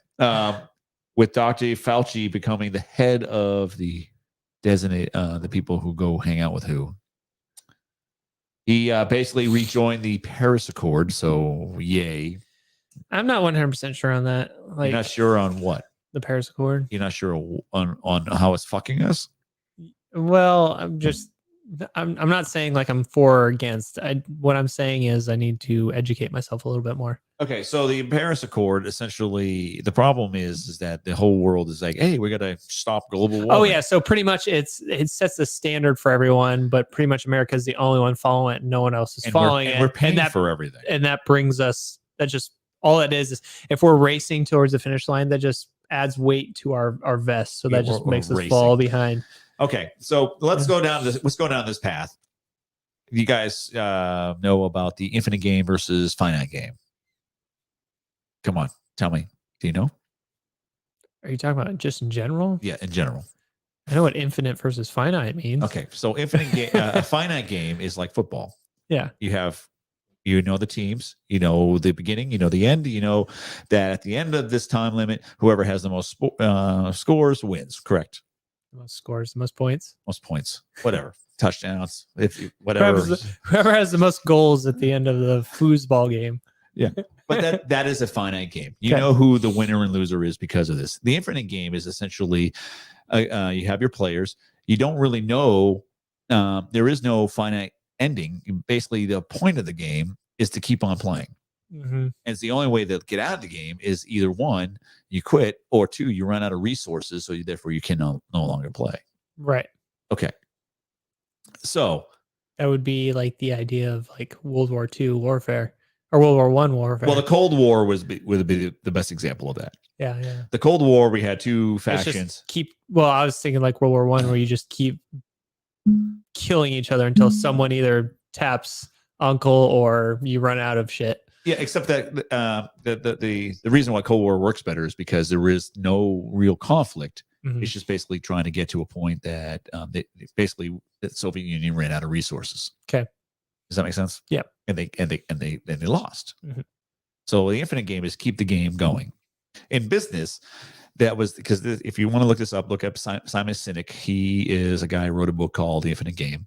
With Dr. Fauci becoming the head of the the people who go hang out with WHO. He basically rejoined the Paris Accord, so yay. I'm not 100% sure on that. Like, You're not sure on what? The Paris Accord? You're not sure on how it's fucking us? Well, I'm not saying like I'm for or against. What I'm saying is I need to educate myself a little bit more. Okay, so the Paris Accord, essentially, the problem is that the whole world is like, hey, we got to stop global warming. Oh yeah, so pretty much it sets the standard for everyone, but pretty much America is the only one following it, and no one else is following it. We're paying for everything, and that brings us. That just all it is if we're racing towards the finish line, that just adds weight to our vest, so that just makes us fall behind. Okay, so let's go down this path. You guys know about the infinite game versus finite game. Come on, tell me. Do you know? Are you talking about just in general? Yeah, in general. I know what infinite versus finite means. Okay, so infinite game, a finite game is like football. Yeah. You know the teams, you know the beginning, you know the end, you know that at the end of this time limit, whoever has the most scores wins. Correct. Most scores, most points, whatever, touchdowns, whatever. Whoever has the most goals at the end of the foosball game. Yeah, but that is a finite game. You know who the winner and loser is because of this. The infinite game is essentially you have your players. You don't really know. There is no finite ending. Basically, the point of the game is to keep on playing. Mm-hmm. And it's the only way to get out of the game is either one, you quit, or two, you run out of resources, so therefore you can no longer play. Right. Okay. So that would be like the idea of like World War II warfare or World War I warfare. Well, the Cold War would be the best example of that. Yeah. The Cold War, we had two factions. I was thinking like World War I, where you just keep killing each other until someone either taps uncle or you run out of shit. Yeah, except that the reason why Cold War works better is because there is no real conflict. Mm-hmm. It's just basically trying to get to a point that the Soviet Union ran out of resources. Okay, does that make sense? Yeah, and they lost. Mm-hmm. So the infinite game is keep the game going. In business, that was because if you want to look this up, look up Simon Sinek. He is a guy who wrote a book called The Infinite Game.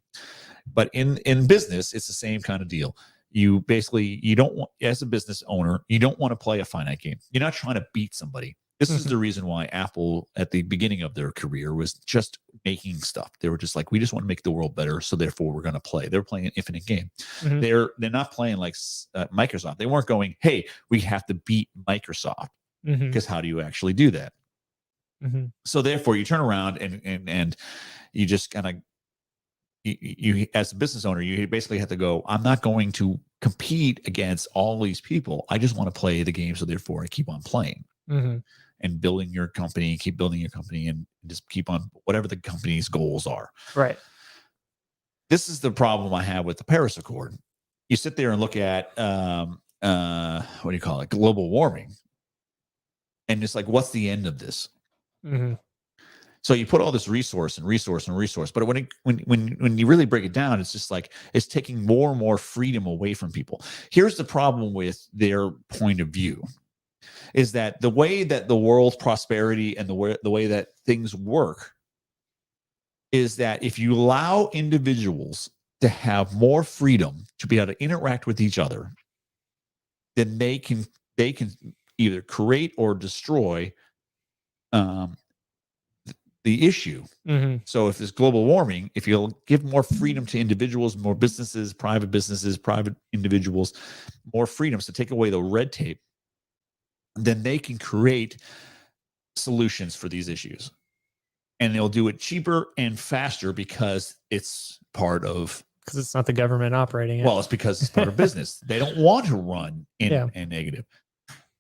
But in business, it's the same kind of deal. You don't want, as a business owner, you don't want to play a finite game. You're not trying to beat somebody. This is the reason why Apple, at the beginning of their career, was just making stuff. They were just like, we just want to make the world better, so therefore we're going to play. They're playing an infinite game. They're not playing like Microsoft. They weren't going, hey, we have to beat Microsoft, because how do you actually do that? So therefore, you turn around and you just kind of you as a business owner, you basically have to go, I'm not going to compete against all these people. I just want to play the game, so therefore I keep on playing. And building your company, keep building your company, and just keep on whatever the company's goals are. Right. This is the problem I have with the Paris Accord. You sit there and look at what do you call it, global warming, and it's like, what's the end of this? So you put all this resource, but when you really break it down, it's just like it's taking more and more freedom away from people. Here's the problem with their point of view. Is that the way that the world's prosperity and the way that things work is that if you allow individuals to have more freedom to be able to interact with each other, then they can either create or destroy the issue. So if there's global warming, if you'll give more freedom to individuals, more businesses, private individuals, more freedoms to take away the red tape, then they can create solutions for these issues. And they'll do it cheaper and faster because it's part of... Because it's not the government operating it. Well, it's because it's part of business. They don't want to run in negative.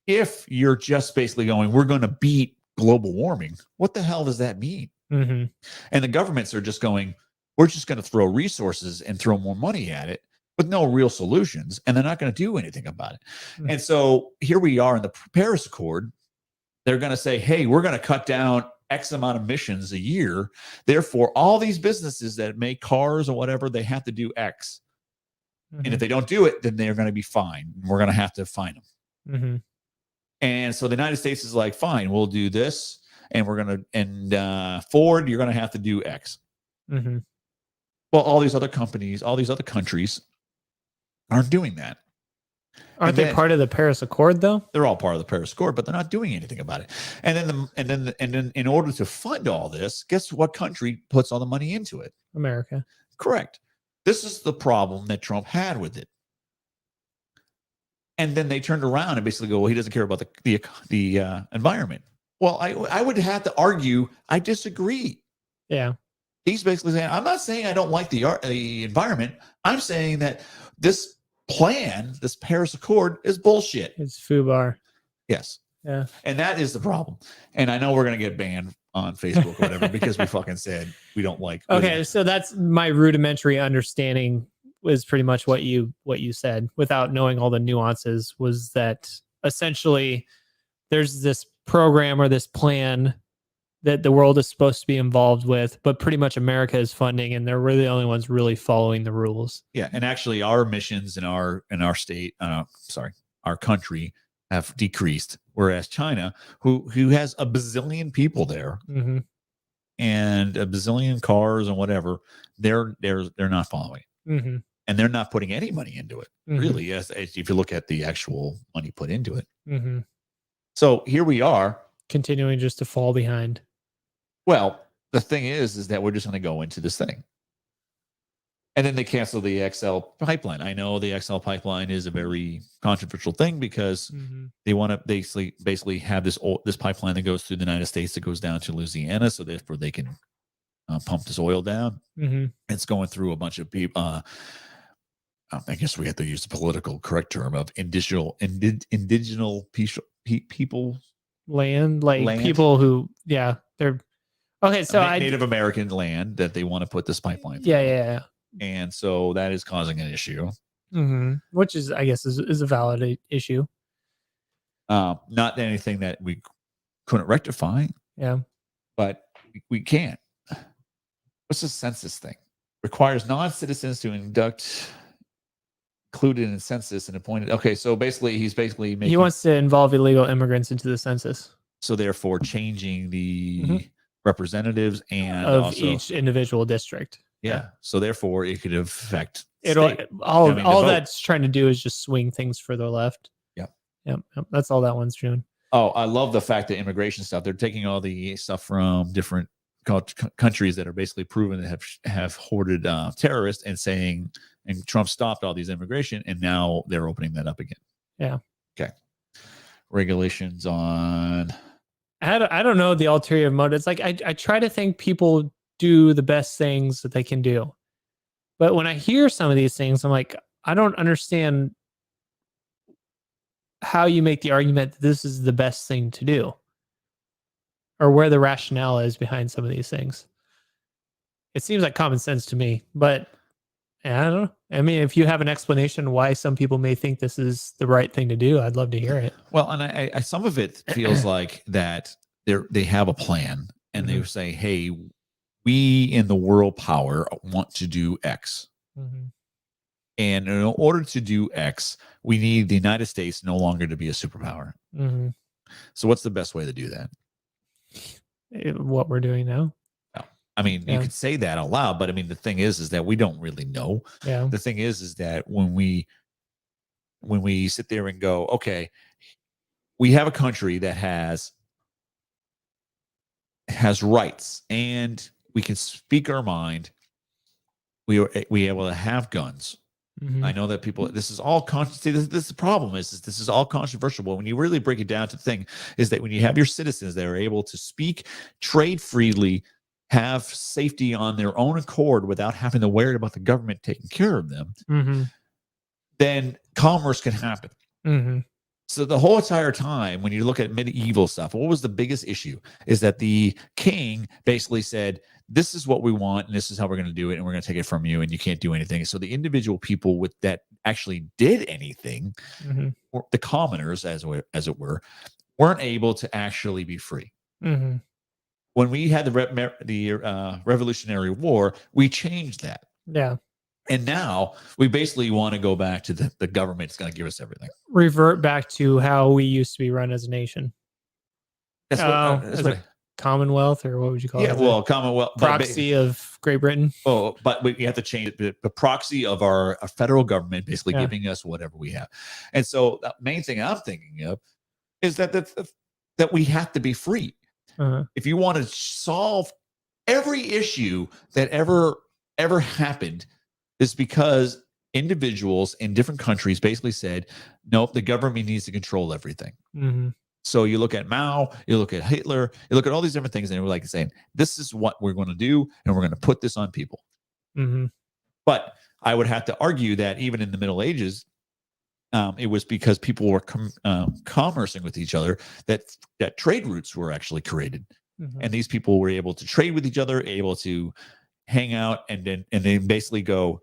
If you're just basically going, we're going to beat global warming, what the hell does that mean? And the governments are just going, we're just going to throw resources and throw more money at it, with no real solutions, and they're not going to do anything about it. And so here we are in the Paris Accord. They're going to say, hey, we're going to cut down X amount of emissions a year. Therefore, all these businesses that make cars or whatever, they have to do X. And if they don't do it, then they're going to be fined. We're going to have to fine them. And so the United States is like, fine, we'll do this. And we're going to, and Ford, you're going to have to do X. Well, all these other companies, all these other countries aren't doing that. Aren't they part of the Paris Accord, though? They're all part of the Paris Accord, but they're not doing anything about it. And then in order to fund all this, guess what country puts all the money into it? America. Correct. This is the problem that Trump had with it. And then they turned around and basically go, well, he doesn't care about the environment. Well, I would have to argue I disagree. Yeah. He's basically saying, I'm not saying I don't like the environment. I'm saying that this plan, this Paris Accord, is bullshit. It's FUBAR. Yes. Yeah. And that is the problem. And I know we're going to get banned on Facebook, whatever, because we fucking said we don't like. Okay. So that's my rudimentary understanding was pretty much what you said without knowing all the nuances, was that essentially there's this program or this plan that the world is supposed to be involved with, but pretty much America is funding, and they're really the only ones really following the rules. Yeah, and actually, our emissions in our state, our country, have decreased, whereas China, who has a bazillion people there, and a bazillion cars and whatever, they're not following, and they're not putting any money into it. Really, as if you look at the actual money put into it. So here we are, continuing just to fall behind. Well, the thing is that we're just going to go into this thing. And then they cancel the XL pipeline. I know the XL pipeline is a very controversial thing because they want to basically have this pipeline that goes through the United States that goes down to Louisiana, so therefore they can pump this oil down. It's going through a bunch of people. I guess we have to use the political correct term of indigenous people. Land, people who, they're okay. So Native American land that they want to put this pipeline through. Yeah. And so that is causing an issue. Which is, I guess, is a valid issue. Not anything that we couldn't rectify. Yeah. But we can't. What's the census thing? Requires non-citizens to included in the census and appointed. Okay, so basically, he wants to involve illegal immigrants into the census. So therefore, changing the representatives and of also, each individual district. Yeah. So therefore, it could affect. All that's trying to do is just swing things for the left. Yep. That's all that one's doing. Oh, I love the fact that immigration stuff. They're taking all the stuff from different countries that are basically proven to have hoarded terrorists and saying, and Trump stopped all these immigration, and now they're opening that up again. Yeah. Okay. Regulations on. I don't know the ulterior motives. Like I try to think people do the best things that they can do, but when I hear some of these things, I'm like, I don't understand how you make the argument that this is the best thing to do, or where the rationale is behind some of these things. It seems like common sense to me, but I don't know. I mean, if you have an explanation why some people may think this is the right thing to do, I'd love to hear it. Well, and I some of it feels like that they have a plan, and they say, hey, we in the world power want to do X. And in order to do X, we need the United States no longer to be a superpower. So what's the best way to do that? What we're doing now. I mean, you could say that out loud, but I mean, the thing is that we don't really know. Yeah. The thing is that when we sit there and go, okay, we have a country that has rights, and we can speak our mind. We able to have guns. I know that people. This is all this the problem is this is all controversial. But when you really break it down to the thing is that when you have your citizens that are able to speak, trade freely, have safety on their own accord without having to worry about the government taking care of them, then commerce can happen. So the whole entire time, when you look at medieval stuff, what was the biggest issue is that the king basically said, this is what we want, and this is how we're going to do it, and we're going to take it from you, and you can't do anything. So the individual people with that actually did anything, or the commoners, as it were, weren't able to actually be free. When we had the Revolutionary War, we changed that. Yeah. And now we basically want to go back to the government's going to give us everything. Revert back to how we used to be run as a nation. That's as a Commonwealth, or what would you call it? Yeah, well, Commonwealth. Proxy of Great Britain. Oh, but we have to change it. The proxy of our federal government basically giving us whatever we have. And so the main thing I'm thinking of is that we have to be free. If you want to solve every issue that ever happened, is because individuals in different countries basically said, nope, the government needs to control everything. So you look at Mao, you look at Hitler, you look at all these different things, and we're like saying, this is what we're going to do, and we're going to put this on people. But I would have to argue that even in the Middle Ages, it was because people were commercing with each other that trade routes were actually created. And these people were able to trade with each other, able to hang out, and then basically go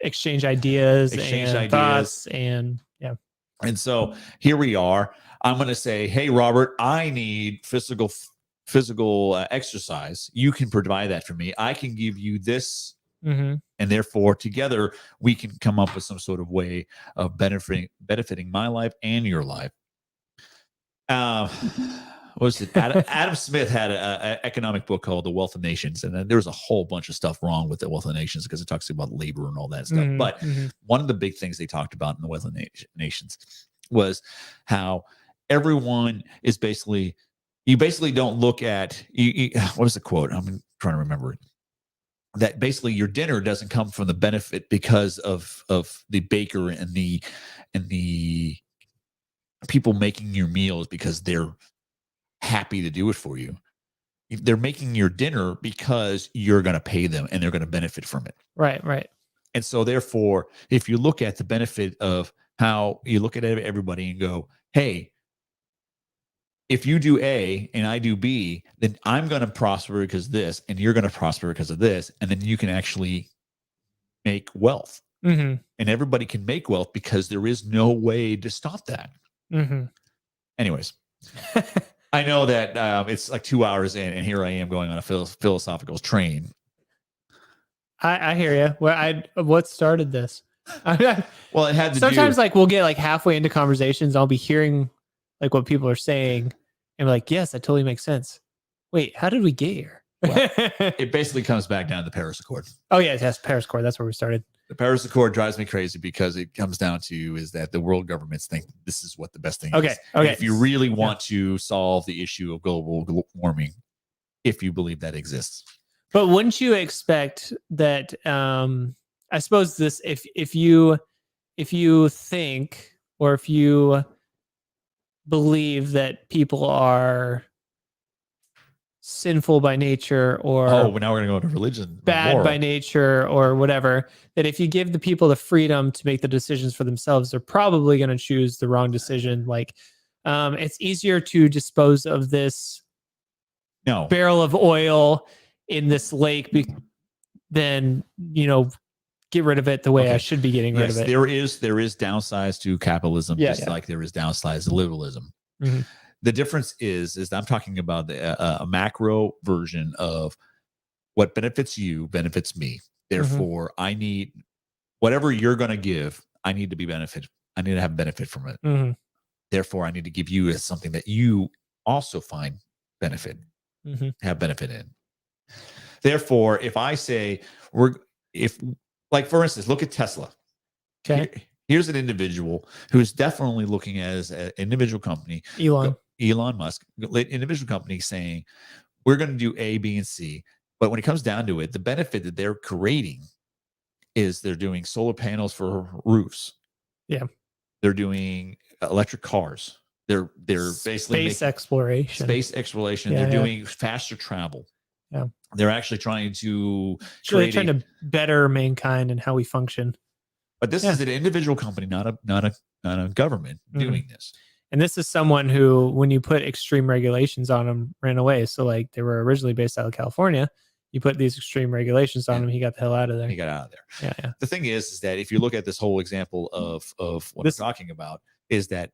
exchange ideas, thoughts, and And so here we are. I'm going to say, hey, Robert, I need physical exercise. You can provide that for me. I can give you this. And therefore, together, we can come up with some sort of way of benefiting my life and your life. What was it? Adam Smith had an economic book called The Wealth of Nations. And then there was a whole bunch of stuff wrong with The Wealth of Nations because it talks about labor and all that stuff. But one of the big ththings they talked about in The Wealth of Nations was how everyone is basically, you basically don't look at, what was the quote? I'm trying to remember it. That basically your dinner doesn't come from the benefit because of the baker and the people making your meals because they're happy to do it for you. They're making your dinner because you're going to pay them and they're going to benefit from it. Right. And so therefore, if you look at the benefit of how you look at everybody and go, hey, if you do A and I do B, then I'm going to prosper because of this, and you're going to prosper because of this. And then you can actually make wealth. And everybody can make wealth because there is no way to stop that. Anyways, I know that it's like 2 hours in, and here I am going on a philosophical train. I hear you. Well, what started this? Well, it had to sometimes like we'll get like halfway into conversations. I'll be hearing like what people are saying, and like, yes, that totally makes sense. Wait, how did we get here? Well, it basically comes back down to the Paris Accord. Oh yeah, yes, Paris Accord. That's where we started. The Paris Accord drives me crazy because it comes down to is that the world governments think this is what the best thing is. Okay. And if you really want to solve the issue of global warming, if you believe that exists. But wouldn't you expect that? I suppose this, if you think, or if you believe that people are sinful by nature, or now we're going to go to religion, bad by nature, or whatever, that if you give the people the freedom to make the decisions for themselves, they're probably going to choose the wrong decision. Like, it's easier to dispose of this barrel of oil in this lake than, get rid of it the way I should be getting rid of it. There is downsides to capitalism, like there is downsides to liberalism. Mm-hmm. The difference is I'm talking about a macro version of what benefits you benefits me. Therefore, I need whatever you're going to give. I need to be benefit. I need to have benefit from it. Mm-hmm. Therefore, I need to give you as something that you also find benefit, have benefit in. Therefore, if I say like for instance, look at Tesla. Okay. Here's an individual who's definitely looking at as an individual company. Elon Musk, individual company saying, we're going to do A, B, and C. But when it comes down to it, the benefit that they're creating is they're doing solar panels for roofs. Yeah. They're doing electric cars. They're basically space exploration. They're doing faster travel. Yeah. They're actually trying to trying to better mankind and how we function. But this is an individual company, not a government doing this. And this is someone who, when you put extreme regulations on him, ran away. So like they were originally based out of California. You put these extreme regulations on him, he got the hell out of there. He got out of there. Yeah. The thing is that if you look at this whole example of what I'm talking about, is that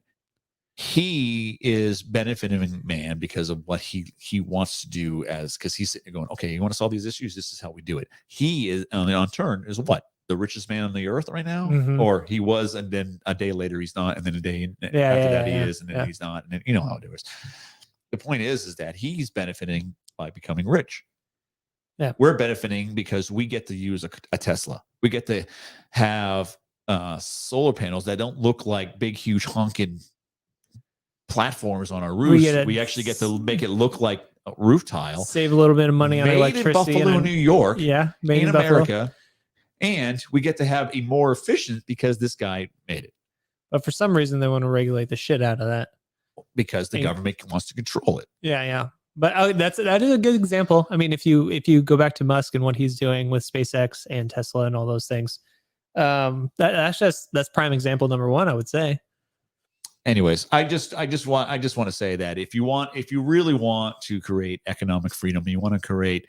he is benefiting man because of what he wants to do, because he's sitting there going, okay, you want to solve these issues? This is how we do it. He is on turn is what? The richest man on the earth right now, or he was, and then a day later he's not, and then a day after that he is, and then he's not, and then you know how it is. The point is that he's benefiting by becoming rich. Yeah, we're benefiting because we get to use a Tesla. We get to have solar panels that don't look like big, huge honking platforms on our roofs. We actually get to make it look like a roof tile. Save a little bit of money on electricity. In Buffalo, New York. Yeah, made in America. And we get to have a more efficient because this guy made it. But for some reason, they want to regulate the shit out of that. Because the government wants to control it. Yeah. But that is a good example. I mean, if you go back to Musk and what he's doing with SpaceX and Tesla and all those things, that's prime example number one, I would say. Anyways, I just want to say that if you really want to create economic freedom, you want to create,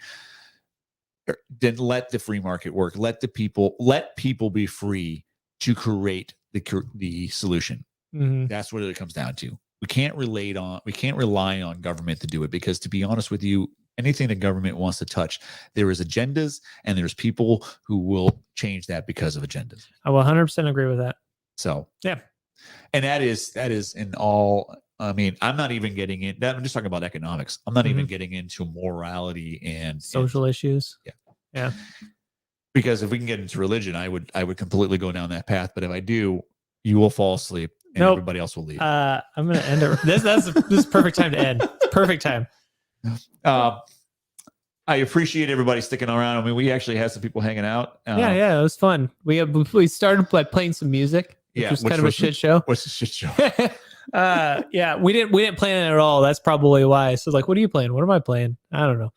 then let the free market work. Let people be free to create the solution. Mm-hmm. That's what it comes down to. We can't rely on government to do it, because to be honest with you, anything the government wants to touch, there is agendas and there's people who will change that because of agendas. I will 100% agree with that. So, yeah. And that is in all, I mean, I'm not even getting in that. I'm just talking about economics. I'm not even getting into morality and social issues. Yeah. Because if we can get into religion, I would completely go down that path. But if I do, you will fall asleep and everybody else will leave. I'm going to end it. This is perfect time to end. Perfect time. I appreciate everybody sticking around. I mean, we actually had some people hanging out. Yeah, it was fun. We started by playing some music, which was kind of a shit show. What's a shit show? Yeah, we didn't plan it at all. That's probably why. So like, what are you playing? What am I playing? I don't know.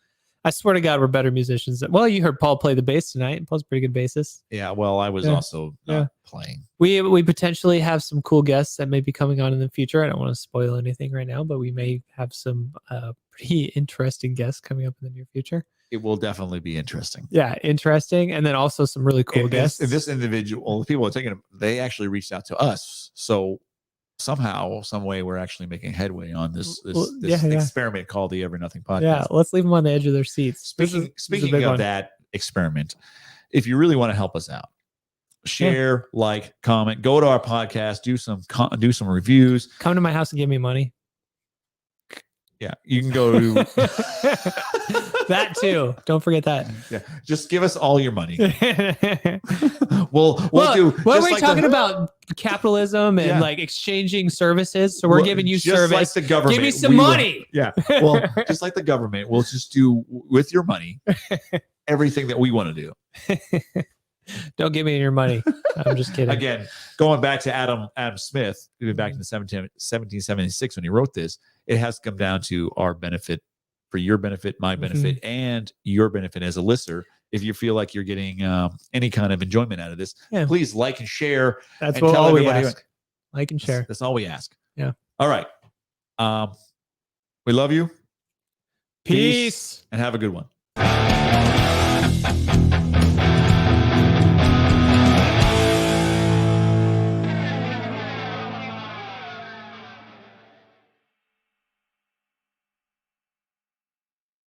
I swear to God, we're better musicians. Well, you heard Paul play the bass tonight. Paul's a pretty good bassist. Yeah, well, I was also not playing. We potentially have some cool guests that may be coming on in the future. I don't want to spoil anything right now, but we may have some pretty interesting guests coming up in the near future. It will definitely be interesting. Yeah, interesting. And then also some really cool guests. This individual, the people are taking, they actually reached out to us. So somehow, some way, we're actually making headway on this experiment called the EveryNothing Podcast. Yeah, let's leave them on the edge of their seats. Speaking of that experiment, if you really want to help us out, share, like, comment, go to our podcast, do some reviews. Come to my house and give me money. Yeah, you can go to That too. Don't forget that. Yeah, just give us all your money. we'll do. What are we like talking about? Capitalism and like exchanging services. So we're giving you service. Like the government. Give me some money. Yeah. Well, just like the government, we'll just do with your money everything that we want to do. Don't give me your money. I'm just kidding. Again, going back to Adam Smith, even back in the 1776 when he wrote this, it has come down to our benefit, for your benefit, my benefit, and your benefit as a listener. If you feel like you're getting any kind of enjoyment out of this, please like and share. That's and all we ask. Like and share. That's all we ask. Yeah. All right. We love you. Peace. And have a good one.